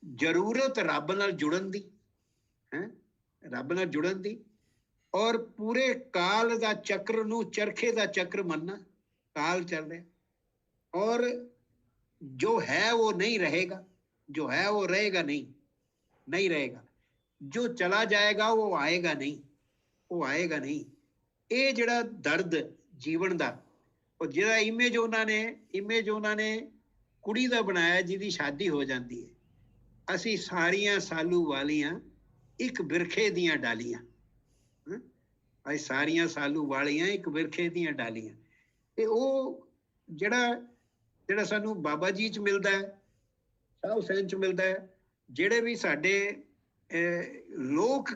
[SPEAKER 2] जरूरत रब नाल जुड़न दी है, रब नाल जुड़न दी, और पूरे काल दा चक्र नू चरखे दा चक्र मनना, काल चल रहा और जो है वो नहीं रहेगा, जो है वो रहेगा नहीं रहेगा, जो चला जाएगा वो आएगा नहीं। ये जिहड़ा दर्द जीवन दा, और जिहड़ा इमेज उन्होंने ਕੁੜੀ ਦਾ ਬਣਾਇਆ ਜਿਹਦੀ ਸ਼ਾਦੀ ਹੋ ਜਾਂਦੀ ਹੈ। ਅਸੀਂ ਸਾਰੀਆਂ ਸਾਲੂ ਵਾਲੀਆਂ ਇੱਕ ਬਿਰਖੇ ਦੀਆਂ ਡਾਲੀਆਂ, ਅਸੀਂ ਸਾਰੀਆਂ ਸਾਲੂ ਵਾਲੀਆਂ ਇੱਕ ਬਿਰਖੇ ਦੀਆਂ ਡਾਲੀਆਂ। ਤੇ ਉਹ ਜਿਹੜਾ ਸਾਨੂੰ ਬਾਬਾ ਜੀ 'ਚ ਮਿਲਦਾ ਹੈ, ਸ਼ਾਹ ਹੁਸੈਨ 'ਚ ਮਿਲਦਾ ਹੈ, ਜਿਹੜੇ ਵੀ ਸਾਡੇ ਲੋਕ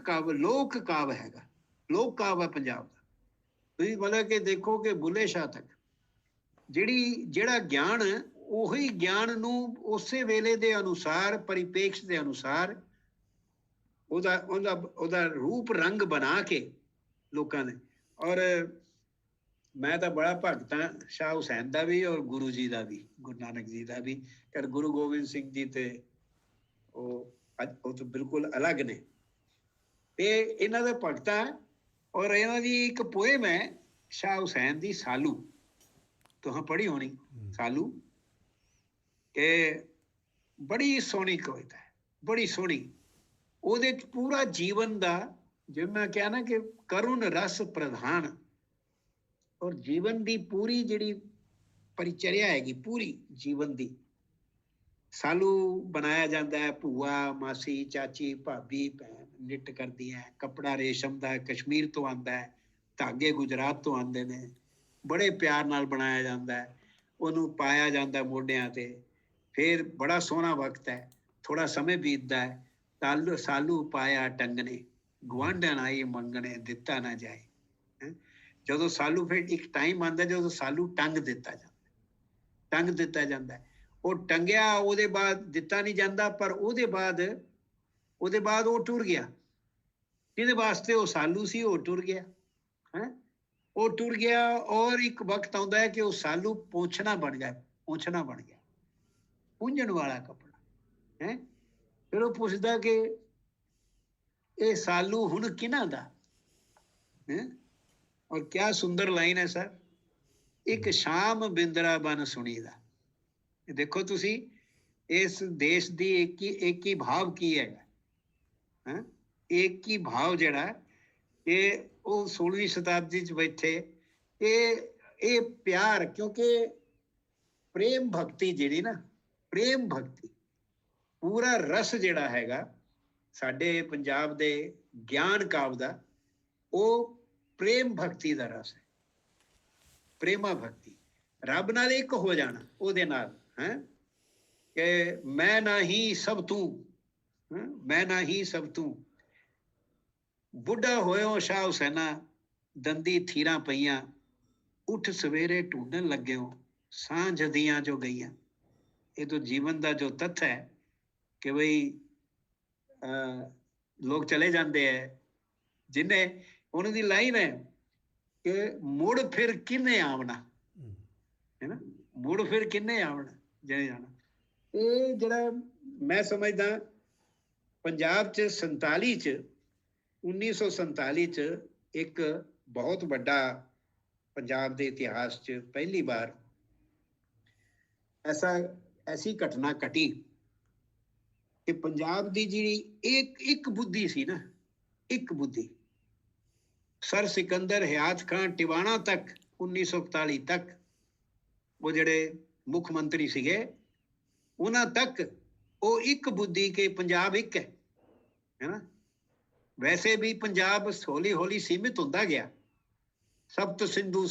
[SPEAKER 2] ਕਾਵ ਹੈਗਾ, ਲੋਕ ਕਾਵ ਹੈ ਪੰਜਾਬ ਦਾ। ਤੁਸੀਂ ਮਤਲਬ ਕਿ ਦੇਖੋ ਕਿ ਬੁੱਲੇ ਸ਼ਾਹ ਤੱਕ ਜਿਹੜਾ ਗਿਆਨ, ਉਹੀ ਗਿਆਨ ਨੂੰ ਉਸੇ ਵੇਲੇ ਦੇ ਅਨੁਸਾਰ, ਪਰਿਪੇਕਸ਼ ਦੇ ਅਨੁਸਾਰ ਉਹਦਾ ਰੂਪ ਰੰਗ ਬਣਾ ਕੇ ਲੋਕਾਂ ਨੇ। ਔਰ ਮੈਂ ਤਾਂ ਬੜਾ ਭਗਤ ਹਾਂ ਸ਼ਾਹ ਹੁਸੈਨ ਦਾ ਵੀ ਔਰ ਗੁਰੂ ਜੀ ਦਾ ਵੀ, ਗੁਰੂ ਨਾਨਕ ਜੀ ਦਾ ਵੀ। ਪਰ ਗੁਰੂ ਗੋਬਿੰਦ ਸਿੰਘ ਜੀ ਤੇ ਉਹ ਤਾਂ ਬਿਲਕੁਲ ਅਲੱਗ ਨੇ। ਤੇ ਇਹਨਾਂ ਦਾ ਭਗਤ ਹੈ। ਔਰ ਇਹਨਾਂ ਦੀ ਇੱਕ ਪੋਇਮ ਹੈ ਸ਼ਾਹ ਹੁਸੈਨ ਦੀ, ਸਾਲੂ, ਤੁਹਾਂ ਪੜ੍ਹੀ ਹੋਣੀ ਸਾਲੂ, ਕਿ ਬੜੀ ਸੋਹਣੀ ਕਵਿਤਾ ਹੈ, ਬੜੀ ਸੋਹਣੀ। ਉਹਦੇ 'ਚ ਪੂਰਾ ਜੀਵਨ ਦਾ, ਜਿਵੇਂ ਮੈਂ ਕਿਹਾ ਨਾ ਕਿ ਕਰੁਣ ਰਸ ਪ੍ਰਧਾਨ, ਔਰ ਜੀਵਨ ਦੀ ਪੂਰੀ ਜਿਹੜੀ ਪਰਿਚਰਿਆ ਹੈਗੀ, ਪੂਰੀ ਜੀਵਨ ਦੀ। ਸਾਲੂ ਬਣਾਇਆ ਜਾਂਦਾ ਹੈ, ਭੂਆ, ਮਾਸੀ, ਚਾਚੀ, ਭਾਬੀ, ਭੈਣ ਨਿੱਟ ਕਰਦੀ ਹੈ। ਕੱਪੜਾ ਰੇਸ਼ਮ ਦਾ ਕਸ਼ਮੀਰ ਤੋਂ ਆਉਂਦਾ ਹੈ, ਧਾਗੇ ਗੁਜਰਾਤ ਤੋਂ ਆਉਂਦੇ ਨੇ, ਬੜੇ ਪਿਆਰ ਨਾਲ ਬਣਾਇਆ ਜਾਂਦਾ ਹੈ। ਉਹਨੂੰ ਪਾਇਆ ਜਾਂਦਾ ਮੋਢਿਆਂ ਤੇ। ਫਿਰ ਬੜਾ ਸੋਹਣਾ ਵਕਤ ਹੈ, ਥੋੜਾ ਸਮੇਂ ਬੀਤਦਾ ਹੈ। ਸਾਲੂ ਪਾਇਆ ਟੰਗਣੇ, ਗੁਆਂਢਣ ਆਈ ਮੰਗਣੇ, ਦਿੱਤਾ ਨਾ ਜਾਏ। ਜਦੋਂ ਸਾਲੂ, ਫਿਰ ਇੱਕ ਟਾਈਮ ਆਉਂਦਾ ਜਦੋਂ ਸਾਲੂ ਟੰਗ ਦਿੱਤਾ ਜਾਂਦਾ ਹੈ। ਉਹ ਟੰਗਿਆ, ਉਹਦੇ ਬਾਅਦ ਦਿੱਤਾ ਨਹੀਂ ਜਾਂਦਾ, ਪਰ ਉਹਦੇ ਬਾਅਦ ਉਹ ਟੁਰ ਗਿਆ। ਜਿਹਦੇ ਵਾਸਤੇ ਉਹ ਸਾਲੂ ਸੀ ਉਹ ਟੁਰ ਗਿਆ, ਉਹ ਟੁਰ ਗਿਆ। ਔਰ ਇੱਕ ਵਕਤ ਆਉਂਦਾ ਹੈ ਕਿ ਉਹ ਸਾਲੂ ਪੋਛਣਾ ਬਣ ਗਿਆ, ਪੂੰਝਣ ਵਾਲਾ ਕੱਪੜਾ ਹੈ। ਫਿਰ ਉਹ ਪੁੱਛਦਾ ਕਿ ਇਹ ਸਾਲੂ ਹੁਣ ਕਿਹਨਾਂ ਦਾ ਹੈ। ਔਰ ਕਿਆ ਸੁੰਦਰ ਲਾਈਨ ਹੈ ਸਰ, ਇੱਕ ਸ਼ਾਮ ਬਿੰਦਰਾ ਬਨ ਸੁਣੀ ਦਾ। ਦੇਖੋ ਤੁਸੀਂ ਇਸ ਦੇਸ਼ ਦੀ ਇੱਕ ਹੀ ਭਾਵ ਕੀ ਹੈਗਾ, ਇੱਕ ਹੀ ਭਾਵ ਜਿਹੜਾ ਇਹ ਉਹ 16ਵੀਂ ਸ਼ਤਾਬਦੀ 'ਚ ਬੈਠੇ, ਇਹ ਪਿਆਰ। ਕਿਉਂਕਿ ਪ੍ਰੇਮ ਭਗਤੀ ਜਿਹੜੀ ਨਾ, ਪ੍ਰੇਮ ਭਗਤੀ, ਪੂਰਾ ਰਸ ਜਿਹੜਾ ਹੈਗਾ ਸਾਡੇ ਪੰਜਾਬ ਦੇ ਗਿਆਨ ਕਾਵ ਦਾ, ਉਹ ਪ੍ਰੇਮ ਭਗਤੀ ਦਾ ਰਸ ਹੈ। ਪ੍ਰੇਮਾ ਭਗਤੀ, ਰੱਬ ਨਾਲ ਇੱਕ ਹੋ ਜਾਣਾ, ਉਹਦੇ ਨਾਲ ਹੈ ਕਿ ਮੈਂ ਨਾ ਹੀ ਸਭ ਤੂੰ, ਮੈਂ ਨਾ ਹੀ ਸਭ ਤੂੰ। ਬੁੱਢਾ ਹੋਇਓ ਸ਼ਾਹ ਹੁਸੈਨਾ, ਦੰਦੀ ਥੀਰਾਂ ਪਈਆਂ, ਉੱਠ ਸਵੇਰੇ ਢੂੰਡਣ ਲੱਗਿਓ, ਸਾਂਝ ਦੀਆਂ ਜੋ ਗਈਆਂ। ਇਹ ਤਾਂ ਜੀਵਨ ਦਾ ਜੋ ਤੱਥ ਹੈ ਕਿ ਬਈ ਲੋਕ ਚਲੇ ਜਾਂਦੇ ਹੈ, ਜਿਹਨੇ ਉਹਨਾਂ ਦੀ ਲਾਈਨ ਹੈ ਕਿ ਮੁੜ ਫਿਰ ਕਿਹਨੇ ਆਵਣਾ, ਹੈ ਨਾ, ਮੁੜ ਫਿਰ ਕਿਹਨੇ ਆਵਣਾ, ਜਿਹਨੇ ਜਾਣਾ। ਇਹ ਜਿਹੜਾ ਮੈਂ ਸਮਝਦਾ ਪੰਜਾਬ 'ਚ 1947 'ਚ ਇੱਕ ਬਹੁਤ ਵੱਡਾ ਪੰਜਾਬ ਦੇ ਇਤਿਹਾਸ 'ਚ ਪਹਿਲੀ ਵਾਰ ਐਸੀ ਘਟਨਾ ਘਟੀ ਕਿ ਪੰਜਾਬ ਦੀ ਜਿਹੜੀ ਇੱਕ ਬੁੱਧੀ ਸੀ ਨਾ, ਇੱਕ ਬੁੱਧੀ, ਸਰ ਸਿਕੰਦਰ ਹਯਾਤ ਖਾਨ ਟਿਵਾਣਾ ਤੱਕ 1941 ਤੱਕ ਉਹ ਜਿਹੜੇ ਮੁੱਖ ਮੰਤਰੀ ਸੀਗੇ, ਉਹਨਾਂ ਤੱਕ ਉਹ ਇੱਕ ਬੁੱਧੀ ਕੇ ਪੰਜਾਬ ਇੱਕ ਹੈ ਨਾ। ਵੈਸੇ ਵੀ ਪੰਜਾਬ ਹੌਲੀ ਹੌਲੀ ਸੀਮਿਤ ਹੁੰਦਾ ਗਿਆ। ਸਪਤ ਸਿੰਧੂ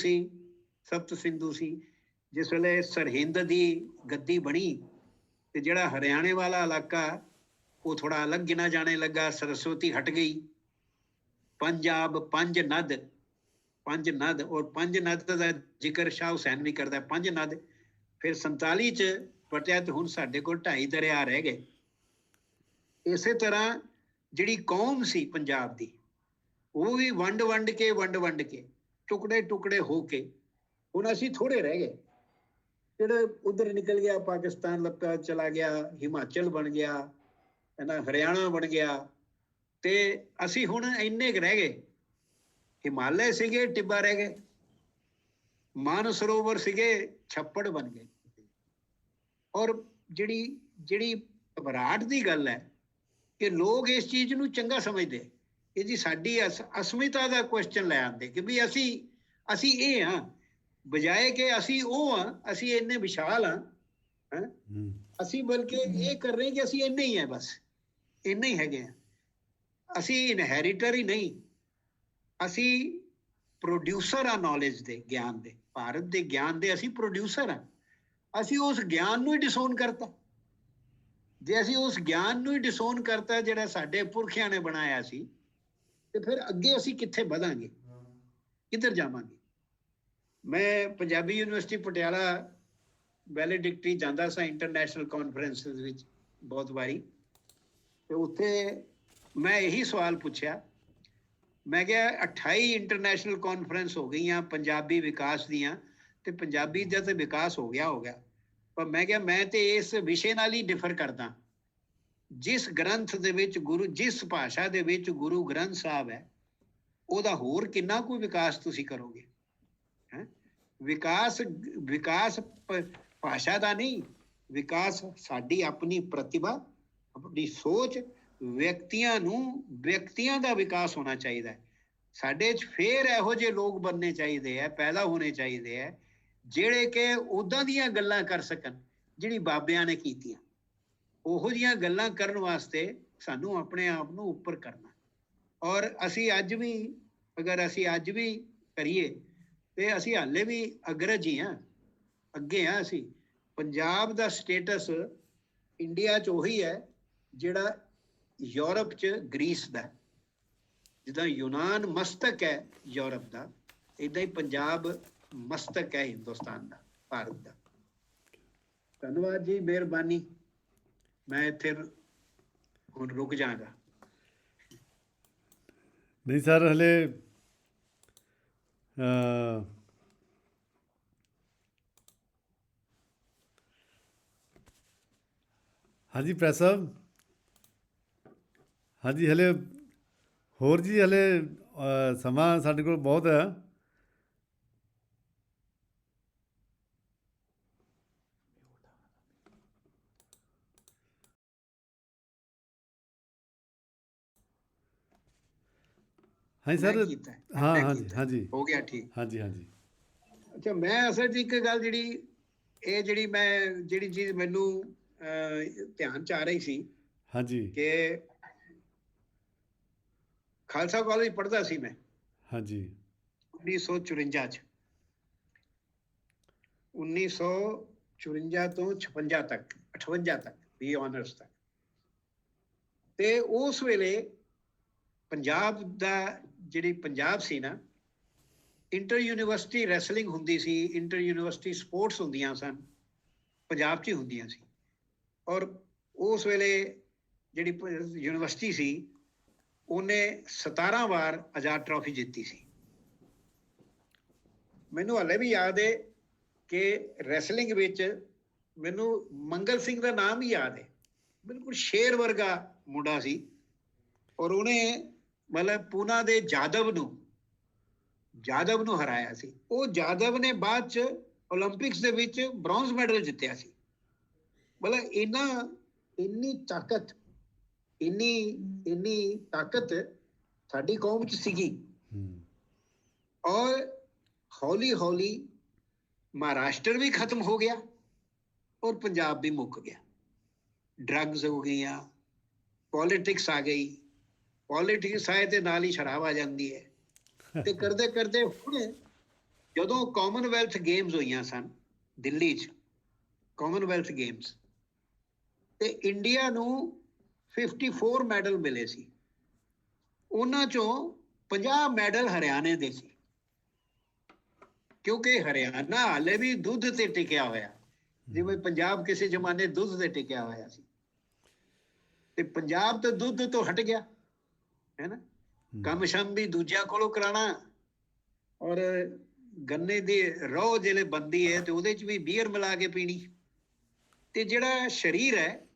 [SPEAKER 2] ਸੀ। ਜਿਸ ਵੇਲੇ ਸਰਹਿੰਦ ਦੀ ਗੱਦੀ ਬਣੀ ਤੇ ਜਿਹੜਾ ਹਰਿਆਣੇ ਵਾਲਾ ਇਲਾਕਾ ਉਹ ਥੋੜਾ ਅਲੱਗ ਗਿਣਾ ਜਾਣੇ ਲੱਗਾ, ਸਰਸਵਤੀ ਹਟ ਗਈ। ਪੰਜਾਬ ਪੰਜ ਨਦ, ਔਰ ਪੰਜ ਨਦ ਦਾ ਜ਼ਿਕਰ ਸ਼ਾਹ ਹੁਸੈਨ ਵੀ ਕਰਦਾ, ਪੰਜ ਨਦ। ਫਿਰ 47 'ਚ ਪਟਿਆ ਤੇ ਹੁਣ ਸਾਡੇ ਕੋਲ 2.5 ਦਰਿਆ ਰਹਿ ਗਏ। ਇਸੇ ਤਰ੍ਹਾਂ ਜਿਹੜੀ ਕੌਮ ਸੀ ਪੰਜਾਬ ਦੀ, ਉਹ ਵੀ ਵੰਡ ਕੇ ਟੁਕੜੇ ਹੋ ਕੇ ਹੁਣ ਅਸੀਂ ਥੋੜੇ ਰਹਿ ਗਏ। ਜਿਹੜਾ ਉਧਰ ਨਿਕਲ ਗਿਆ, ਪਾਕਿਸਤਾਨ ਲੱਗਾ ਚਲਾ ਗਿਆ, ਹਿਮਾਚਲ ਬਣ ਗਿਆ, ਹੈ ਨਾ, ਹਰਿਆਣਾ ਬਣ ਗਿਆ, ਤੇ ਅਸੀਂ ਹੁਣ ਇੰਨੇ ਕੁ ਰਹਿ ਗਏ। ਹਿਮਾਲय ਸੀਗੇ, ਟਿੱਬਾ ਰਹਿ ਗਏ, ਮਾਨ ਸਰੋਵਰ ਸੀਗੇ, ਛੱਪੜ ਬਣ ਗਏ। ਔਰ ਜਿਹੜੀ ਘਬਰਾਹਟ ਦੀ ਗੱਲ ਹੈ ਕਿ ਲੋਕ ਇਸ ਚੀਜ਼ ਨੂੰ ਚੰਗਾ ਸਮਝਦੇ ਕਿ ਜੀ ਸਾਡੀ ਅਸਮਿਤਾ ਦਾ ਕੁਐਸਚਨ ਲੈ ਆਉਂਦੇ ਕਿ ਵੀ ਅਸੀਂ ਇਹ ਹਾਂ, ਬਜਾਏ ਕਿ ਅਸੀਂ ਉਹ ਹਾਂ, ਅਸੀਂ ਇੰਨੇ ਵਿਸ਼ਾਲ ਹਾਂ ਹੈ।
[SPEAKER 3] ਹੂੰ
[SPEAKER 2] ਅਸੀਂ ਬਲਕਿ ਇਹ ਕਰ ਰਹੇ ਕਿ ਅਸੀਂ ਇੰਨੇ ਹੀ ਹੈ, ਬਸ ਇੰਨੇ ਹੀ ਹੈਗੇ ਆ। ਅਸੀਂ ਇਨਹੈਰੀਟਰ ਹੀ ਨਹੀਂ, ਅਸੀਂ ਪ੍ਰੋਡਿਊਸਰ ਆ ਨੌਲੇਜ ਦੇ, ਗਿਆਨ ਦੇ, ਭਾਰਤ ਦੇ ਗਿਆਨ ਦੇ ਅਸੀਂ ਪ੍ਰੋਡਿਊਸਰ ਆ। ਅਸੀਂ ਉਸ ਗਿਆਨ ਨੂੰ ਹੀ ਡਿਸੋਨ ਕਰਤਾ। ਜੇ ਅਸੀਂ ਉਸ ਗਿਆਨ ਨੂੰ ਹੀ ਡਿਸੋਨ ਕਰਤਾ ਜਿਹੜਾ ਸਾਡੇ ਪੁਰਖਿਆਂ ਨੇ ਬਣਾਇਆ ਸੀ, ਤੇ ਫਿਰ ਅੱਗੇ ਅਸੀਂ ਕਿੱਥੇ ਵਧਾਂਗੇ, ਕਿੱਧਰ ਜਾਵਾਂਗੇ। ਮੈਂ ਪੰਜਾਬੀ ਯੂਨੀਵਰਸਿਟੀ ਪਟਿਆਲਾ ਵੈਲੇਡਿਕਟਰੀ ਜਾਂਦਾ ਸਾਂ ਇੰਟਰਨੈਸ਼ਨਲ ਕਾਨਫਰੰਸ ਵਿੱਚ ਬਹੁਤ ਵਾਰੀ, ਤੇ ਉੱਥੇ ਮੈਂ ਇਹੀ ਸਵਾਲ ਪੁੱਛਿਆ। ਮੈਂ ਕਿਹਾ 28 ਇੰਟਰਨੈਸ਼ਨਲ ਕਾਨਫਰੰਸ ਹੋ ਗਈਆਂ ਪੰਜਾਬੀ ਵਿਕਾਸ ਦੀਆਂ, ਤੇ ਪੰਜਾਬੀ ਦਾ ਤੇ ਵਿਕਾਸ ਹੋ ਗਿਆ, ਪਰ ਮੈਂ ਕਿਹਾ ਮੈਂ ਤੇ ਇਸ ਵਿਸ਼ੇ ਨਾਲ ਹੀ ਡਿਫਰ ਕਰਦਾ, ਜਿਸ ਗ੍ਰੰਥ ਦੇ ਵਿੱਚ ਜਿਸ ਭਾਸ਼ਾ ਦੇ ਵਿੱਚ ਗੁਰੂ ਗ੍ਰੰਥ ਸਾਹਿਬ ਹੈ, ਉਹਦਾ ਹੋਰ ਕਿੰਨਾ ਕੋਈ ਵਿਕਾਸ ਤੁਸੀਂ ਕਰੋਗੇ। ਹੈ ਵਿਕਾਸ ਭਾਸ਼ਾ ਦਾ ਨਹੀਂ, ਵਿਕਾਸ ਸਾਡੀ ਆਪਣੀ ਪ੍ਰਤਿਭਾ, ਆਪਣੀ ਸੋਚ, ਵਿਅਕਤੀਆਂ ਦਾ ਵਿਕਾਸ ਹੋਣਾ ਚਾਹੀਦਾ ਹੈ ਸਾਡੇ 'ਚ। ਫੇਰ ਇਹੋ ਜਿਹੇ ਲੋਕ ਬਣਨੇ ਚਾਹੀਦੇ ਹੈ, ਪੈਦਾ ਹੋਣੇ ਚਾਹੀਦੇ ਹੈ, ਜਿਹੜੇ ਕਿ ਉੱਦਾਂ ਦੀਆਂ ਗੱਲਾਂ ਕਰ ਸਕਣ ਜਿਹੜੀ ਬਾਬਿਆਂ ਨੇ ਕੀਤੀਆਂ। ਉਹੋ ਜਿਹੀਆਂ ਗੱਲਾਂ ਕਰਨ ਵਾਸਤੇ ਸਾਨੂੰ ਆਪਣੇ ਆਪ ਨੂੰ ਉੱਪਰ ਕਰਨਾ। ਔਰ ਅਸੀਂ ਅੱਜ ਵੀ, ਅਗਰ ਅਸੀਂ ਅੱਜ ਵੀ ਕਰੀਏ ਤੇ ਅਸੀਂ ਹਾਲੇ ਵੀ ਅਗਰਜ ਹੀ ਹਾਂ, ਅੱਗੇ ਹਾਂ ਅਸੀਂ। ਪੰਜਾਬ ਦਾ ਸਟੇਟਸ ਇੰਡੀਆ 'ਚ ਉਹੀ ਹੈ ਜਿਹੜਾ ਯੂਰਪ 'ਚ ਗ੍ਰੀਸ ਦਾ। ਜਿੱਦਾਂ ਯੂਨਾਨ ਮਸਤਕ ਹੈ ਯੂਰਪ ਦਾ, ਇੱਦਾਂ ਹੀ ਪੰਜਾਬ ਮਸਤਕ ਹੈ ਹਿੰਦੁਸਤਾਨ ਦਾ, ਭਾਰਤ ਦਾ। ਧੰਨਵਾਦ ਜੀ, ਮਿਹਰਬਾਨੀ। ਮੈਂ ਇੱਥੇ ਹੁਣ ਰੁਕ ਜਾਵਾਂਗਾ।
[SPEAKER 3] ਨਹੀਂ ਸਰ, ਹਲੇ ਹਾਂਜੀ ਪ੍ਰੈਸ ਸਾਹਿਬ, ਹਾਂਜੀ ਹਲੇ ਹੋਰ ਜੀ, ਹਲੇ ਸਮਾਂ ਸਾਡੇ ਕੋਲ ਬਹੁਤ ਹੈ। ਹਾਂਜੀ ਸਰ, ਹਾਂ ਹਾਂਜੀ
[SPEAKER 2] ਹੋ ਗਿਆ ਠੀਕ।
[SPEAKER 3] ਹਾਂਜੀ ਹਾਂਜੀ।
[SPEAKER 2] ਅੱਛਾ, ਮੈਂ ਅਸਲ 'ਚ ਇੱਕ ਗੱਲ ਜਿਹੜੀ ਚੀਜ਼ ਮੈਨੂੰ ਧਿਆਨ 'ਚ ਆ ਰਹੀ ਸੀ,
[SPEAKER 3] ਹਾਂਜੀ
[SPEAKER 2] ਕਿ ਖਾਲਸਾ ਕਾਲਜ ਪੜ੍ਹਦਾ ਸੀ ਮੈਂ
[SPEAKER 3] ਹਾਂਜੀ
[SPEAKER 2] 1954 'ਚ, 1954 ਤੋਂ 56 ਤੱਕ, 58 ਤੱਕ ਵੀ ਆਨਰਸ ਤੱਕ। ਤੇ ਉਸ ਵੇਲੇ ਪੰਜਾਬ ਦਾ ਜਿਹੜੀ ਪੰਜਾਬ ਸੀ ਨਾ, ਇੰਟਰ ਯੂਨੀਵਰਸਿਟੀ ਰੈਸਲਿੰਗ ਹੁੰਦੀ ਸੀ, ਇੰਟਰ ਯੂਨੀਵਰਸਿਟੀ ਸਪੋਰਟਸ ਹੁੰਦੀਆਂ ਸਨ, ਪੰਜਾਬ 'ਚ ਹੀ ਹੁੰਦੀਆਂ ਸੀ। ਔਰ ਉਸ ਵੇਲੇ ਜਿਹੜੀ ਯੂਨੀਵਰਸਿਟੀ ਸੀ, ਉਹਨੇ 17 ਵਾਰ ਆਜ਼ਾਦ ਟਰਾਫੀ ਜਿੱਤੀ ਸੀ। ਮੈਨੂੰ ਹਾਲੇ ਵੀ ਯਾਦ ਹੈ ਕਿ ਰੈਸਲਿੰਗ ਵਿੱਚ ਮੈਨੂੰ ਮੰਗਲ ਸਿੰਘ ਦਾ ਨਾਮ ਹੀ ਯਾਦ ਹੈ। ਬਿਲਕੁਲ ਸ਼ੇਰ ਵਰਗਾ ਮੁੰਡਾ ਸੀ, ਔਰ ਉਹਨੇ ਮਤਲਬ ਪੂਨਾ ਦੇ ਜਾਦਵ ਨੂੰ ਹਰਾਇਆ ਸੀ। ਉਹ ਜਾਦਵ ਨੇ ਬਾਅਦ 'ਚ ਓਲੰਪਿਕਸ ਦੇ ਵਿੱਚ ਬ੍ਰੌਂਜ਼ ਮੈਡਲ ਜਿੱਤਿਆ ਸੀ। ਮਤਲਬ ਇੰਨੀ ਤਾਕਤ ਸਾਡੀ ਕੌਮ 'ਚ ਸੀਗੀ। ਔਰ ਹੌਲੀ ਹੌਲੀ ਮਹਾਰਾਸ਼ਟਰ ਵੀ ਖਤਮ ਹੋ ਗਿਆ, ਔਰ ਪੰਜਾਬ ਵੀ ਮੁੱਕ ਗਿਆ। ਡਰੱਗਸ ਹੋ ਗਈਆਂ, ਪੋਲੀਟਿਕਸ ਆ ਗਈ, ਪੋਲੀਟਿਕਸ ਆਏ ਤੇ ਨਾਲ ਹੀ ਸ਼ਰਾਬ ਆ ਜਾਂਦੀ ਹੈ। ਤੇ ਕਰਦੇ ਕਰਦੇ ਹੁਣ ਜਦੋਂ ਕਾਮਨਵੈਲਥ ਗੇਮਸ ਹੋਈਆਂ ਸਨ ਦਿੱਲੀ 'ਚ, ਕਾਮਨਵੈਲਥ ਗੇਮਸ, ਤੇ ਇੰਡੀਆ ਨੂੰ 54 ਮੈਡਲ ਮਿਲੇ ਸੀ। ਉਹਨਾਂ 'ਚੋਂ 50 ਮੈਡਲ ਹਰਿਆਣੇ ਦੇ ਸੀ, ਕਿਉਂਕਿ ਹਰਿਆਣਾ ਹਾਲੇ ਵੀ ਦੁੱਧ ਤੇ ਟਿਕਿਆ ਹੋਇਆ, ਜਿਵੇਂ ਪੰਜਾਬ ਕਿਸੇ ਜ਼ਮਾਨੇ ਦੁੱਧ ਤੇ ਟਿਕਿਆ ਹੋਇਆ ਸੀ। ਤੇ ਪੰਜਾਬ ਤਾਂ ਦੁੱਧ ਤੋਂ ਹਟ ਗਿਆ, ਹੈ ਨਾ। ਕੰਮ ਸ਼ਮ ਵੀ ਦੂਜਿਆਂ ਕੋਲੋਂ ਕਰਾਉਣਾ, ਔਰ ਗੰਨੇ ਦੀ ਰੋਹ ਜਿਹੜੇ ਬਣਦੀ ਹੈ ਤੇ ਉਹਦੇ 'ਚ ਵੀ ਬੀਅਰ ਮਿਲਾ ਕੇ ਪੀਣੀ। ਤੇ ਜਿਹੜਾ ਸਰੀਰ ਹੈ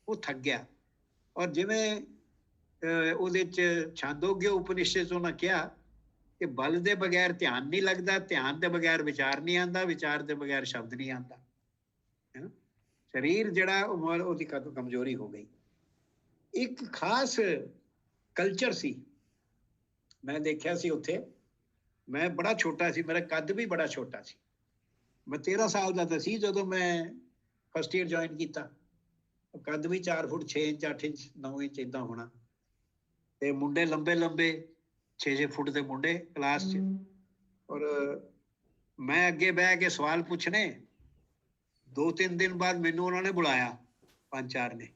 [SPEAKER 2] ਉਹ ਥੱਕ ਗਿਆ। ਔਰ ਜਿਵੇਂ ਉਹਦੇ 'ਚ ਛਾਂਦੋਗੇ ਉਪਨਿਸ਼ਦ 'ਚ ਉਹਨਾਂ ਕਿਹਾ ਕਿ ਬਲ ਦੇ ਬਗੈਰ ਧਿਆਨ ਨਹੀਂ ਲੱਗਦਾ, ਧਿਆਨ ਦੇ ਬਗੈਰ ਵਿਚਾਰ ਨਹੀਂ ਆਉਂਦਾ, ਵਿਚਾਰ ਦੇ ਬਗੈਰ ਸ਼ਬਦ ਨਹੀਂ ਆਉਂਦਾ, ਹੈ ਨਾ। ਸਰੀਰ ਜਿਹੜਾ ਉਹਦੀ ਕਮਜ਼ੋਰੀ ਹੋ ਗਈ। ਇੱਕ ਖਾਸ ਕਲਚਰ ਸੀ, ਮੈਂ ਦੇਖਿਆ ਸੀ ਉੱਥੇ। ਮੈਂ ਬੜਾ ਛੋਟਾ ਸੀ, ਮੇਰਾ ਕੱਦ ਵੀ ਬੜਾ ਛੋਟਾ ਸੀ। ਮੈਂ 13 ਸਾਲ ਦਾ ਤਾਂ ਸੀ ਜਦੋਂ ਮੈਂ ਫਸਟ ਈਅਰ ਜੁਆਇਨ ਕੀਤਾ। ਕੱਦ ਵੀ 4 ਫੁੱਟ 6 ਇੰਚ 8 ਇੰਚ 9 ਇੰਚ ਇੱਦਾਂ ਹੋਣਾ, ਤੇ ਮੁੰਡੇ ਲੰਬੇ ਲੰਬੇ 6 ਫੁੱਟ ਦੇ ਮੁੰਡੇ ਕਲਾਸ 'ਚ। ਔਰ ਮੈਂ ਅੱਗੇ ਬਹਿ ਕੇ ਸਵਾਲ ਪੁੱਛਣੇ। 2-3 ਦਿਨ ਬਾਅਦ ਮੈਨੂੰ ਉਹਨਾਂ ਨੇ ਬੁਲਾਇਆ, 5-4 ਨੇ।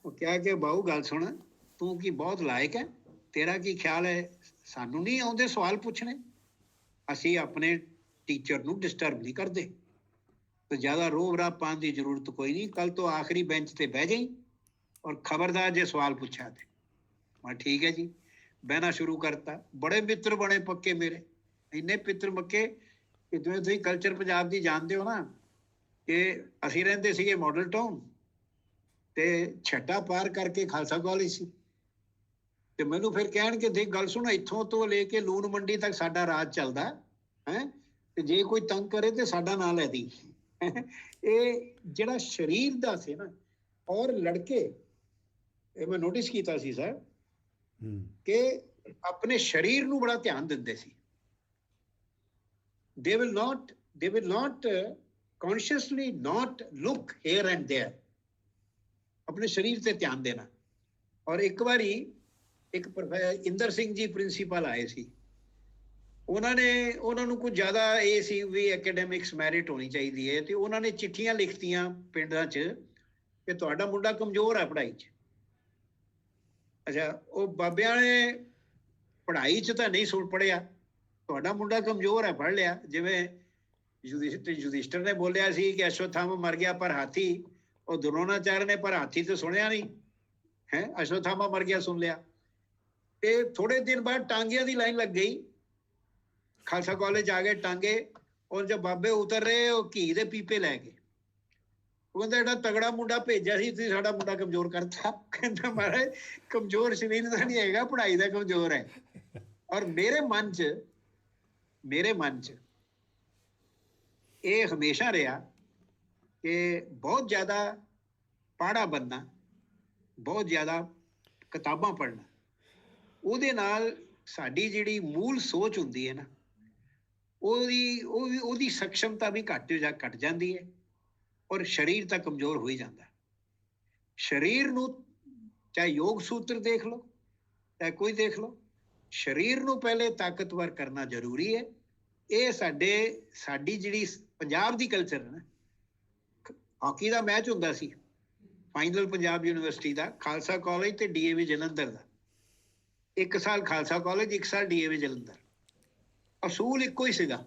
[SPEAKER 2] ਉਹ ਕਿਹਾ ਕਿ ਬਾਊ ਗੱਲ ਸੁਣ, ਤੂੰ ਕੀ ਬਹੁਤ ਲਾਇਕ ਹੈ, ਤੇਰਾ ਕੀ ਖਿਆਲ ਹੈ? ਸਾਨੂੰ ਨਹੀਂ ਆਉਂਦੇ ਸਵਾਲ ਪੁੱਛਣੇ, ਅਸੀਂ ਆਪਣੇ ਟੀਚਰ ਨੂੰ ਡਿਸਟਰਬ ਨਹੀਂ ਕਰਦੇ, ਤੇ ਜ਼ਿਆਦਾ ਰੋਬ ਰਾਬ ਪਾਉਣ ਦੀ ਜ਼ਰੂਰਤ ਕੋਈ ਨਹੀਂ। ਕੱਲ ਤੋਂ ਆਖਰੀ ਬੈਂਚ ਤੇ ਬਹਿ ਜਾਈ, ਔਰ ਖਬਰਦਾਰ ਜੇ ਸਵਾਲ ਪੁੱਛਿਆ ਤੇ। ਮੈਂ ਠੀਕ ਹੈ ਜੀ, ਬਹਿਣਾ ਸ਼ੁਰੂ ਕਰਤਾ। ਬੜੇ ਮਿੱਤਰ ਬਣੇ ਪੱਕੇ ਮੇਰੇ, ਇੰਨੇ ਮਿੱਤਰ ਪੱਕੇ ਕਿ ਜਿਵੇਂ ਤੁਸੀਂ ਕਲਚਰ ਪੰਜਾਬ ਦੀ ਜਾਣਦੇ ਹੋ ਨਾ, ਕਿ ਅਸੀਂ ਰਹਿੰਦੇ ਸੀਗੇ ਮਾਡਲ ਟਾਊਨ, ਤੇ ਛੱਟਾ ਪਾਰ ਕਰਕੇ ਖਾਲਸਾ ਕਾਲਜ ਸੀ। ਤੇ ਮੈਨੂੰ ਫਿਰ ਕਹਿਣਗੇ ਦੇਖ ਗੱਲ ਸੁਣ, ਇੱਥੋਂ ਤੋਂ ਲੈ ਕੇ ਲੂਣ ਮੰਡੀ ਤੱਕ ਸਾਡਾ ਰਾਜ ਚੱਲਦਾ ਹੈ, ਤੇ ਜੇ ਕੋਈ ਤੰਗ ਕਰੇ ਤੇ ਸਾਡਾ ਨਾਂ ਲੈ ਦੀ। ਇਹ ਜਿਹੜਾ ਸਰੀਰ ਦਾ ਸੀ ਨਾ, ਔਰ ਲੜਕੇ, ਇਹ ਮੈਂ ਨੋਟਿਸ ਕੀਤਾ ਸੀ ਸਰ, ਕਿ ਆਪਣੇ ਸਰੀਰ ਨੂੰ ਬੜਾ ਧਿਆਨ ਦਿੰਦੇ ਸੀ। they will not consciously not look here and there, ਆਪਣੇ ਸਰੀਰ ਤੇ ਧਿਆਨ ਦੇਣਾ। ਔਰ ਇੱਕ ਵਾਰੀ ਇੱਕ ਇੰਦਰ ਸਿੰਘ ਜੀ ਪ੍ਰਿੰਸੀਪਲ ਆਏ ਸੀ, ਉਹਨਾਂ ਨੂੰ ਕੁਝ ਜ਼ਿਆਦਾ ਇਹ ਸੀ ਵੀ ਐਕੈਡੈਮਿਕਸ ਮੈਰਿਟ ਹੋਣੀ ਚਾਹੀਦੀ ਹੈ, ਤੇ ਉਹਨਾਂ ਨੇ ਚਿੱਠੀਆਂ ਲਿਖਤੀਆਂ ਪਿੰਡਾਂ 'ਚ ਕਿ ਤੁਹਾਡਾ ਮੁੰਡਾ ਕਮਜ਼ੋਰ ਹੈ ਪੜ੍ਹਾਈ 'ਚ। ਅੱਛਾ, ਉਹ ਬਾਬਿਆਂ ਨੇ ਪੜ੍ਹਾਈ 'ਚ ਤਾਂ ਨਹੀਂ ਸੁਣ ਪੜ੍ਹਿਆ, ਤੁਹਾਡਾ ਮੁੰਡਾ ਕਮਜ਼ੋਰ ਹੈ, ਪੜ੍ਹ ਲਿਆ। ਜਿਵੇਂ ਯੁਧਿਸ਼ਟਰ ਨੇ ਬੋਲਿਆ ਸੀ ਕਿ ਅਸ਼ਵਥਾਮਾ ਮਰ ਗਿਆ ਪਰ ਹਾਥੀ, ਉਹ ਦਰੋਣਾਚਾਰਿਆ ਨੇ ਪਰ ਹਾਥੀ ਤੇ ਸੁਣਿਆ ਨਹੀਂ ਹੈ, ਅਸ਼ਵਥਾਮਾ ਮਰ ਗਿਆ ਸੁਣ ਲਿਆ। ਤੇ ਥੋੜੇ ਦਿਨ ਬਾਅਦ ਟਾਂਗਿਆਂ ਦੀ ਲਾਈਨ ਲੱਗ ਗਈ, ਖਾਲਸਾ ਕਾਲਜ ਆ ਗਏ ਟਾਂਗੇ। ਔਰ ਜਦ ਬਾਬੇ ਉਤਰ ਰਹੇ, ਉਹ ਘੀ ਦੇ ਪੀਪੇ ਲੈ ਕੇ, ਉਹ ਕਹਿੰਦਾ ਜਿਹੜਾ ਤਗੜਾ ਮੁੰਡਾ ਭੇਜਿਆ ਸੀ ਤੁਸੀਂ ਸਾਡਾ ਮੁੰਡਾ ਕਮਜ਼ੋਰ ਕਰਤਾ। ਕਹਿੰਦਾ ਮਹਾਰਾਜ ਕਮਜ਼ੋਰ ਸਰੀਰ ਦਾ ਨਹੀਂ ਹੈਗਾ, ਪੜ੍ਹਾਈ ਦਾ ਕਮਜ਼ੋਰ ਹੈ। ਔਰ ਮੇਰੇ ਮਨ 'ਚ ਇਹ ਹਮੇਸ਼ਾ ਰਿਹਾ ਕਿ ਬਹੁਤ ਜ਼ਿਆਦਾ ਪਾੜਾ ਬਣਨਾ, ਬਹੁਤ ਜ਼ਿਆਦਾ ਕਿਤਾਬਾਂ ਪੜ੍ਹਨਾ, ਉਹਦੇ ਨਾਲ ਸਾਡੀ ਜਿਹੜੀ ਮੂਲ ਸੋਚ ਹੁੰਦੀ ਹੈ ਨਾ, ਉਹਦੀ ਸਕਸ਼ਮਤਾ ਵੀ ਘਟ ਜਾਂਦੀ ਹੈ, ਔਰ ਸਰੀਰ ਤਾਂ ਕਮਜ਼ੋਰ ਹੋ ਹੀ ਜਾਂਦਾ। ਸਰੀਰ ਨੂੰ ਚਾਹੇ ਯੋਗ ਸੂਤਰ ਦੇਖ ਲਓ, ਚਾਹੇ ਕੋਈ ਦੇਖ ਲਓ, ਸਰੀਰ ਨੂੰ ਪਹਿਲੇ ਤਾਕਤਵਰ ਕਰਨਾ ਜ਼ਰੂਰੀ ਹੈ। ਇਹ ਸਾਡੀ ਜਿਹੜੀ ਪੰਜਾਬ ਦੀ ਕਲਚਰ ਹੈ ਨਾ, ਹਾਕੀ ਦਾ ਮੈਚ ਹੁੰਦਾ ਸੀ ਫਾਈਨਲ ਪੰਜਾਬ ਯੂਨੀਵਰਸਿਟੀ ਦਾ, ਖਾਲਸਾ ਕਾਲਜ ਤੇ DAV ਜਲੰਧਰ ਦਾ। 1 ਸਾਲ ਖਾਲਸਾ ਕਾਲਜ, 1 ਸਾਲ DAV ਜਲੰਧਰ। ਅਸੂਲ ਇੱਕੋ ਹੀ ਸੀਗਾ,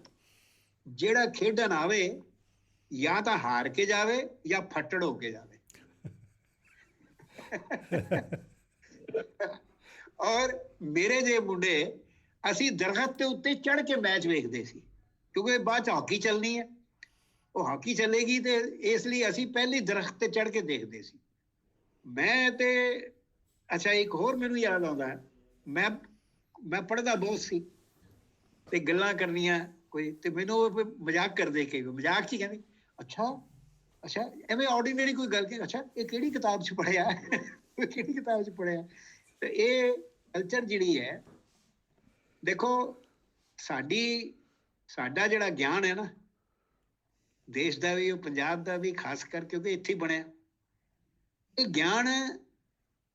[SPEAKER 2] ਜਿਹੜਾ ਖੇਡਣ ਆਵੇ ਜਾਂ ਤਾਂ ਹਾਰ ਕੇ ਜਾਵੇ ਜਾਂ ਫੱਟੜ ਹੋ ਕੇ ਜਾਵੇ। ਔਰ ਮੇਰੇ ਜੇ ਮੁੰਡੇ, ਅਸੀਂ ਦਰਖਤ ਦੇ ਉੱਤੇ ਚੜ੍ਹ ਕੇ ਮੈਚ ਵੇਖਦੇ ਸੀ, ਕਿਉਂਕਿ ਬਾਅਦ 'ਚ ਹਾਕੀ ਚੱਲਣੀ ਹੈ, ਉਹ ਹਾਕੀ ਚੱਲੇਗੀ, ਤੇ ਇਸ ਲਈ ਅਸੀਂ ਪਹਿਲੀ ਦਰਖਤ ਤੇ ਚੜ੍ਹ ਕੇ ਦੇਖਦੇ ਸੀ। ਮੈਂ ਤੇ ਅੱਛਾ, ਇੱਕ ਹੋਰ ਮੈਨੂੰ ਯਾਦ ਆਉਂਦਾ, ਮੈਂ ਪੜ੍ਹਦਾ ਬਹੁਤ ਸੀ, ਤੇ ਗੱਲਾਂ ਕਰਨੀਆਂ ਕੋਈ, ਤੇ ਮੈਨੂੰ ਮਜ਼ਾਕ ਕਰਦੇ ਕਿ ਮਜ਼ਾਕ 'ਚ ਕਹਿੰਦੇ ਅੱਛਾ ਐਵੇਂ ਆਰਡੀਨਰੀ ਕੋਈ ਗੱਲ ਕਿ ਅੱਛਾ ਇਹ ਕਿਹੜੀ ਕਿਤਾਬ 'ਚ ਪੜ੍ਹਿਆ, ਕਿਹੜੀ ਕਿਤਾਬ 'ਚ ਪੜ੍ਹਿਆ। ਤੇ ਇਹ ਕਲਚਰ ਜਿਹੜੀ ਹੈ, ਦੇਖੋ ਸਾਡਾ ਜਿਹੜਾ ਗਿਆਨ ਹੈ ਨਾ, ਦੇਸ਼ ਦਾ ਵੀ, ਪੰਜਾਬ ਦਾ ਵੀ ਖਾਸ ਕਰ, ਕਿਉਂਕਿ ਇੱਥੇ ਬਣਿਆ ਇਹ ਗਿਆਨ,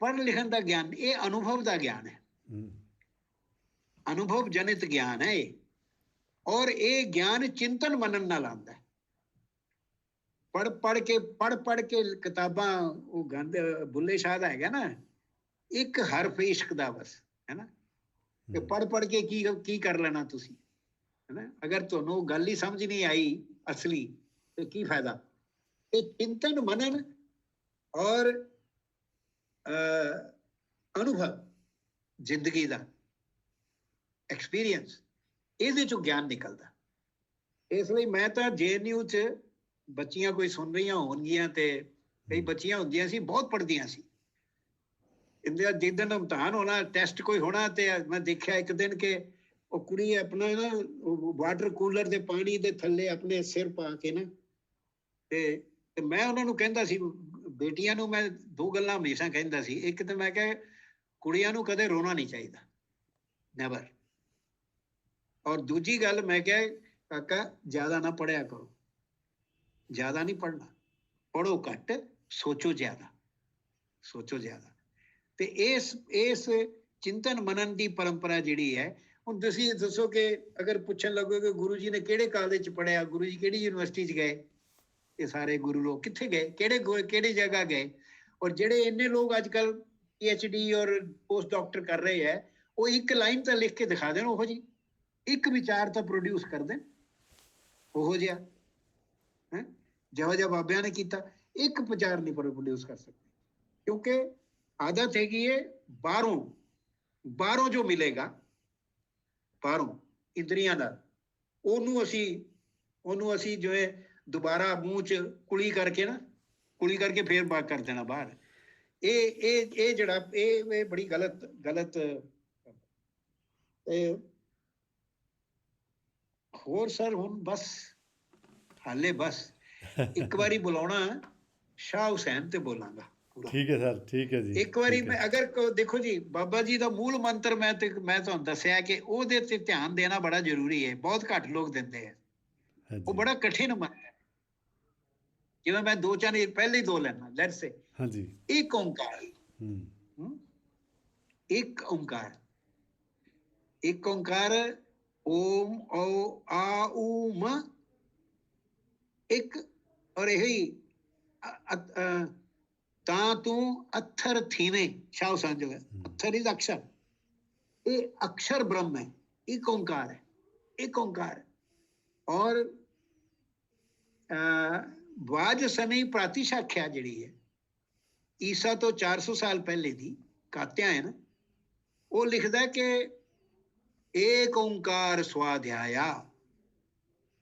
[SPEAKER 2] ਪੜ੍ਹਨ ਲਿਖਣ ਦਾ ਗਿਆਨ, ਇਹ ਅਨੁਭਵ ਦਾ ਗਿਆਨ ਹੈ, ਅਨੁਭਵ ਜਨਿਤ ਗਿਆਨ ਹੈ ਇਹ। ਔਰ ਇਹ ਗਿਆਨ ਚਿੰਤਨ ਮੰਨਣ ਨਾਲ ਆਉਂਦਾ ਹੈ। ਪੜ੍ਹ ਕੇ ਕਿਤਾਬਾਂ, ਉਹ ਗੰਦ ਬੁੱਲੇ ਸ਼ਾਹ ਦਾ ਹੈਗਾ ਨਾ, ਇੱਕ ਹਰਫ ਇਸ਼ਕ ਦਾ ਬਸ, ਹੈ ਨਾ, ਕਿ ਪੜ੍ਹ ਕੇ ਕੀ ਕਰ ਲੈਣਾ ਤੁਸੀਂ, ਹੈ ਨਾ। ਅਗਰ ਤੁਹਾਨੂੰ ਗੱਲ ਹੀ ਸਮਝ ਨਹੀਂ ਆਈ ਅਸਲੀ, ਤੇ ਕੀ ਫਾਇਦਾ। ਇਹ ਚਿੰਤਨ ਮਨਨ ਔਰ ਅਨੁਭਵ, ਜ਼ਿੰਦਗੀ ਦਾ ਐਕਸਪੀਰੀਅੰਸ, ਇਹਦੇ ਚੋਂ ਗਿਆਨ ਨਿਕਲਦਾ। ਇਸ ਲਈ ਮੈਂ ਤਾਂ JNU 'ਚ ਬੱਚੀਆਂ ਕੋਈ ਸੁਣ ਰਹੀਆਂ ਹੋਣਗੀਆਂ, ਤੇ ਕਈ ਬੱਚੀਆਂ ਹੁੰਦੀਆਂ ਸੀ ਬਹੁਤ ਪੜ੍ਹਦੀਆਂ ਸੀ। ਜਿੱਦਣ ਇਮਤਿਹਾਨ ਹੋਣਾ, ਟੈਸਟ ਕੋਈ ਹੋਣਾ, ਤੇ ਮੈਂ ਦੇਖਿਆ ਇੱਕ ਦਿਨ ਕਿ ਉਹ ਕੁੜੀ ਆਪਣਾ ਨਾ ਵਾਟਰ ਕੂਲਰ ਦੇ ਪਾਣੀ ਦੇ ਥੱਲੇ ਆਪਣੇ ਸਿਰ ਪਾ ਕੇ ਨਾ, ਤੇ ਮੈਂ ਉਹਨਾਂ ਨੂੰ ਕਹਿੰਦਾ ਸੀ, ਬੇਟੀਆਂ ਨੂੰ ਮੈਂ 2 ਗੱਲਾਂ ਹਮੇਸ਼ਾ ਕਹਿੰਦਾ ਸੀ। ਇੱਕ ਤਾਂ ਮੈਂ ਕਿਹਾ ਕੁੜੀਆਂ ਨੂੰ ਕਦੇ ਰੋਣਾ ਨਹੀਂ ਚਾਹੀਦਾ, ਨੈਵਰ। ਔਰ ਦੂਜੀ ਗੱਲ ਮੈਂ ਕਿਹਾ ਕਾਕਾ ਜ਼ਿਆਦਾ ਨਾ ਪੜ੍ਹਿਆ ਕਰੋ, ਜ਼ਿਆਦਾ ਨਹੀਂ ਪੜ੍ਹਨਾ, ਪੜੋ ਘੱਟ, ਸੋਚੋ ਜ਼ਿਆਦਾ, ਸੋਚੋ ਜ਼ਿਆਦਾ। ਤੇ ਇਸ ਚਿੰਤਨ ਮਨਨ ਦੀ ਪਰੰਪਰਾ ਜਿਹੜੀ ਹੈ, ਹੁਣ ਤੁਸੀਂ ਦੱਸੋ ਕਿ ਅਗਰ ਪੁੱਛਣ ਲੱਗੋ ਕਿ ਗੁਰੂ ਜੀ ਨੇ ਕਿਹੜੇ ਕਾਲਜ 'ਚ ਪੜ੍ਹਿਆ, ਗੁਰੂ ਜੀ ਕਿਹੜੀ ਯੂਨੀਵਰਸਿਟੀ 'ਚ ਗਏ, ਇਹ ਸਾਰੇ ਗੁਰੂ ਲੋਕ ਕਿੱਥੇ ਗਏ, ਕਿਹੜੀ ਜਗ੍ਹਾ ਗਏ? ਔਰ ਜਿਹੜੇ ਇੰਨੇ ਲੋਕ ਅੱਜ ਕੱਲ੍ਹ PhD ਔਰ ਪੋਸਟ ਡਾਕਟਰ ਕਰ ਰਹੇ ਹੈ, ਉਹ ਇੱਕ ਲਾਈਨ ਤਾਂ ਲਿਖ ਕੇ ਦਿਖਾ ਦੇਣ, ਉਹੋ ਜੀ ਇੱਕ ਵਿਚਾਰ ਤਾਂ ਪ੍ਰੋਡਿਊਸ ਕਰ ਦੇਣ ਉਹੋ ਜਿਹਾ ਹੈ, ਜਿਹੋ ਜਿਹਾ ਬਾਬਿਆਂ ਨੇ ਕੀਤਾ। ਇੱਕ ਵਿਚਾਰ ਨਹੀਂ ਪ੍ਰੋਡਿਊਸ ਕਰ ਸਕਦੇ, ਕਿਉਂਕਿ ਆਦਤ ਹੈਗੀ ਹੈ ਬਾਹਰੋਂ ਜੋ ਮਿਲੇਗਾ, ਬਾਹਰੋਂ ਇੰਦਰੀਆਂ ਦਾ, ਉਹਨੂੰ ਅਸੀਂ ਜਿਵੇਂ ਦੁਬਾਰਾ ਮੂੰਹ 'ਚ ਕੁਲੀ ਕਰਕੇ ਫੇਰ ਬਾਤ ਕਰ ਦੇਣਾ ਬਾਹਰ। ਇਹ ਜਿਹੜਾ ਇਹ ਬੜੀ ਗਲਤ ਹੋਰ ਸਰ। ਹੁਣ ਬਸ ਹਾਲੇ ਬਸ ਇੱਕ ਵਾਰੀ ਬੁਲਾਉਣਾ ਸ਼ਾਹ ਹੁਸੈਨ ਤੇ ਬੋਲਾਂਗਾ ਪੂਰਾ।
[SPEAKER 3] ਠੀਕ ਹੈ ਸਰ, ਠੀਕ ਹੈ ਜੀ।
[SPEAKER 2] ਇੱਕ ਵਾਰੀ ਮੈਂ ਅਗਰ ਦੇਖੋ ਜੀ, ਬਾਬਾ ਜੀ ਦਾ ਮੂਲ ਮੰਤਰ ਮੈਂ ਤੁਹਾਨੂੰ ਦੱਸਿਆ ਕਿ ਉਹਦੇ ਤੇ ਧਿਆਨ ਦੇਣਾ ਬੜਾ ਜ਼ਰੂਰੀ ਹੈ, ਬਹੁਤ ਘੱਟ ਲੋਕ ਦਿੰਦੇ ਹੈ। ਉਹ ਬੜਾ ਕਠਿਨ ਮੰਤਰ ਹੈ, ਜਿਵੇਂ ਮੈਂ 2-4 ਪਹਿਲੇ ਹੀ 2 ਲੈਣਾ। ਲੈਟਸ ਸੇ
[SPEAKER 3] ਹਾਂਜੀ,
[SPEAKER 2] ਇੱਕ ਓਂਕਾਰ, ਇੱਕ ਓਂਕਾਰ, ਇੱਕ ਓਂਕਾਰ, ਓਮ ਓ ਆ ਊ ਮ ਇੱਕ, ਔਰ ਇਹੀ ਤਾਂ ਤੂੰ ਅੱਥਰ ਥੀਵੇਂ, ਸ਼ਾਹ ਹੁਸੈਨ ਜੋ ਹੈ, ਅੱਥਰ ਇਜ਼ ਅਕਸ਼ਰ, ਇਹ ਅਕਸ਼ਰ ਬ੍ਰਹਮ ਹੈ, ਇੱਕ ਓਂਕਾਰ ਹੈ, ਇੱਕ ਓਂਕਾਰ। ਔਰ ਵਾਜ ਸਮੇਂ ਪ੍ਰਾਤਿਸ਼ਾਖਿਆ ਜਿਹੜੀ ਹੈ ਈਸਾ ਤੋਂ 400 ਸਾਲ ਪਹਿਲੇ ਦੀ, ਕਾਤਿਆयन, ਉਹ ਲਿਖਦਾ ਕਿ एक ओंकार स्वाध्याया,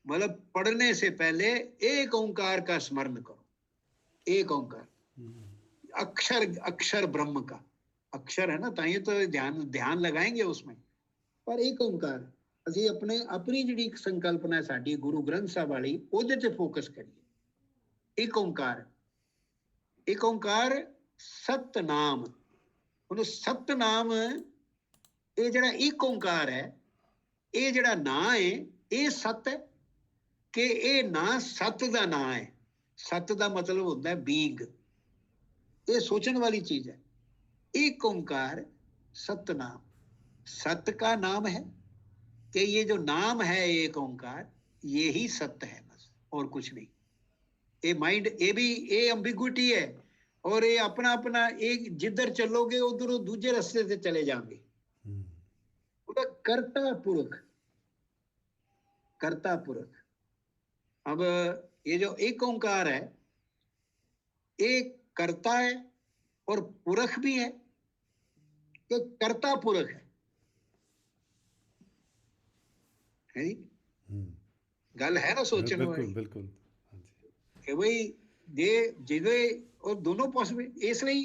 [SPEAKER 2] मतलब पढ़ने से पहले एक ओंकार का स्मरण करो। एक ओंकार, अक्षर ब्रह्म का अक्षर है ना, ताई तो ध्यान लगाएंगे उसमें। पर एक ओंकार ਅਸੀਂ ਆਪਣੀ ਜਿਹੜੀ ਸੰਕਲਪਨਾ ਸਾਡੀ ਗੁਰੂ ਗ੍ਰੰਥ ਸਾਹਿਬ ਵਾਲੀ, ਉਹਦੇ ਤੇ ਫੋਕਸ ਕਰੀਏ। ਇੱਕ ਓਂਕਾਰ ਸਤਨਾਮ। ਹੁਣ ਸਤਨਾਮ, ਇਹ ਜਿਹੜਾ ਇੱਕ ਓਂਕਾਰ ਹੈ, ਇਹ ਜਿਹੜਾ ਨਾਂ ਹੈ, ਇਹ ਸਤ ਹੈ ਕਿ ਇਹ ਨਾਂ ਸਤ ਦਾ ਨਾਂ ਹੈ? ਸਤ ਦਾ ਮਤਲਬ ਹੁੰਦਾ ਹੈ ਬੀਂਗ। ਇਹ ਸੋਚਣ ਵਾਲੀ ਚੀਜ਼ ਹੈ। एक ओंकार सतनाम, सत का नाम है कि ये जो नाम है एक ओंकार, ये ही सत्य है बस, और कुछ नहीं। ये माइंड, ये भी ये एम्बिगुइटी है, और ये अपना एक जिधर चलोगे उधर दूसरे रास्ते से चले जाओगे। कर्ता पुरख। अब ये जो एक ओंकार है, एक कर्ता है और पुरख भी है, कि कर्ता पुरख है जी। गल है ना सोचने वाली।
[SPEAKER 3] बिल्कुल
[SPEAKER 2] कि भाई ਜਿਹਦੇ ਉਹ ਦੋਨੋਂ ਪੋਸੀਬਲ। ਇਸ ਲਈ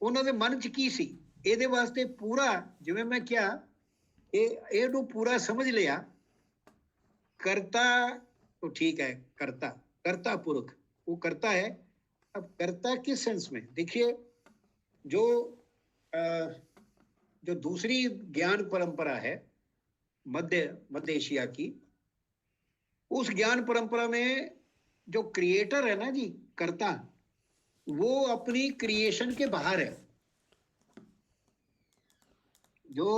[SPEAKER 2] ਉਹਨਾਂ ਦੇ ਮਨ 'ਚ ਕੀ ਸੀ, ਇਹਦੇ ਵਾਸਤੇ ਪੂਰਾ, ਜਿਵੇਂ ਮੈਂ ਕਿਹਾ, ਇਹਨੂੰ ਪੂਰਾ ਸਮਝ ਲਿਆ। ਕਰਤਾ तो ठीक है, कर्ता पुरख, वो करता है। अब कर्ता किस सेंस में? देखिए, जो दूसरी ज्ञान परंपरा है मध्य एशिया की, उस ज्ञान परंपरा में जो क्रिएटर है ना जी, कर्ता, वो अपनी क्रिएशन के बाहर है। जो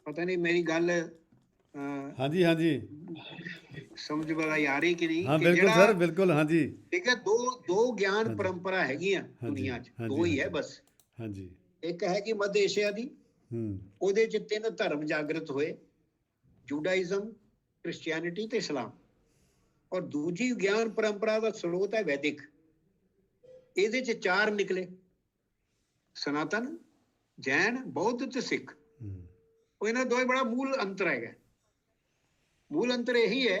[SPEAKER 2] पता नहीं मेरी गल
[SPEAKER 3] हाँ जी
[SPEAKER 2] समझ वाला आ रही कि नहीं?
[SPEAKER 3] हाँ बिल्कुल सर, बिल्कुल। हाँ जी,
[SPEAKER 2] ठीक है। दो ज्ञान परंपरा हैगियां दुनिया 'ਚ, दो ही है बस।
[SPEAKER 3] हाँ जी,
[SPEAKER 2] एक है कि मध्य एशिया ਦੀ, ਉਹਦੇ 'ਚ 3 ਧਰਮ ਜਾਗਰਤ ਹੋਏ, ਜੂਡਾਇਜ਼ਮ, ਕ੍ਰਿਸਚੀਅਨਿਟੀ ਤੇ ਇਸਲਾਮ। ਔਰ ਦੂਜੀ ਗਿਆਨ ਪਰੰਪਰਾ ਦਾ ਸਰੋਤ ਹੈ ਵੈਦਿਕ। ਇਹਦੇ 'ਚ 4 ਨਿਕਲੇ, ਸਨਾਤਨ, ਜੈਨ, ਬੌਧ ਤੇ ਸਿੱਖ। ਉਹ ਇਹਨਾਂ ਦੋਵੇਂ ਬੜਾ ਮੂਲ ਅੰਤਰ ਹੈਗਾ। ਮੂਲ ਅੰਤਰ ਇਹੀ ਹੈ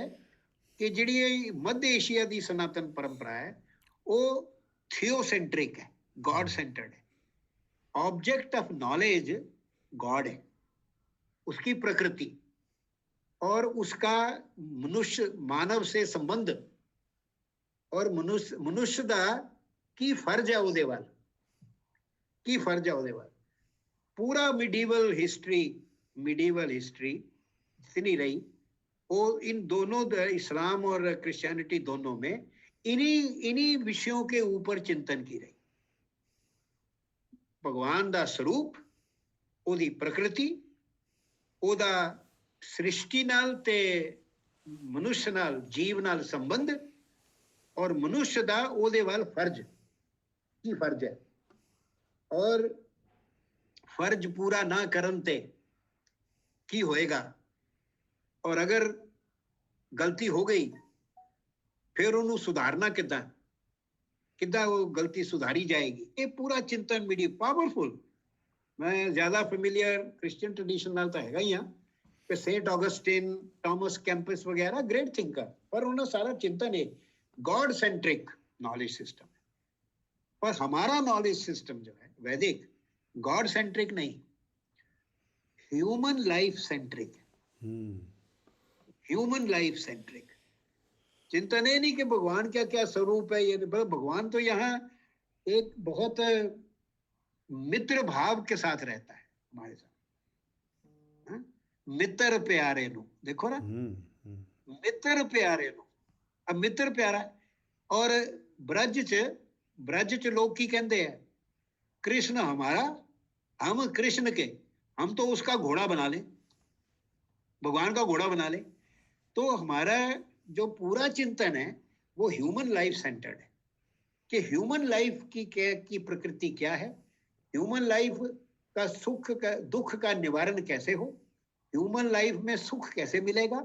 [SPEAKER 2] ਕਿ ਜਿਹੜੀ ਇਹ ਮੱਧ ਏਸ਼ੀਆ ਦੀ ਸਨਾਤਨ ਪਰੰਪਰਾ ਹੈ, ਉਹ ਥੀਓਸੈਂਟਰਿਕ ਹੈ, गॉड सेंटर्ड है। ऑब्जेक्ट ऑफ नॉलेज गॉड है, उसकी प्रकृति और उसका मानव से संबंध, और मनुष्य ਦਾ ਕੀ ਫਰਜ਼ ਹੈ ਉਹਦੇ ਵੱਲ, ਕੀ ਫਰਜ਼ ਹੈ ਉਹਦੇ ਵੱਲ। पूरा मिडीवल हिस्ट्री नहीं रही, वो इन दोनों, इस्लाम और क्रिश्चियनिटी दोनों में इन्हीं विषयों के ऊपर चिंतन की रही। भगवान दा स्वरूप, ओदी प्रकृति, ओदा सृष्टि नाल ते मनुष्य नाल, जीव नाल संबंध, और मनुष्य दा ओदे वाल फर्ज की फर्ज है, और फर्ज पूरा ना करन ते की होएगा, और अगर गलती हो गई फिर उन्होंने सुधारना किदा, किदा वो गलती सुधारी जाएगी। ये पूरा चिंतन बड़ी पावरफुल। मैं ज्यादा फेमिलियर क्रिश्चियन ट्रेडिशन नाल तो हैगा ही हाँ कि सेंट ऑगस्टिन, थॉमस कैंपस वगैरह ग्रेट थिंकर, पर उन्होंने सारा चिंतन है गॉड सेंट्रिक नॉलेज सिस्टम है। पर हमारा नॉलेज सिस्टम जो है वैदिक, गॉड सेंट्रिक नहीं, ह्यूमन लाइफ सेंट्रिक है। ह्यूमन लाइफ सेंट्रिक चिंतन है नहीं कि भगवान क्या क्या स्वरूप है, ये भगवान तो यहाँ एक बहुत मित्र भाव के साथ रहता है हमारे साथ। हाँ? मित्र प्यारे नु, देखो ना, मित्र प्यारे नु। अब मित्र प्यारा, और ब्रज च लोग की कहते हैं, कृष्ण हमारा, हम कृष्ण के, हम तो उसका घोड़ा बना ले, भगवान का घोड़ा बना ले। तो हमारा जो पूरा चिंतन है वो ह्यूमन लाइफ सेंटर्ड है कि ह्यूमन लाइफ की प्रकृति क्या है, ह्यूमन लाइफ का सुख का दुख का निवारण कैसे हो, ह्यूमन लाइफ में सुख कैसे मिलेगा,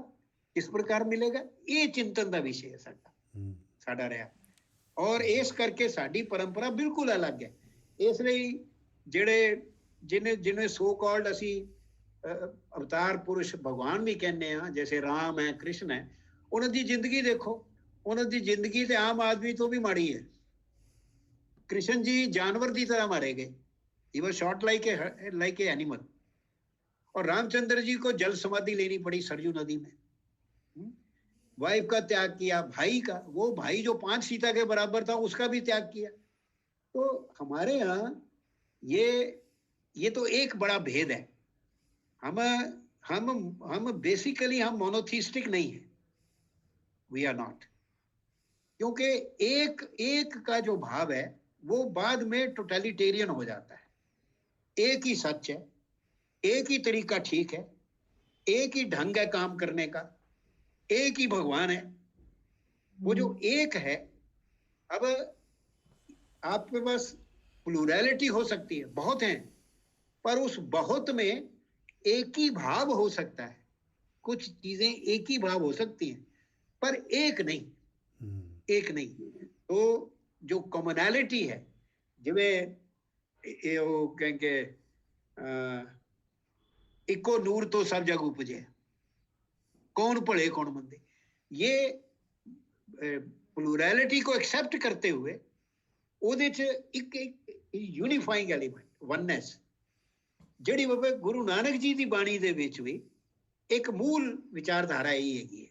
[SPEAKER 2] किस प्रकार मिलेगा, ये चिंतन का विषय है साडा रहा। और इस करके साडी परंपरा बिल्कुल अलग है। इसलिए जिन्हें सो कॉल्ड असी अवतार पुरुष भगवान भी कहने हैं, जैसे राम है, कृष्ण है, उन्होंने जिंदगी देखो, उन्होंने जिंदगी तो आम आदमी तो भी माड़ी है। कृष्ण जी जानवर की तरह मारे गए, he was shot like a animal. और रामचंद्र जी को जल समाधि लेनी पड़ी सरयू नदी में। वाइफ का त्याग किया, भाई का, वो भाई जो 5 सीता के बराबर था उसका भी त्याग किया। तो हमारे यहाँ ये तो एक बड़ा भेद है। हम बेसिकली हम मोनोथिस्टिक नहीं है, वी आर नॉट। क्योंकि एक का जो भाव है वो बाद में टोटलिटेरियन हो जाता है। एक ही सच है, एक ही तरीका ठीक है, एक ही ढंग है काम करने का, एक ही भगवान है। वो जो एक है, अब आपके पास प्लूरैलिटी हो सकती है, बहुत हैं, पर उस बहुत में एक ही भाव हो सकता है। कुछ चीजें एक ही भाव हो सकती हैं पर एक नहीं, एक नहीं। तो जो कॉमनैलिटी है, जिवें वो कहेंगे इको नूर तो सब जग उपजे, कौन भले कौन मंदे, ये प्लूरैलिटी को एक्सेप्ट करते हुए ਉਹਦੇ ਚ ਇੱਕ यूनिफाइंग एलिमेंट वननेस ਜਿਹੜੀ ਬਾਬਾ ਗੁਰੂ ਨਾਨਕ ਜੀ ਦੀ ਬਾਣੀ ਦੇ ਵਿੱਚ ਵੀ ਇੱਕ ਮੂਲ ਵਿਚਾਰਧਾਰਾ ਇਹ ਹੈਗੀ ਹੈ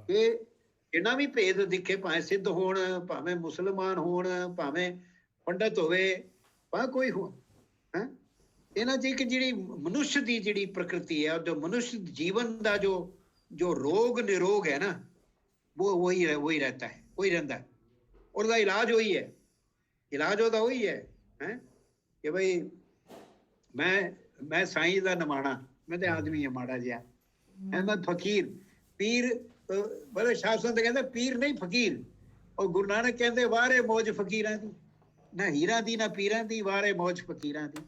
[SPEAKER 2] ਕਿ ਇਹਨਾਂ ਵੀ ਭੇਦ ਦਿਖੇ, ਭਾਵੇਂ ਸਿੱਧ ਹੋਣ, ਭਾਵੇਂ ਮੁਸਲਮਾਨ ਹੋਣ, ਭਾਵੇਂ ਪੰਡਤ ਹੋਵੇ, ਭਾਵੇਂ ਕੋਈ ਹੋ, ਹੈ ਇਹਨਾਂ ਚ ਇੱਕ ਜਿਹੜੀ ਮਨੁੱਖ ਦੀ ਜਿਹੜੀ ਪ੍ਰਕਿਰਤੀ ਹੈ, ਜੋ ਮਨੁੱਖ ਜੀਵਨ ਦਾ ਜੋ ਰੋਗ ਨਿਰੋਗ ਹੈ ਨਾ, वो वही रहता है, वही रहता है। और उसका इलाज वही है, इलाज होता वही है, हैं कि भाई मैं साईं दा नमाना, मैं तो आदमी है माड़ा जिहा, मैं फकीर पीर, बड़े शासन तो कहते पीर नहीं फकीर। और गुरु नानक कहते वारे मौज फकीरां दी, ना हीरा दी ना पीरां दी, वारे मौज फकीरां दी।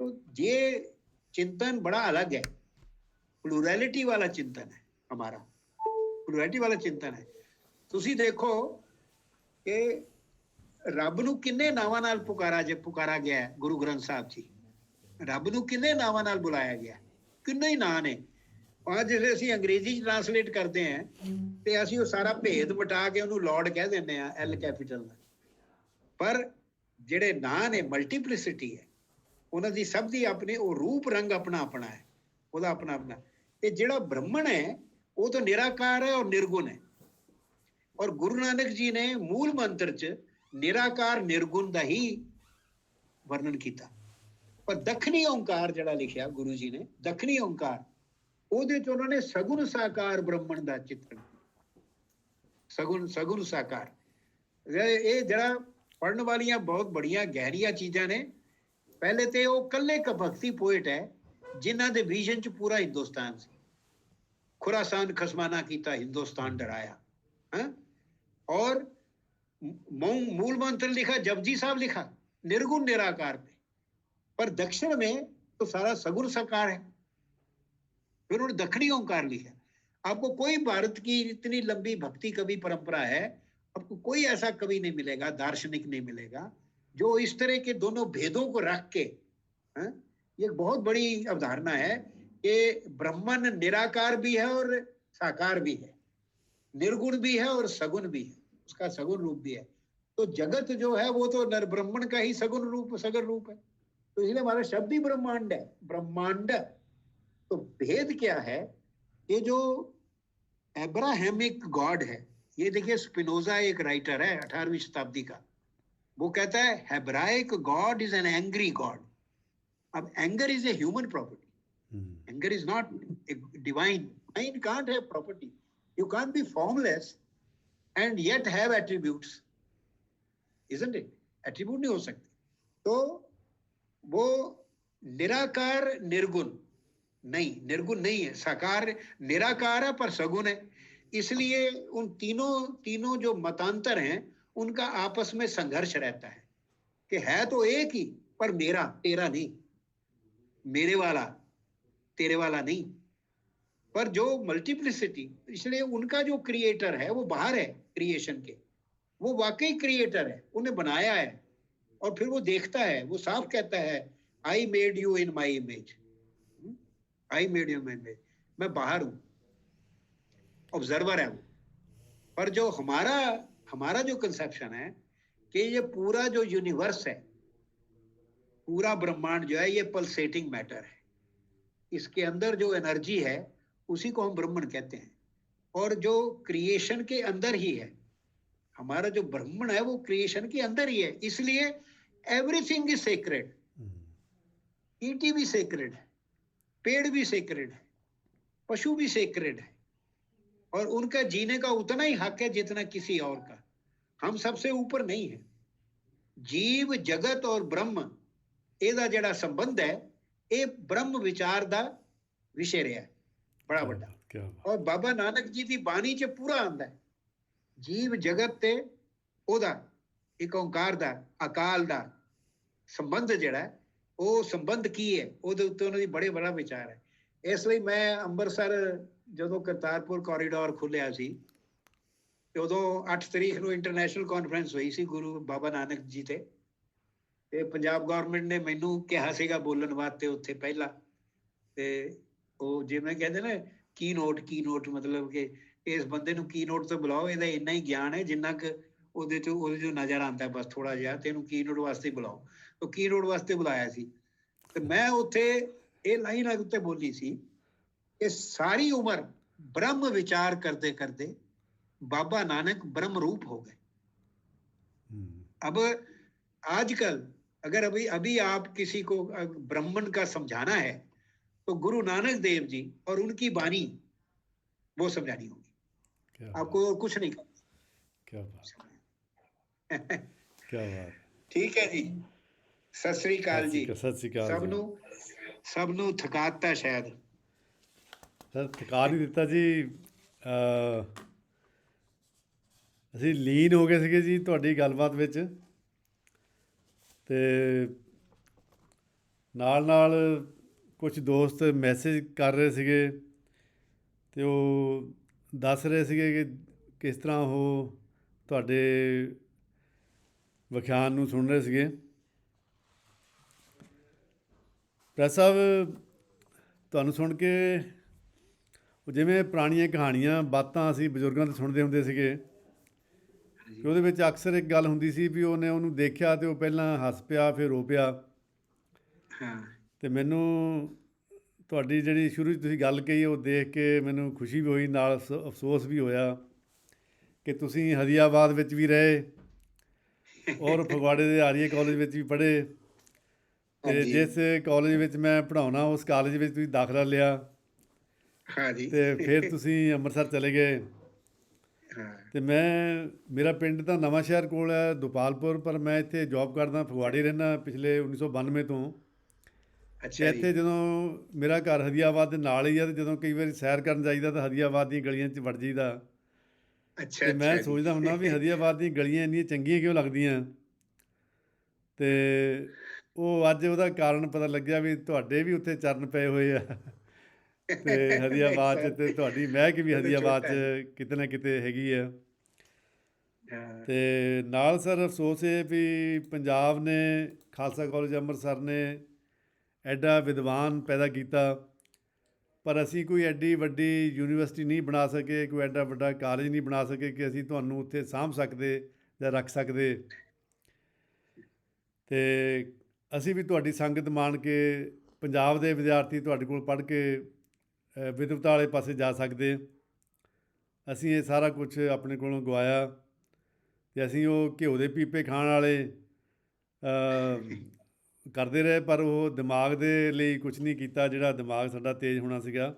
[SPEAKER 2] तो ये चिंतन बड़ा अलग है, प्लूरैलिटी वाला चिंतन है हमारा, प्लूरैलिटी वाला चिंतन है। ਤੁਸੀਂ ਦੇਖੋ ਕਿ ਰੱਬ ਨੂੰ ਕਿੰਨੇ ਨਾਵਾਂ ਨਾਲ ਪੁਕਾਰਾ ਗਿਆ ਹੈ। ਗੁਰੂ ਗ੍ਰੰਥ ਸਾਹਿਬ ਜੀ, ਰੱਬ ਨੂੰ ਕਿੰਨੇ ਨਾਵਾਂ ਨਾਲ ਬੁਲਾਇਆ ਗਿਆ, ਕਿੰਨੇ ਹੀ ਨਾਂ ਨੇ। ਅੱਜ ਜਿਹੜੇ ਅਸੀਂ ਅੰਗਰੇਜ਼ੀ ਚ ਟ੍ਰਾਂਸਲੇਟ ਕਰਦੇ ਹਾਂ ਤੇ ਅਸੀਂ ਉਹ ਸਾਰਾ ਭੇਦ ਮਿਟਾ ਕੇ ਉਹਨੂੰ ਲॉर्ड ਕਹਿ ਦਿੰਦੇ ਆ, ਐਲ ਕੈਪੀਟਲ ਦਾ। ਪਰ ਜਿਹੜੇ ਨਾਂ ਨੇ, ਮਲਟੀਪਲਿਸਿਟੀ ਹੈ ਉਹਨਾਂ ਦੀ, ਸਭ ਦੀ ਆਪਣੀ ਉਹ ਰੂਪ ਰੰਗ ਆਪਣਾ ਆਪਣਾ ਹੈ, ਉਹਦਾ ਆਪਣਾ ਆਪਣਾ। ਤੇ ਜਿਹੜਾ ਬ੍ਰਹਮਣ ਹੈ वो तो निराकार है और निर्गुण है। और गुरु नानक जी ने मूल मंत्र च निराकार निर्गुण का ही वर्णन किया। पर दखनी ओंकार जड़ा लिखा गुरु जी ने, दखनी ओंकार, ਉਹਦੇ ਚ ਉਹਨਾਂ ਨੇ सगुण साकार ब्रह्मण का चित्रण। ਸਗੁਣ ਸਾਕਾਰ। ਇਹ ਜਿਹੜਾ ਪੜਨ ਵਾਲੀਆਂ ਬਹੁਤ ਬੜੀਆਂ ਗਹਿਰੀਆਂ ਚੀਜ਼ਾਂ ਨੇ। ਪਹਿਲੇ ਤੇ ਉਹ ਕੱਲੇ ਭਗਤੀ ਪੋਇਟ ਹੈ ਜਿਨ੍ਹਾਂ ਦੇ ਵਿਜ਼ਨ ਚ ਪੂਰਾ ਹਿੰਦੁਸਤਾਨ ਸੀ। ਖੁਰਾਸਾਨ ਖਸਮਾਨਾ ਕੀਤਾ, हिंदुस्तान डराया। हाँ? और मूल मंत्र लिखा, जपजी साहब लिखा निर्गुण निराकार पे, पर दक्षिण में तो सारा सगुण साकार है। फिर उन्होंने दक्षिणी ओंकार लिखा। आपको कोई भारत की इतनी लंबी भक्ति कवि परंपरा है, आपको कोई ऐसा कवि नहीं मिलेगा, दार्शनिक नहीं मिलेगा जो इस तरह के दोनों भेदों को रख के, हाँ? ये बहुत बड़ी अवधारणा है कि ब्रह्मन निराकार भी है और साकार भी है, निर्गुण भी है और सगुण भी है, उसका सगुण रूप भी है। तो जगत जो है वो तो नर ब्रह्मण का ही सगुण रूप सगर रूप है। तो इसलिए हमारा शब्द ही ब्रह्मांड है, ब्रह्मांड। तो भेद क्या है? ये जो एब्राहमिक गॉड है, ये देखिए स्पिनोजा एक राइटर है 18वीं शताब्दी का, वो कहता है Hebraic God is an angry god. अब anger is a human property, anger is not divine. Divine can't have property. You can't be formless and yet have attributes, isn't it? Attribute नहीं हो सकते। तो वो निराकार निर्गुण नहीं, निर्गुण नहीं है, साकार निराकार है पर सगुण है। इसलिए उन तीनों जो मतांतर हैं उनका आपस में संघर्ष रहता है कि है तो एक ही, पर मेरा तेरा नहीं, मेरे वाला तेरे वाला नहीं। पर जो मल्टीप्लिसिटी, इसलिए उनका जो क्रिएटर है वो बाहर है क्रिएशन के, वो वाकई क्रिएटर है, उन्हें बनाया है और फिर वो देखता है, वो साफ कहता है I made you in my image, I made you in my image. मैं बाहर हूं, ऑब्जर्वर है वो। पर जो हमारा जो कंसेप्शन है कि ये पूरा जो यूनिवर्स है, पूरा ब्रह्मांड जो है ये पल्सेटिंग मैटर है, इसके अंदर जो एनर्जी है उसी को हम ब्रह्मण कहते हैं, और जो क्रिएशन के अंदर ही है। हमारा जो ब्रह्मण है वो क्रिएशन के अंदर ही है। इसलिए एवरीथिंग इज सेक्रेड। ईटी भी सेक्रेड है, पेड़ भी सेक्रेड है, पशु भी सेक्रेड है, और उनका जीने का उतना ही हक है जितना किसी और का। हम सबसे ऊपर नहीं है। जीव जगत और ब्रह्म ਇਹਦਾ ਜਿਹੜਾ ਸੰਬੰਧ ਹੈ ਇਹ ਬ੍ਰਹਮ ਵਿਚਾਰ ਦਾ ਵਿਸ਼ੇ ਰਿਹਾ ਬੜਾ ਵੱਡਾ। ਔਰ ਬਾਬਾ ਨਾਨਕ ਜੀ ਦੀ ਬਾਣੀ 'ਚ ਪੂਰਾ ਆਉਂਦਾ ਹੈ ਜੀਵ ਜਗਤ ਤੇ ਉਹਦਾ ਇੱਕ ਓਂਕਾਰ ਦਾ ਅਕਾਲ ਦਾ ਸੰਬੰਧ ਜਿਹੜਾ ਉਹ ਸੰਬੰਧ ਕੀ ਹੈ, ਉਹਦੇ ਉੱਤੇ ਉਹਨਾਂ ਦੀ ਬੜੇ ਬੜਾ ਵਿਚਾਰ ਹੈ। ਇਸ ਲਈ ਮੈਂ ਅੰਮ੍ਰਿਤਸਰ ਜਦੋਂ ਕਰਤਾਰਪੁਰ ਕੋਰੀਡੋਰ ਖੁੱਲਿਆ ਸੀ ਤੇ ਉਦੋਂ 8 ਤਰੀਕ ਨੂੰ ਇੰਟਰਨੈਸ਼ਨਲ ਕਾਨਫਰੰਸ ਹੋਈ ਸੀ ਗੁਰੂ ਬਾਬਾ ਨਾਨਕ ਜੀ ਤੇ ਪੰਜਾਬ ਗਵਰਨਮੈਂਟ ਨੇ ਮੈਨੂੰ ਕਿਹਾ ਸੀਗਾ ਬੋਲਣ ਵਾਸਤੇ ਉੱਥੇ ਪਹਿਲਾਂ। ਤੇ ਉਹ ਜਿਵੇਂ ਕਹਿੰਦੇ ਨਾ ਕੀ ਨੋਟ ਮਤਲਬ ਕਿ ਇਸ ਬੰਦੇ ਨੂੰ ਕੀ ਨੋਟ ਤੋਂ ਬੁਲਾਓ, ਇਹਦਾ ਇੰਨਾ ਹੀ ਗਿਆਨ ਹੈ ਜਿੰਨਾ ਕੁ ਉਹਦੇ ਚੋਂ ਨਜ਼ਰ ਆਉਂਦਾ, ਬਸ ਥੋੜਾ ਜਿਹਾ, ਤੇ ਇਹਨੂੰ ਕੀ ਨੋਟ ਵਾਸਤੇ ਬੁਲਾਓ। ਤਾਂ ਕੀ ਨੋਟ ਵਾਸਤੇ ਬੁਲਾਇਆ ਸੀ ਤੇ ਮੈਂ ਉੱਥੇ ਇਹ ਲਾਈਨ ਉੱਤੇ ਬੋਲੀ ਸੀ ਕਿ ਸਾਰੀ ਉਮਰ ब्रह्म विचार करते करते बाबा नानक ब्रह्म रूप हो गए। अब आजकल अगर अभी आप किसी को ब्राह्मण का समझाना है तो गुरु नानक देव जी और उनकी वाणी वो समझानी होगी, आपको कुछ नहीं करना।
[SPEAKER 3] क्या बात क्या बात।
[SPEAKER 2] ठीक है जी, सत श्री अकाल जी।
[SPEAKER 3] सत श्री अकाल।
[SPEAKER 2] सब ਨੂੰ ਥਕਾਤਾ ਸ਼ਾਇਦ।
[SPEAKER 3] ਸਰ ਥਕਾ ਨਹੀਂ ਦਿੱਤਾ ਜੀ, ਅਸੀਂ ਲੀਨ ਹੋ ਗਏ ਸੀਗੇ ਜੀ ਤੁਹਾਡੀ ਗੱਲਬਾਤ ਵਿੱਚ, ਤੇ ਨਾਲ ਨਾਲ ਕੁਝ ਦੋਸਤ ਮੈਸੇਜ ਕਰ ਰਹੇ ਸੀਗੇ ਤੇ ਉਹ ਦੱਸ ਰਹੇ ਸੀਗੇ ਕਿ ਕਿਸ ਤਰ੍ਹਾਂ ਉਹ ਤੁਹਾਡੇ ਵਿਖਿਆਨ ਨੂੰ ਸੁਣ ਰਹੇ ਸੀਗੇ। ਪ੍ਰੈਸ ਸਾਹਿਬ, ਤੁਹਾਨੂੰ ਸੁਣ ਕੇ ਉਹ ਜਿਵੇਂ ਪੁਰਾਣੀਆਂ ਕਹਾਣੀਆਂ ਬਾਤਾਂ ਅਸੀਂ ਬਜ਼ੁਰਗਾਂ ਤੋਂ ਸੁਣਦੇ ਹੁੰਦੇ ਸੀਗੇ ਕਿ ਉਹਦੇ ਵਿੱਚ ਅਕਸਰ ਇੱਕ ਗੱਲ ਹੁੰਦੀ ਸੀ ਵੀ ਉਹਨੂੰ ਦੇਖਿਆ ਅਤੇ ਉਹ ਪਹਿਲਾਂ ਹੱਸ ਪਿਆ ਫਿਰ ਰੋ ਪਿਆ। ਅਤੇ ਮੈਨੂੰ ਤੁਹਾਡੀ ਜਿਹੜੀ ਸ਼ੁਰੂ 'ਚ ਤੁਸੀਂ ਗੱਲ ਕਹੀ ਉਹ ਦੇਖ ਕੇ ਮੈਨੂੰ ਖੁਸ਼ੀ ਵੀ ਹੋਈ, ਨਾਲ ਅਫਸੋਸ ਵੀ ਹੋਇਆ ਕਿ ਤੁਸੀਂ ਹਰੀਆਬਾਦ ਵਿੱਚ ਵੀ ਰਹੇ ਔਰ ਫਗਵਾੜੇ ਦੇ ਆਰੀਏ ਕਾਲਜ ਵਿੱਚ ਵੀ ਪੜ੍ਹੇ, ਅਤੇ ਜਿਸ ਕਾਲਜ ਵਿੱਚ ਮੈਂ ਪੜ੍ਹਾਉਣਾ ਉਸ ਕਾਲਜ ਵਿੱਚ ਤੁਸੀਂ ਦਾਖਲਾ ਲਿਆ ਅਤੇ ਫਿਰ ਤੁਸੀਂ ਅੰਮ੍ਰਿਤਸਰ ਚਲੇ ਗਏ।
[SPEAKER 2] ਹਾਂ
[SPEAKER 3] ਤੇ ਮੇਰਾ ਪਿੰਡ ਤਾਂ ਨਵਾਂ ਸ਼ਹਿਰ ਕੋਲ ਹੈ ਦੁਪਾਲਪੁਰ, ਪਰ ਮੈਂ ਇੱਥੇ ਜੌਬ ਕਰਦਾ, ਫਗਵਾੜੇ ਰਹਿੰਦਾ ਪਿਛਲੇ 1992 ਤੋਂ। ਤੇ
[SPEAKER 2] ਅੱਛਾ ਜੀ।
[SPEAKER 3] ਇੱਥੇ ਜਦੋਂ ਮੇਰਾ ਘਰ ਹਦੀਆਬਾਦ ਦੇ ਨਾਲ ਹੀ ਆ, ਤੇ ਜਦੋਂ ਕਈ ਵਾਰੀ ਸੈਰ ਕਰਨ ਜਾਈਦਾ ਤਾਂ ਹਦੀਆਬਾਦ ਦੀਆਂ ਗਲੀਆਂ 'ਚ ਵੜ ਜਾਈਦਾ।
[SPEAKER 2] ਅੱਛਾ
[SPEAKER 3] ਤੇ ਮੈਂ
[SPEAKER 2] ਅੱਛਾ ਜੀ।
[SPEAKER 3] ਸੋਚਦਾ ਹੁੰਦਾ ਵੀ ਹਦੀਆਬਾਦ ਦੀਆਂ ਗਲੀਆਂ ਇੰਨੀਆਂ ਚੰਗੀਆਂ ਕਿਉਂ ਲੱਗਦੀਆਂ। ਤੇ ਉਹ ਅੱਜ ਉਹਦਾ ਕਾਰਨ ਪਤਾ ਲੱਗਿਆ ਵੀ ਤੁਹਾਡੇ ਵੀ ਉੱਥੇ ਚਰਨ ਪਏ ਹੋਏ ਆ। ਤੇ
[SPEAKER 2] ਨਹੀਂ
[SPEAKER 3] ਹਦੀਆਬਾਦ 'ਚ
[SPEAKER 2] ਸਰ,
[SPEAKER 3] ਤੇ ਤੁਹਾਡੀ ਮਹਿਕ ਵੀ
[SPEAKER 2] ਉਹ ਤਾਂ
[SPEAKER 3] ਹਦੀਆਬਾਦ
[SPEAKER 2] ਛੋਟਾ
[SPEAKER 3] 'ਚ
[SPEAKER 2] ਜੀ।
[SPEAKER 3] ਕਿਤੇ ਨਾ ਕਿਤੇ ਹੈਗੀ ਆ।
[SPEAKER 2] ਹਾਂ
[SPEAKER 3] ਤੇ ਨਾਲ ਸਰ ਅਫਸੋਸ ਇਹ ਵੀ ਪੰਜਾਬ ਨੇ, ਖਾਲਸਾ ਕਾਲਜ ਅੰਮ੍ਰਿਤਸਰ ਨੇ ਐਡਾ ਵਿਦਵਾਨ ਪੈਦਾ ਕੀਤਾ, ਪਰ ਅਸੀਂ ਕੋਈ ਐਡੀ ਵੱਡੀ ਯੂਨੀਵਰਸਿਟੀ ਨਹੀਂ ਬਣਾ ਸਕੇ, ਕੋਈ ਐਡਾ ਵੱਡਾ ਕਾਲਜ ਨਹੀਂ ਬਣਾ ਸਕੇ ਕਿ ਅਸੀਂ ਤੁਹਾਨੂੰ ਉੱਥੇ ਸਾਂਭ ਸਕਦੇ ਜਾਂ ਰੱਖ ਸਕਦੇ। ਤੇ ਅਸੀਂ ਵੀ ਤੁਹਾਡੀ ਸੰਗਤ ਮਾਣ ਕੇ ਪੰਜਾਬ ਦੇ ਵਿਦਿਆਰਥੀ ਤੁਹਾਡੇ ਕੋਲ ਪੜ੍ਹ ਕੇ ਵਿਦਵਤਾ ਵਾਲੇ ਪਾਸੇ ਜਾ ਸਕਦੇ। ਅਸੀਂ ਇਹ ਸਾਰਾ ਕੁਝ ਆਪਣੇ ਕੋਲੋਂ ਗਵਾਇਆ, ਅਤੇ ਅਸੀਂ ਉਹ ਘਿਓ ਦੇ ਪੀਪੇ ਖਾਣ ਵਾਲੇ ਕਰਦੇ ਰਹੇ, ਪਰ ਉਹ ਦਿਮਾਗ ਦੇ ਲਈ ਕੁਛ ਨਹੀਂ ਕੀਤਾ ਜਿਹੜਾ ਦਿਮਾਗ ਸਾਡਾ ਤੇਜ਼ ਹੋਣਾ ਸੀਗਾ।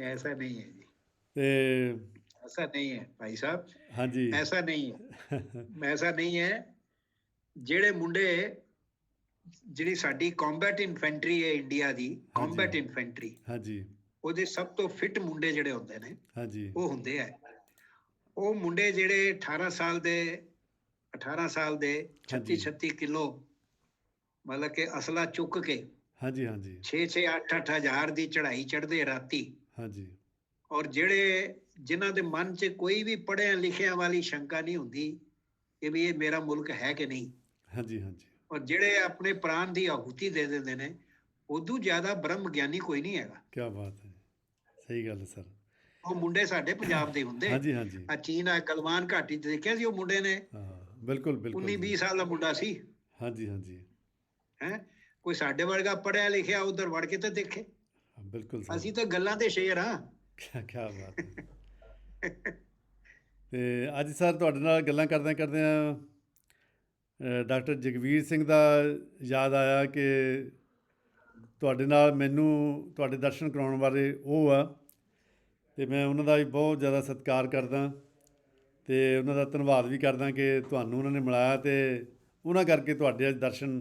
[SPEAKER 2] ऐसा नहीं है जी,
[SPEAKER 3] ਤੇ
[SPEAKER 2] ऐसा नहीं है भाई साहब,
[SPEAKER 3] ਹਾਂਜੀ।
[SPEAKER 2] ऐसा नहीं है। ऐसा नहीं है। ਜਿਹੜੇ ਮੁੰਡੇ, ਜਿਹੜੀ ਸਾਡੀ ਕੰਬੈਟ ਇਨਫੈਂਟਰੀ ਹੈ ਇੰਡੀਆ ਦੀ, ਕੰਬੈਟ ਇਨਫੈਂਟਰੀ,
[SPEAKER 3] ਹਾਂਜੀ
[SPEAKER 2] ਉਹਦੇ ਸਭ ਤੋਂ ਫਿੱਟ ਮੁੰਡੇ ਜਿਹੜੇ ਹੁੰਦੇ ਨੇ
[SPEAKER 3] ਹਾਂਜੀ
[SPEAKER 2] ਉਹ ਹੁੰਦੇ ਆ। ਉਹ ਮੁੰਡੇ ਜਿਹੜੇ 18 ਸਾਲ ਦੇ 36 36 ਕਿਲੋ ਮਤਲਬ ਕਿ ਅਸਲਾ ਚੁੱਕ ਕੇ
[SPEAKER 3] ਹਾਂਜੀ ਹਾਂਜੀ
[SPEAKER 2] 6 8 ਹਜ਼ਾਰ ਦੀ ਚੜ੍ਹਾਈ ਚੜ੍ਹਦੇ ਰਾਤੀ,
[SPEAKER 3] ਹਾਂਜੀ
[SPEAKER 2] ਔਰ ਜਿਨ੍ਹਾਂ ਦੇ ਮਨ 'ਚ ਕੋਈ ਵੀ ਪੜ੍ਹਿਆ ਲਿਖਿਆ ਵਾਲੀ ਸ਼ੰਕਾ ਨਹੀਂ ਹੁੰਦੀ ਕਿ ਵੀ ਇਹ ਮੇਰਾ ਮੁਲਕ ਹੈ ਕਿ ਨਹੀਂ,
[SPEAKER 3] ਹਾਂਜੀ ਹਾਂਜੀ
[SPEAKER 2] ਔਰ ਜਿਹੜੇ ਆਪਣੇ ਪ੍ਰਾਣ ਦੀ ਆਹੂਤੀ ਦੇ ਦਿੰਦੇ ਨੇ, ਉਦੋਂ ਜ਼ਿਆਦਾ ਬ੍ਰਹਮ ਗਿਆਨੀ ਕੋਈ ਨਹੀਂ ਹੈਗਾ।
[SPEAKER 3] ਕਿਆ ਬਾਤ ਹੈ, ਸਹੀ ਗੱਲ ਹੈ ਸਰ।
[SPEAKER 2] ਉਹ ਮੁੰਡੇ ਸਾਡੇ ਪੰਜਾਬ ਦੇ ਹੁੰਦੇ।
[SPEAKER 3] ਹਾਂਜੀ ਹਾਂਜੀ
[SPEAKER 2] ਆ ਚੀਨ ਆ ਗਲਵਾਨ ਘਾਟੀ 'ਚ ਦੇਖਿਆ ਸੀ ਉਹ ਮੁੰਡੇ ਨੇ,
[SPEAKER 3] ਹਾਂ ਬਿਲਕੁਲ ਬਿਲਕੁਲ
[SPEAKER 2] 19-20
[SPEAKER 3] ਜੀ।
[SPEAKER 2] ਸਾਲ ਦਾ ਮੁੰਡਾ ਸੀ
[SPEAKER 3] ਹਾਂਜੀ ਹਾਂਜੀ
[SPEAKER 2] ਹੈ। ਕੋਈ ਸਾਡੇ ਵਰਗਾ ਪੜ੍ਹਿਆ ਲਿਖਿਆ ਉਧਰ ਵੜ ਕੇ ਤਾਂ ਦੇਖੇ।
[SPEAKER 3] ਬਿਲਕੁਲ ਸਰ,
[SPEAKER 2] ਅਸੀਂ ਤਾਂ ਗੱਲਾਂ ਦੇ ਸ਼ੇਰ ਹਾਂ।
[SPEAKER 3] ਕਿਆ ਬਾਤ ਹੈ। ਤੇ ਅੱਜ ਸਰ ਤੁਹਾਡੇ ਨਾਲ ਗੱਲਾਂ ਕਰਦਿਆਂ ਕਰਦਿਆਂ ਡਾਕਟਰ ਜਗਵੀਰ ਸਿੰਘ ਦਾ ਯਾਦ ਆਇਆ ਕਿ ਤੁਹਾਡੇ ਨਾਲ ਮੈਨੂੰ ਤੁਹਾਡੇ ਦਰਸ਼ਨ ਕਰਾਉਣ ਵਾਲੇ ਉਹ ਆ, ਅਤੇ ਮੈਂ ਉਹਨਾਂ ਦਾ ਵੀ ਬਹੁਤ ਜ਼ਿਆਦਾ ਸਤਿਕਾਰ ਕਰਦਾ, ਅਤੇ ਉਹਨਾਂ ਦਾ ਧੰਨਵਾਦ ਵੀ ਕਰਦਾ ਕਿ ਤੁਹਾਨੂੰ ਉਹਨਾਂ ਨੇ ਮਿਲਾਇਆ, ਅਤੇ ਉਹਨਾਂ ਕਰਕੇ ਤੁਹਾਡੇ ਅੱਜ ਦਰਸ਼ਨ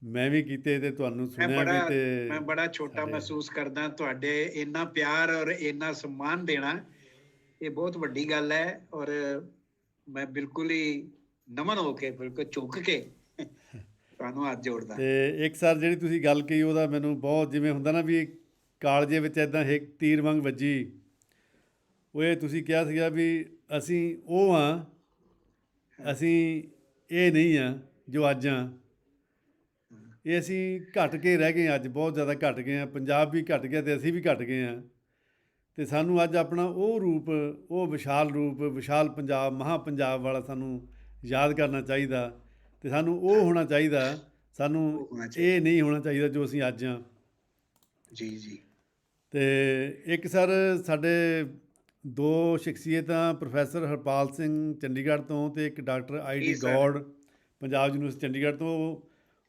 [SPEAKER 3] ਮੈਂ ਵੀ ਕੀਤੇ ਅਤੇ ਤੁਹਾਨੂੰ ਸੁਣਿਆ ਵੀ। ਅਤੇ
[SPEAKER 2] ਮੈਂ ਬੜਾ ਛੋਟਾ ਮਹਿਸੂਸ ਕਰਦਾ। ਤੁਹਾਡੇ ਇੰਨਾ ਪਿਆਰ ਔਰ ਇੰਨਾ ਸਨਮਾਨ ਦੇਣਾ, ਇਹ ਬਹੁਤ ਵੱਡੀ ਗੱਲ ਹੈ, ਔਰ ਮੈਂ ਬਿਲਕੁਲ ਹੀ ਨਮਨ ਹੋ ਕੇ, ਬਿਲਕੁਲ ਝੁੱਕ ਕੇ ਤੁਹਾਨੂੰ ਹੱਥ ਜੋੜਦਾ।
[SPEAKER 3] ਅਤੇ ਇੱਕ ਸਰ ਜਿਹੜੀ ਤੁਸੀਂ ਗੱਲ ਕਹੀ ਉਹਦਾ ਮੈਨੂੰ ਬਹੁਤ, ਜਿਵੇਂ ਹੁੰਦਾ ਨਾ ਵੀ ਕਾਲਜੇ ਵਿੱਚ ਇੱਦਾਂ ਇੱਕ ਤੀਰ ਵਾਂਗ ਵੱਜੀ। ਉਹ ਇਹ ਤੁਸੀਂ ਕਿਹਾ ਸੀਗਾ ਵੀ ਅਸੀਂ ਉਹ ਹਾਂ, ਅਸੀਂ ਇਹ ਨਹੀਂ ਹਾਂ ਜੋ ਅੱਜ ਹਾਂ। ਇਹ ਅਸੀਂ ਘਟ ਕੇ ਰਹਿ ਗਏ, ਅੱਜ ਬਹੁਤ ਜ਼ਿਆਦਾ ਘਟ ਗਏ ਹਾਂ। ਪੰਜਾਬ ਵੀ ਘਟ ਗਿਆ ਅਤੇ ਅਸੀਂ ਵੀ ਘਟ ਗਏ ਹਾਂ। ਅਤੇ ਸਾਨੂੰ ਅੱਜ ਆਪਣਾ ਉਹ ਰੂਪ, ਉਹ ਵਿਸ਼ਾਲ ਰੂਪ, ਵਿਸ਼ਾਲ ਪੰਜਾਬ, ਮਹਾਂ ਪੰਜਾਬ ਵਾਲਾ ਸਾਨੂੰ ਯਾਦ ਕਰਨਾ ਚਾਹੀਦਾ, ਅਤੇ ਸਾਨੂੰ ਉਹ ਹੋਣਾ ਚਾਹੀਦਾ। ਸਾਨੂੰ ਇਹ ਨਹੀਂ ਹੋਣਾ ਚਾਹੀਦਾ ਜੋ ਅਸੀਂ ਅੱਜ ਹਾਂ।
[SPEAKER 2] ਜੀ ਜੀ।
[SPEAKER 3] ਅਤੇ ਇੱਕ ਸਰ ਸਾਡੇ ਦੋ ਸ਼ਖਸੀਅਤਾਂ, ਪ੍ਰੋਫੈਸਰ ਹਰਪਾਲ ਸਿੰਘ ਚੰਡੀਗੜ੍ਹ ਤੋਂ ਅਤੇ ਇੱਕ doctor ID Gaur Punjab university Chandigarh ਤੋਂ।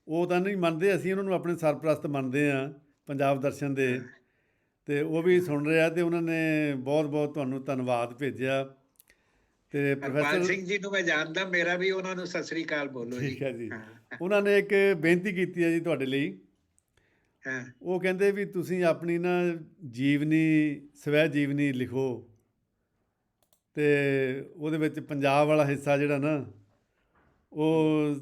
[SPEAKER 3] ਉਹ ਤਾਂ ਨਹੀਂ ਮੰਨਦੇ, ਅਸੀਂ ਉਹਨਾਂ ਨੂੰ ਆਪਣੇ ਸਰਪ੍ਰਸਤ ਮੰਨਦੇ ਹਾਂ ਪੰਜਾਬ ਦਰਸ਼ਨ ਦੇ, ਅਤੇ ਉਹ ਵੀ ਸੁਣ ਰਿਹਾ, ਅਤੇ ਉਹਨਾਂ ਨੇ ਬਹੁਤ ਬਹੁਤ ਤੁਹਾਨੂੰ ਧੰਨਵਾਦ ਭੇਜਿਆ। ਅਤੇ
[SPEAKER 2] ਹਰਪਾਲ ਸਿੰਘ ਜੀ ਨੂੰ ਮੈਂ ਜਾਣਦਾ, ਮੇਰਾ ਵੀ ਉਹਨਾਂ ਨੂੰ ਸਤਿ ਸ੍ਰੀ ਅਕਾਲ ਬੋਲੋ ਜੀ।
[SPEAKER 3] ਠੀਕ ਹੈ ਜੀ। ਉਹਨਾਂ ਨੇ ਇੱਕ ਬੇਨਤੀ ਕੀਤੀ ਹੈ ਜੀ ਤੁਹਾਡੇ ਲਈ। ਉਹ ਕਹਿੰਦੇ ਵੀ ਤੁਸੀਂ ਆਪਣੀ ਨਾ ਜੀਵਨੀ, ਸਵੈ ਜੀਵਨੀ ਲਿਖੋ, ਅਤੇ ਉਹਦੇ ਵਿੱਚ ਪੰਜਾਬ ਵਾਲਾ ਹਿੱਸਾ ਜਿਹੜਾ ਨਾ, ਉਹ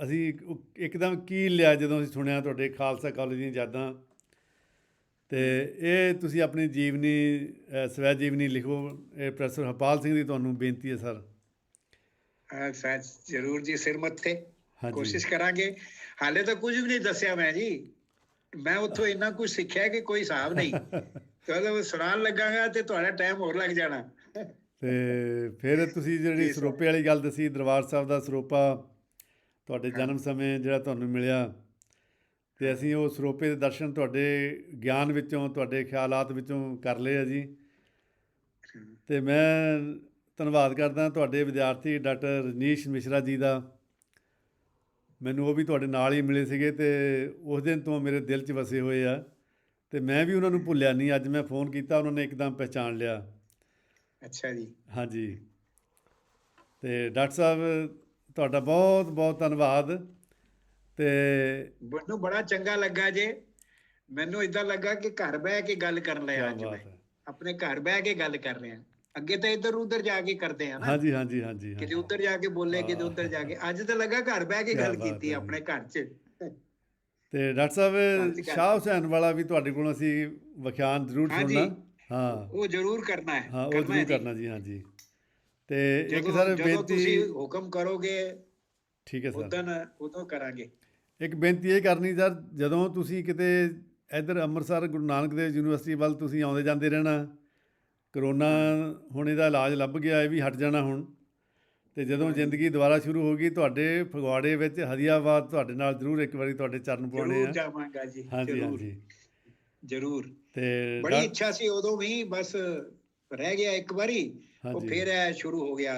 [SPEAKER 3] ਅਸੀਂ ਇੱਕਦਮ ਕੀਲ ਲਿਆ ਜਦੋਂ ਅਸੀਂ ਸੁਣਿਆ ਤੁਹਾਡੇ ਖਾਲਸਾ ਕਾਲਜ ਦੀਆਂ ਯਾਦਾਂ। ਅਤੇ ਇਹ ਤੁਸੀਂ ਆਪਣੀ ਜੀਵਨੀ, ਸਵੈ ਜੀਵਨੀ ਲਿਖੋ। ਇਹ ਪ੍ਰੋਫੈਸਰ ਹਰਪਾਲ ਸਿੰਘ ਦੀ ਤੁਹਾਨੂੰ ਬੇਨਤੀ ਹੈ ਸਰ।
[SPEAKER 2] ਜ਼ਰੂਰ ਜੀ, ਸਿਰ ਮੱਥੇ,
[SPEAKER 3] ਹਾਂਜੀ।
[SPEAKER 2] ਕੋਸ਼ਿਸ਼ ਕਰਾਂਗੇ। ਹਾਲੇ ਤਾਂ ਕੁਝ ਵੀ ਨਹੀਂ ਦੱਸਿਆ ਮੈਂ ਜੀ, ਮੈਂ ਉੱਥੋਂ ਇੰਨਾ ਕੁਝ ਸਿੱਖਿਆ ਕਿ ਕੋਈ ਹਿਸਾਬ ਨਹੀਂ। ਜਦੋਂ ਸੁਣਾਉਣ ਲੱਗਾਂਗਾ ਤੇ ਤੁਹਾਡਾ ਟਾਈਮ ਹੋਰ ਲੱਗ ਜਾਣਾ।
[SPEAKER 3] ਅਤੇ ਫਿਰ ਤੁਸੀਂ ਜਿਹੜੀ ਸਰੋਪੇ ਵਾਲੀ ਗੱਲ ਦੱਸੀ, ਦਰਬਾਰ ਸਾਹਿਬ ਦਾ ਸਰੋਪਾ ਤੁਹਾਡੇ ਜਨਮ ਸਮੇਂ ਜਿਹੜਾ ਤੁਹਾਨੂੰ ਮਿਲਿਆ, ਅਤੇ ਅਸੀਂ ਉਹ ਸਰੋਪੇ ਦੇ ਦਰਸ਼ਨ ਤੁਹਾਡੇ ਗਿਆਨ ਵਿੱਚੋਂ, ਤੁਹਾਡੇ ਖਿਆਲਾਤ ਵਿੱਚੋਂ ਕਰ ਲਏ ਆ ਜੀ। ਅਤੇ ਮੈਂ ਧੰਨਵਾਦ ਕਰਦਾ ਤੁਹਾਡੇ ਵਿਦਿਆਰਥੀ ਡਾਕਟਰ ਰਜਨੀਸ਼ ਮਿਸ਼ਰਾ ਜੀ ਦਾ। ਮੈਨੂੰ ਉਹ ਵੀ ਤੁਹਾਡੇ ਨਾਲ ਹੀ ਮਿਲੇ ਸੀਗੇ, ਅਤੇ ਉਸ ਦਿਨ ਤੋਂ ਮੇਰੇ ਦਿਲ 'ਚ ਵਸੇ ਹੋਏ ਆ, ਅਤੇ ਮੈਂ ਵੀ ਉਹਨਾਂ ਨੂੰ ਭੁੱਲਿਆ ਨਹੀਂ। ਅੱਜ ਮੈਂ ਫ਼ੋਨ ਕੀਤਾ, ਉਹਨਾਂ ਨੇ ਇੱਕਦਮ ਪਹਿਚਾਣ ਲਿਆ।
[SPEAKER 2] ਅੱਛਾ ਜੀ।
[SPEAKER 3] ਹਾਂਜੀ। ਤੇ ਡਾਕਟਰ ਸਾਹਿਬ ਤੁਹਾਡਾ ਬਹੁਤ ਬਹੁਤ ਧੰਨਵਾਦ। ਤੇ
[SPEAKER 2] ਮੈਨੂੰ ਬੜਾ ਚੰਗਾ ਲੱਗਾ ਜੇ। ਮੈਨੂੰ ਇਦਾਂ ਲੱਗਾ ਕਿ ਘਰ ਬਹਿ ਕੇ ਗੱਲ ਕਰਨ
[SPEAKER 3] ਕੀ
[SPEAKER 2] ਲਿਆ ਅੱਜ ਮੈਂ,
[SPEAKER 3] ਬਾਤ ਹੈ।
[SPEAKER 2] ਆਪਣੇ ਘਰ ਬਹਿ ਕੇ ਗੱਲ ਕਰ ਰਹੇ ਹਾਂ। ਅੱਗੇ ਤਾਂ ਇੱਧਰ ਉੱਧਰ ਜਾ ਕੇ ਕਰਦੇ ਆ ਨਾ,
[SPEAKER 3] ਹਾਂਜੀ ਹਾਂਜੀ ਹਾਂਜੀ
[SPEAKER 2] ਕਿਤੇ
[SPEAKER 3] ਹਾਂਜੀ।
[SPEAKER 2] ਉੱਧਰ ਜਾ ਕੇ ਬੋਲੇ, ਕਿਤੇ ਉੱਧਰ ਜਾ ਕੇ। ਅੱਜ ਤਾਂ ਲੱਗਾ ਘਰ ਬਹਿ ਕੇ
[SPEAKER 3] ਕਿਆ
[SPEAKER 2] ਗੱਲ
[SPEAKER 3] ਬਾਤ
[SPEAKER 2] ਕੀਤੀ
[SPEAKER 3] ਹੈ
[SPEAKER 2] ਆਪਣੇ ਘਰ 'ਚ।
[SPEAKER 3] ਤੇ ਡਾਕਟਰ ਸਾਹਿਬ
[SPEAKER 2] ਘਰ 'ਚ
[SPEAKER 3] ਸ਼ਾਹ ਹੁਸੈਨ ਵਾਲਾ ਵੀ ਤੁਹਾਡੇ ਕੋਲੋਂ ਅਸੀਂ ਵਿਖਿਆਨ ਜ਼ਰੂਰ
[SPEAKER 2] ਹਾਂਜੀ,
[SPEAKER 3] ਸੁਣਨਾ। ਹਾਂ
[SPEAKER 2] ਉਹ ਜ਼ਰੂਰ ਕਰਨਾ ਹੈ,
[SPEAKER 3] ਹਾਂ, ਉਹ
[SPEAKER 2] ਕਰਨਾ ਹੈ
[SPEAKER 3] ਜ਼ਰੂਰ
[SPEAKER 2] ਜੀ।
[SPEAKER 3] ਕਰਨਾ ਜੀ। ਹਾਂਜੀ। ਤੇ ਇੱਕ
[SPEAKER 2] ਜਦੋਂ
[SPEAKER 3] ਸਰ
[SPEAKER 2] ਜਦੋਂ ਤੁਸੀਂ
[SPEAKER 3] ਬੇਨਤੀ।
[SPEAKER 2] ਹੁਕਮ ਕਰੋਗੇ
[SPEAKER 3] ਠੀਕ ਹੈ ਸਰ।
[SPEAKER 2] ਉਦੋਂ ਕਰਾਂਗੇ।
[SPEAKER 3] ਇੱਕ ਬੇਨਤੀ ਇਹ ਕਰਨੀ ਸਰ, ਜਦੋਂ ਤੁਸੀਂ ਕਿਤੇ ਇੱਧਰ ਅੰਮ੍ਰਿਤਸਰ ਗੁਰੂ ਨਾਨਕ ਦੇਵ ਯੂਨੀਵਰਸਿਟੀ ਵੱਲ ਤੁਸੀਂ ਆਉਂਦੇ ਜਾਂਦੇ ਰਹਿਣਾ। ਕਰੋਨਾ ਹੁਣ ਇਹਦਾ ਇਲਾਜ ਲੱਭ ਗਿਆ, ਇਹ ਵੀ ਹਟ ਜਾਣਾ ਹੁਣ। ਤੇ ਜਦੋਂ
[SPEAKER 2] ਹਾਂਜੀ।
[SPEAKER 3] ਜ਼ਿੰਦਗੀ ਦੁਬਾਰਾ ਸ਼ੁਰੂ ਹੋ ਗਈ, ਤੁਹਾਡੇ ਫਗਵਾੜੇ ਵਿੱਚ ਹਦੀਆਬਾਦ ਤੁਹਾਡੇ ਨਾਲ ਜ਼ਰੂਰ ਇੱਕ ਵਾਰੀ ਤੁਹਾਡੇ ਚਰਨ ਪਾਉਣੇ
[SPEAKER 2] ਜ਼ਰੂਰ
[SPEAKER 3] ਆ।
[SPEAKER 2] ਜਾਵਾਂਗਾ ਜੀ,
[SPEAKER 3] ਹਾਂਜੀ
[SPEAKER 2] ਜ਼ਰੂਰ
[SPEAKER 3] ਹਾਂਜੀ।
[SPEAKER 2] ਜ਼ਰੂਰ।
[SPEAKER 3] ਤੇ
[SPEAKER 2] ਬੜੀ ਇੱਛਾ ਸੀ ਉਦੋਂ ਵੀ, ਬਸ ਰਹਿ ਗਿਆ ਇੱਕ ਵਾਰੀ। ਉਹ
[SPEAKER 3] ਹਾਂਜੀ
[SPEAKER 2] ਫਿਰ ਇਹ ਸ਼ੁਰੂ ਹੋ ਗਿਆ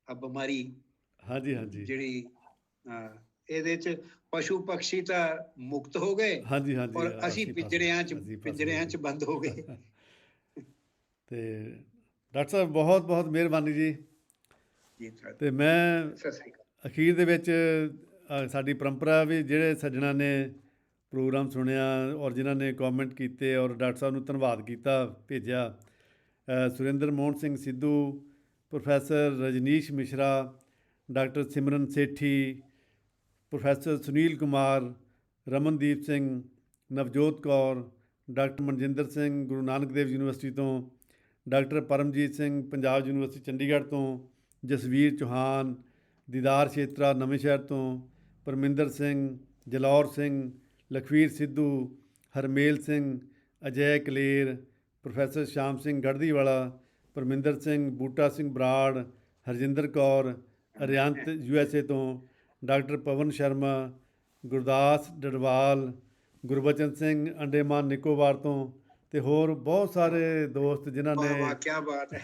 [SPEAKER 2] ਆ ਬਿਮਾਰੀ
[SPEAKER 3] ਹਾਂਜੀ ਹਾਂਜੀ
[SPEAKER 2] ਜਿਹੜੀ। ਇਹਦੇ 'ਚ ਪਸ਼ੂ ਪਕਸ਼ੀ ਤਾਂ ਮੁਕਤ ਹੋ ਗਏ,
[SPEAKER 3] ਹਾਂਜੀ ਹਾਂਜੀ।
[SPEAKER 2] ਔਰ ਅਸੀਂ
[SPEAKER 3] ਫਸ
[SPEAKER 2] ਪਿੰਜੜਿਆਂ 'ਚ
[SPEAKER 3] ਅਸੀਂ ਫਸ
[SPEAKER 2] ਪਿੰਜੜਿਆਂ
[SPEAKER 3] ਗਏ
[SPEAKER 2] 'ਚ ਬੰਦ ਹੋ ਗਏ।
[SPEAKER 3] ਤੇ ਡਾਕਟਰ ਸਾਹਿਬ ਬਹੁਤ ਬਹੁਤ ਮਿਹਰਬਾਨੀ ਜੀ।
[SPEAKER 2] ਜੀ ਸਰ,
[SPEAKER 3] ਤੇ ਮੈਂ
[SPEAKER 2] ਸਤਿ ਸ੍ਰੀ ਅਕਾਲ।
[SPEAKER 3] ਅਖੀਰ ਦੇ ਵਿੱਚ ਸਾਡੀ ਪਰੰਪਰਾ ਵੀ ਜਿਹੜੇ ਸੱਜਣਾ ਨੇ ਪ੍ਰੋਗਰਾਮ ਸੁਣਿਆ ਔਰ ਜਿਨ੍ਹਾਂ ਨੇ ਕਮੈਂਟ ਕੀਤੇ ਔਰ ਡਾਕਟਰ ਸਾਹਿਬ ਨੂੰ ਧੰਨਵਾਦ ਕੀਤਾ, ਭੇਜਿਆ। ਸੁਰਿੰਦਰ ਮੋਹਨ ਸਿੰਘ ਸਿੱਧੂ, ਪ੍ਰੋਫੈਸਰ ਰਜਨੀਸ਼ ਮਿਸ਼ਰਾ, ਡਾਕਟਰ ਸਿਮਰਨ Sethi, professor Sunil Kumar, Ramandeep Singh, Navjot Kaur, doctor Manjinder Singh Guru Nanak Dev university ਤੋਂ, ਡਾਕਟਰ ਪਰਮਜੀਤ ਸਿੰਘ ਪੰਜਾਬ ਯੂਨੀਵਰਸਿਟੀ ਚੰਡੀਗੜ੍ਹ ਤੋਂ, ਜਸਵੀਰ ਚੌਹਾਨ, ਦੀਦਾਰ ਛੇਤਰਾ ਨਵਾਂਸ਼ਹਿਰ ਤੋਂ, ਪਰਮਿੰਦਰ ਸਿੰਘ, ਜਲੌਰ ਸਿੰਘ, ਲਖਵੀਰ ਸਿੱਧੂ, ਹਰਮੇਲ ਸਿੰਘ, ਅਜੈ ਕਲੇਰ, ਪ੍ਰੋਫੈਸਰ ਸ਼ਾਮ ਸਿੰਘ ਗੜ੍ਹਦੀਵਾਲਾ, ਪਰਮਿੰਦਰ ਸਿੰਘ, ਬੂਟਾ ਸਿੰਘ ਬਰਾੜ, ਹਰਜਿੰਦਰ ਕੌਰ, ਅਰਿਅੰਤ USA ਤੋਂ, ਡਾਕਟਰ ਪਵਨ ਸ਼ਰਮਾ, ਗੁਰਦਾਸ ਡਡਵਾਲ, ਗੁਰਬਚਨ ਸਿੰਘ ਅੰਡੇਮਾਨ ਨਿਕੋਬਾਰ ਤੋਂ, ਤੇ ਹੋਰ ਬਹੁਤ ਸਾਰੇ ਦੋਸਤ ਜਿਨ੍ਹਾਂ ਨੇ
[SPEAKER 2] ਵਾਹ, ਕੀ ਬਾਤ ਹੈ।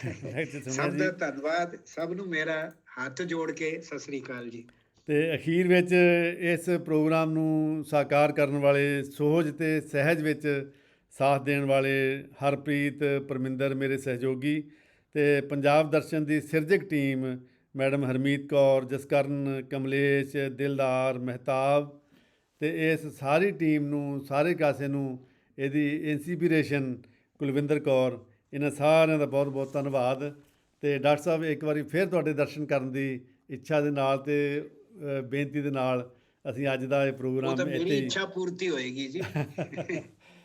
[SPEAKER 3] ਸੁਣਿਆ
[SPEAKER 2] ਸਭ
[SPEAKER 3] ਜੀ।
[SPEAKER 2] ਦਾ ਧੰਨਵਾਦ, ਸਭ ਨੂੰ ਮੇਰਾ ਹੱਥ ਜੋੜ ਕੇ ਸਤਿ ਸ੍ਰੀ ਅਕਾਲ ਜੀ।
[SPEAKER 3] ਤੇ ਅਖੀਰ ਵਿੱਚ ਇਸ ਪ੍ਰੋਗਰਾਮ ਨੂੰ ਸਾਕਾਰ ਕਰਨ ਵਾਲੇ, ਸੋਝ ਤੇ ਸਹਿਜ ਵਿੱਚ ਸਾਥ ਦੇਣ ਵਾਲੇ ਹਰਪ੍ਰੀਤ, ਪਰਮਿੰਦਰ ਮੇਰੇ ਸਹਿਯੋਗੀ, ਤੇ ਪੰਜਾਬ ਦਰਸ਼ਨ ਦੀ ਸਿਰਜਕ ਟੀਮ ਮੈਡਮ ਹਰਮੀਤ ਕੌਰ, ਜਸਕਰਨ, ਕਮਲੇਸ਼, ਦਿਲਦਾਰ, ਮਹਿਤਾਬ, ਤੇ ਇਸ ਸਾਰੀ ਟੀਮ ਨੂੰ, ਸਾਰੇ ਕਾਸੇ ਨੂੰ, ਇਹਦੀ ਇੰਸਪੀਰੇਸ਼ਨ ਕੁਲਵਿੰਦਰ ਕੌਰ, ਇਹਨਾਂ ਸਾਰਿਆਂ ਦਾ ਬਹੁਤ ਬਹੁਤ ਧੰਨਵਾਦ। ਤੇ ਡਾਕਟਰ ਸਾਹਿਬ ਇੱਕ ਵਾਰੀ ਫਿਰ ਤੁਹਾਡੇ ਦਰਸ਼ਨ ਕਰਨ ਦੀ ਇੱਛਾ ਦੇ ਨਾਲ ਤੇ ਬੇਨਤੀ ਦੇ ਨਾਲ ਅਸੀਂ ਅੱਜ ਦਾ ਇਹ
[SPEAKER 2] ਉਹ
[SPEAKER 3] ਪ੍ਰੋਗਰਾਮ
[SPEAKER 2] ਤਾਂ
[SPEAKER 3] ਇੱਥੇ
[SPEAKER 2] ਮੇਰੀ
[SPEAKER 3] ਹੀ।
[SPEAKER 2] ਇੱਛਾ ਪੂਰਤੀ ਹੋਏਗੀ ਜੀ।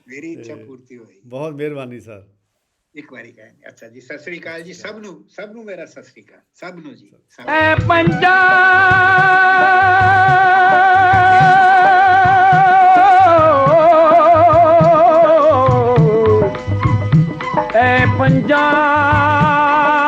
[SPEAKER 2] ਮੇਰੀ ਇੱਛਾ ਪੂਰਤੀ ਹੋਏਗੀ।
[SPEAKER 3] ਬਹੁਤ ਮਿਹਰਬਾਨੀ ਸਰ।
[SPEAKER 2] ਇੱਕ ਵਾਰੀ ਕਹਿੰਦੇ ਅੱਛਾ ਜੀ, ਸਤਿ ਸ੍ਰੀ ਅਕਾਲ ਜੀ ਸਭ ਨੂੰ ਮੇਰਾ ਸਤਿ ਸ੍ਰੀ ਅਕਾਲ, ਸਭ ਨੂੰ ਜੀ।
[SPEAKER 1] ਐ ਪੰਜਾਬ ਐ ਪੰਜਾਬ